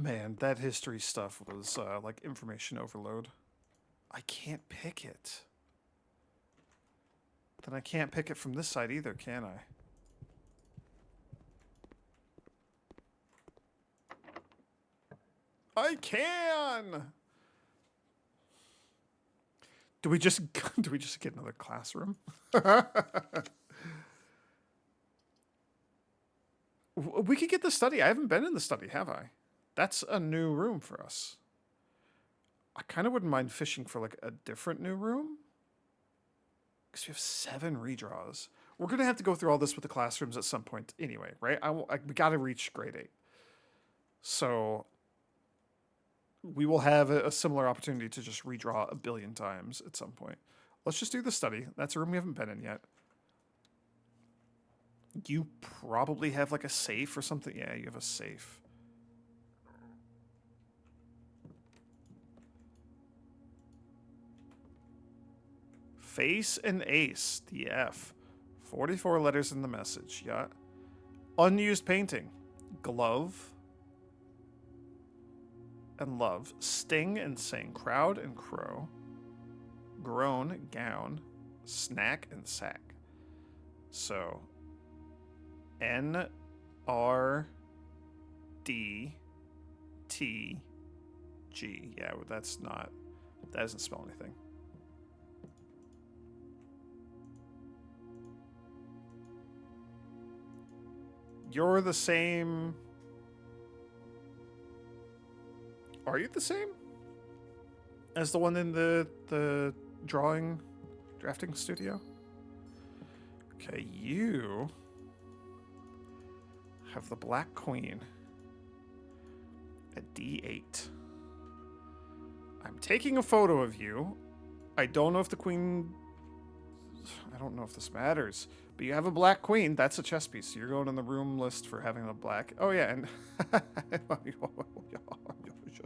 Man, that history stuff was like information overload. I can't pick it. Then I can't pick it from this side either, can I? I can! Do we just get another classroom? We could get the study. I haven't been in the study, have I? That's a new room for us. I kind of wouldn't mind fishing for like a different new room. Because we have 7 redraws. We're going to have to go through all this with the classrooms at some point anyway, right? We got to reach grade 8. So we will have a similar opportunity to just redraw a billion times at some point. Let's just do the study. That's a room we haven't been in yet. You probably have like a safe or something. Yeah, you have a safe. Face and ace, the F. 44 letters in the message, yeah. Unused painting. Glove and love. Sting and sing. Crowd and crow. Groan, gown. Snack and sack. So, N, R, D, T, G. Yeah, well, that doesn't spell anything. You're the same. Are you the same as the one in the drafting studio? Okay, you have the Black Queen at D8. I'm taking a photo of you. I don't know if the Queen... I don't know if this matters. But you have a Black Queen. That's a chess piece. So you're going on the room list for having a black... Oh, yeah, and...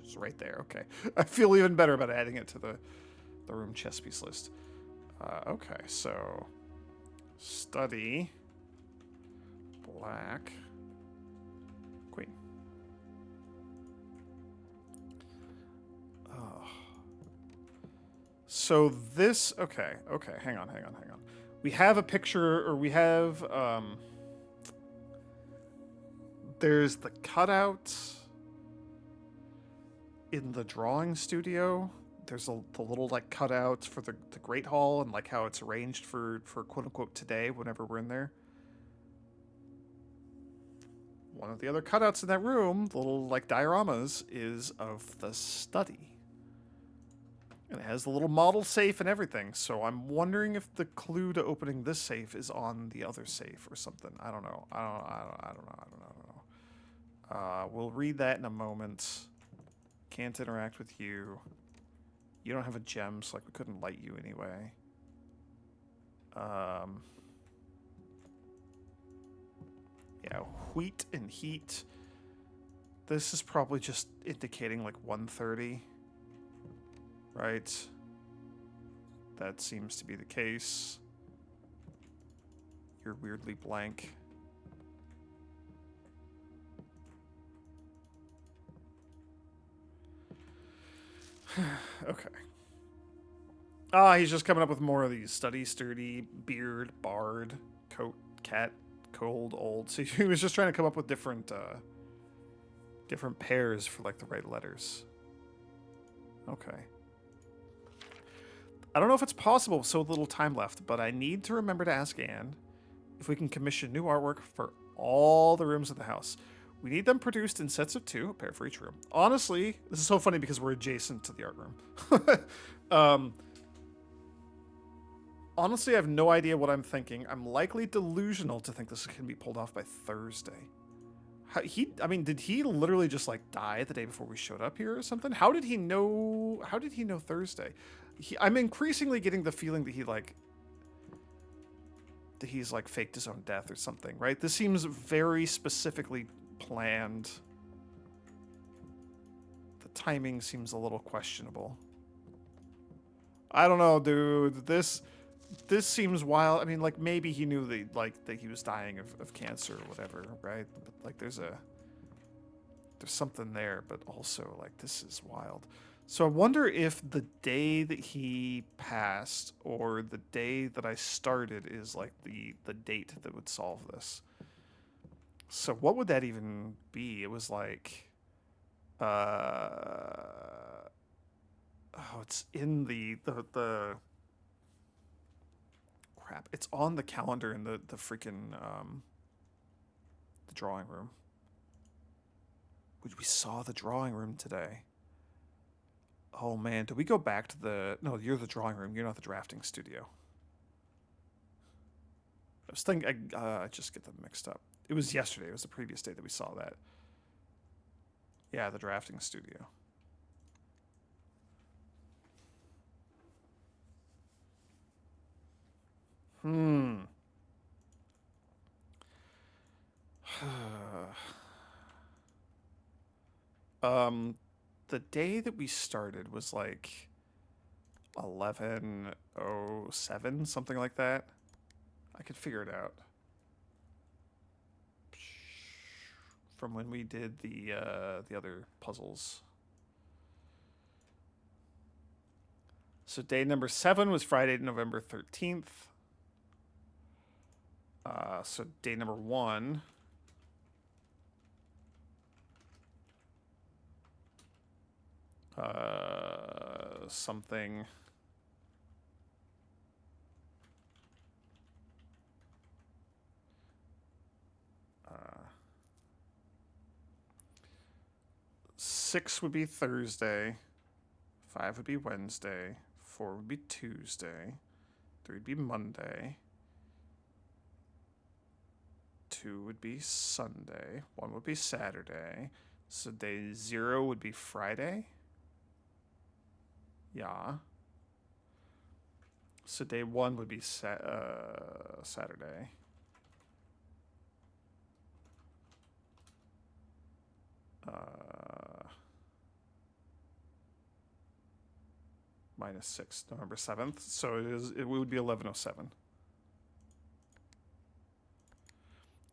Just right there. Okay. I feel even better about adding it to the room chess piece list. Okay, so... Study... Black... Queen. Oh. So this... Okay, hang on. We have a picture, or we have... there's the cutout in the drawing studio. There's the little like cutouts for the Great Hall and like how it's arranged for quote unquote today whenever we're in there. One of the other cutouts in that room, the little like dioramas, is of the study. And it has the little model safe and everything. So I'm wondering if the clue to opening this safe is on the other safe or something. I don't know. I don't know. We'll read that in a moment. Can't interact with you. You don't have a gem, so like we couldn't light you anyway. Yeah, wheat and heat. This is probably just indicating like 1:30. Right. That seems to be the case. You're weirdly blank. Okay. He's just coming up with more of these. Study, sturdy, beard, bard, coat, cat, cold, old. So he was just trying to come up with different pairs for like the right letters. Okay. I don't know if it's possible with so little time left, but I need to remember to ask Anne if we can commission new artwork for all the rooms of the house. We need them produced in sets of 2, a pair for each room. Honestly, this is so funny because we're adjacent to the art room. Honestly, I have no idea what I'm thinking. I'm likely delusional to think this can be pulled off by Thursday. Did he literally just like die the day before we showed up here or something? How did he know Thursday? I'm increasingly getting the feeling that he's like faked his own death or something, right? This seems very specifically planned. The timing seems a little questionable. I don't know, dude. This seems wild. I mean, like maybe he knew that he was dying of cancer or whatever, right? But like there's there's something there, but also like this is wild. So I wonder if the day that he passed or the day that I started is like the date that would solve this. So what would that even be? It was like oh, it's in the crap. It's on the calendar in the freaking the drawing room. We saw the drawing room today. Oh man, did we go back to the? No, you're the drawing room. You're not the drafting studio. I was thinking. I just get them mixed up. It was yesterday. It was the previous day that we saw that. Yeah, the drafting studio. Hmm. um, the day that we started was like 11:07, something like that. I could figure it out from when we did the other puzzles. So day number 7 was Friday, November 13th. So day number 1. Something. Uh, 6 would be Thursday. 5 would be Wednesday. 4 would be Tuesday. 3 would be Monday. 2 would be Sunday. 1 would be Saturday. So day 0 would be Friday. Yeah. So day 1 would be Saturday. Minus 6, November 7th. So it would be 11:07.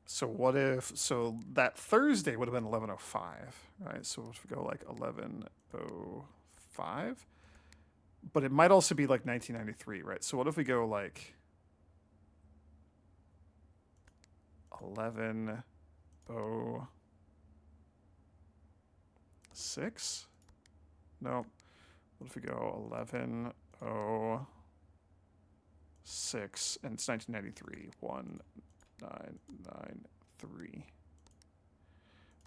So what if, so that Thursday would have been 11:05, right? So if we go like 11:05, but it might also be like 1993, right? So what if we go like 11:06? No. What if we go 11:06 and it's 1993? 1993.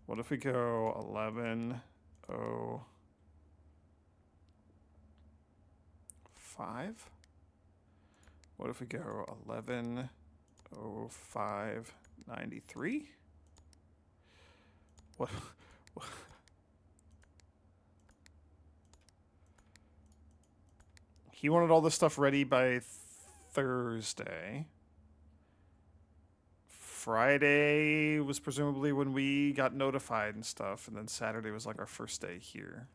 What if we go 11:05? What if we go 11:05:93? What? He wanted all this stuff ready by Thursday. Friday was presumably when we got notified and stuff, and then Saturday was like our first day here.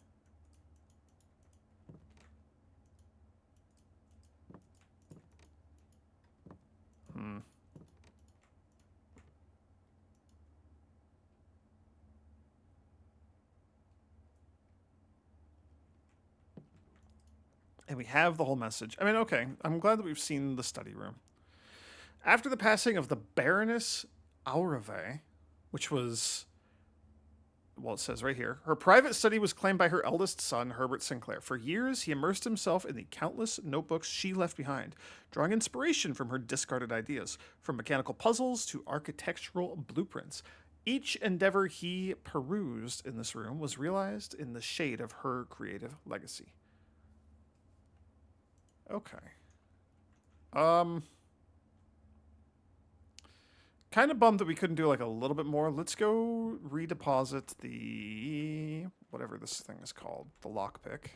And we have the whole message. I mean, okay, I'm glad that we've seen the study room. After the passing of the Baroness Aurave, which was, well, it says right here, her private study was claimed by her eldest son, Herbert Sinclair. For years, he immersed himself in the countless notebooks she left behind, drawing inspiration from her discarded ideas, from mechanical puzzles to architectural blueprints. Each endeavor he perused in this room was realized in the shade of her creative legacy. Okay. Kind of bummed that we couldn't do like a little bit more. Let's go redeposit the whatever this thing is called, the lockpick.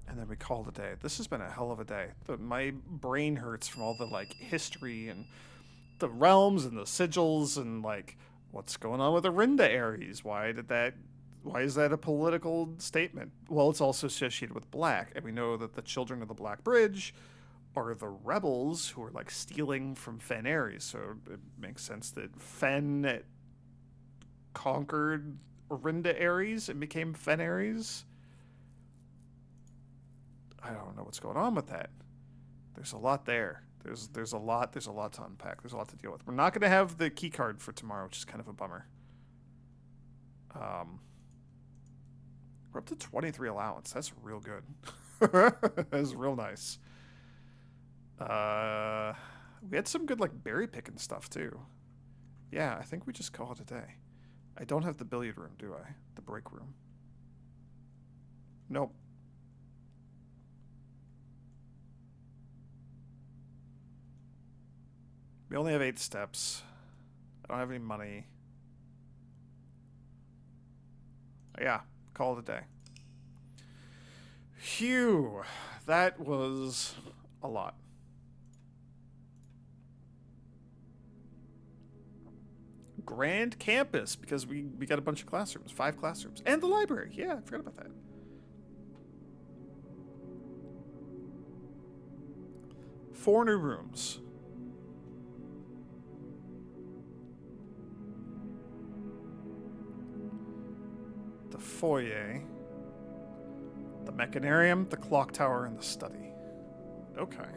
And then we call it a day. This has been a hell of a day. My brain hurts from all the like history and the realms and the sigils and like what's going on with Arinda Ares. Why is that a political statement? Well, it's also associated with black, and we know that the children of the Black Bridge are the rebels who are like stealing from Fen Ares. So it makes sense that Fen conquered Orinda Ares and became Fen Ares. I don't know what's going on with that. There's a lot there. There's a lot to unpack. There's a lot to deal with. We're not going to have the key card for tomorrow, which is kind of a bummer. We're up to 23 allowance. That's real good. That's real nice. We had some good like berry picking stuff too. Yeah, I think we just call it a day. I don't have the billiard room, do I? The break room. Nope. We only have 8 steps. I don't have any money. Yeah, call it a day. Phew. That was a lot. Grand campus, because we got a bunch of classrooms. 5 classrooms. And the library. Yeah, I forgot about that. Four new rooms. The foyer. The mechanarium, the clock tower, and the study. Okay.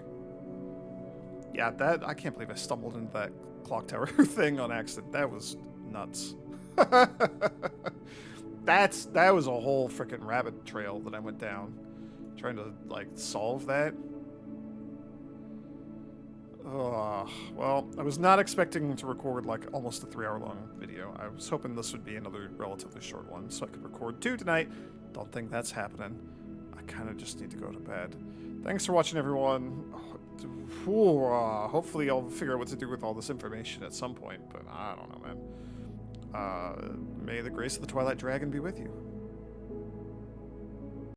Yeah, that... I can't believe I stumbled into that clock tower thing on accident. That was nuts. That was a whole freaking rabbit trail that I went down trying to like solve that. Well, I was not expecting to record like almost a 3-hour long video. I was hoping this would be another relatively short one so I could record 2 tonight. Don't think that's happening. I kind of just need to go to bed. Thanks for watching, everyone. Hopefully I'll figure out what to do with all this information at some point, but I don't know, man. May the grace of the Twilight Dragon be with you.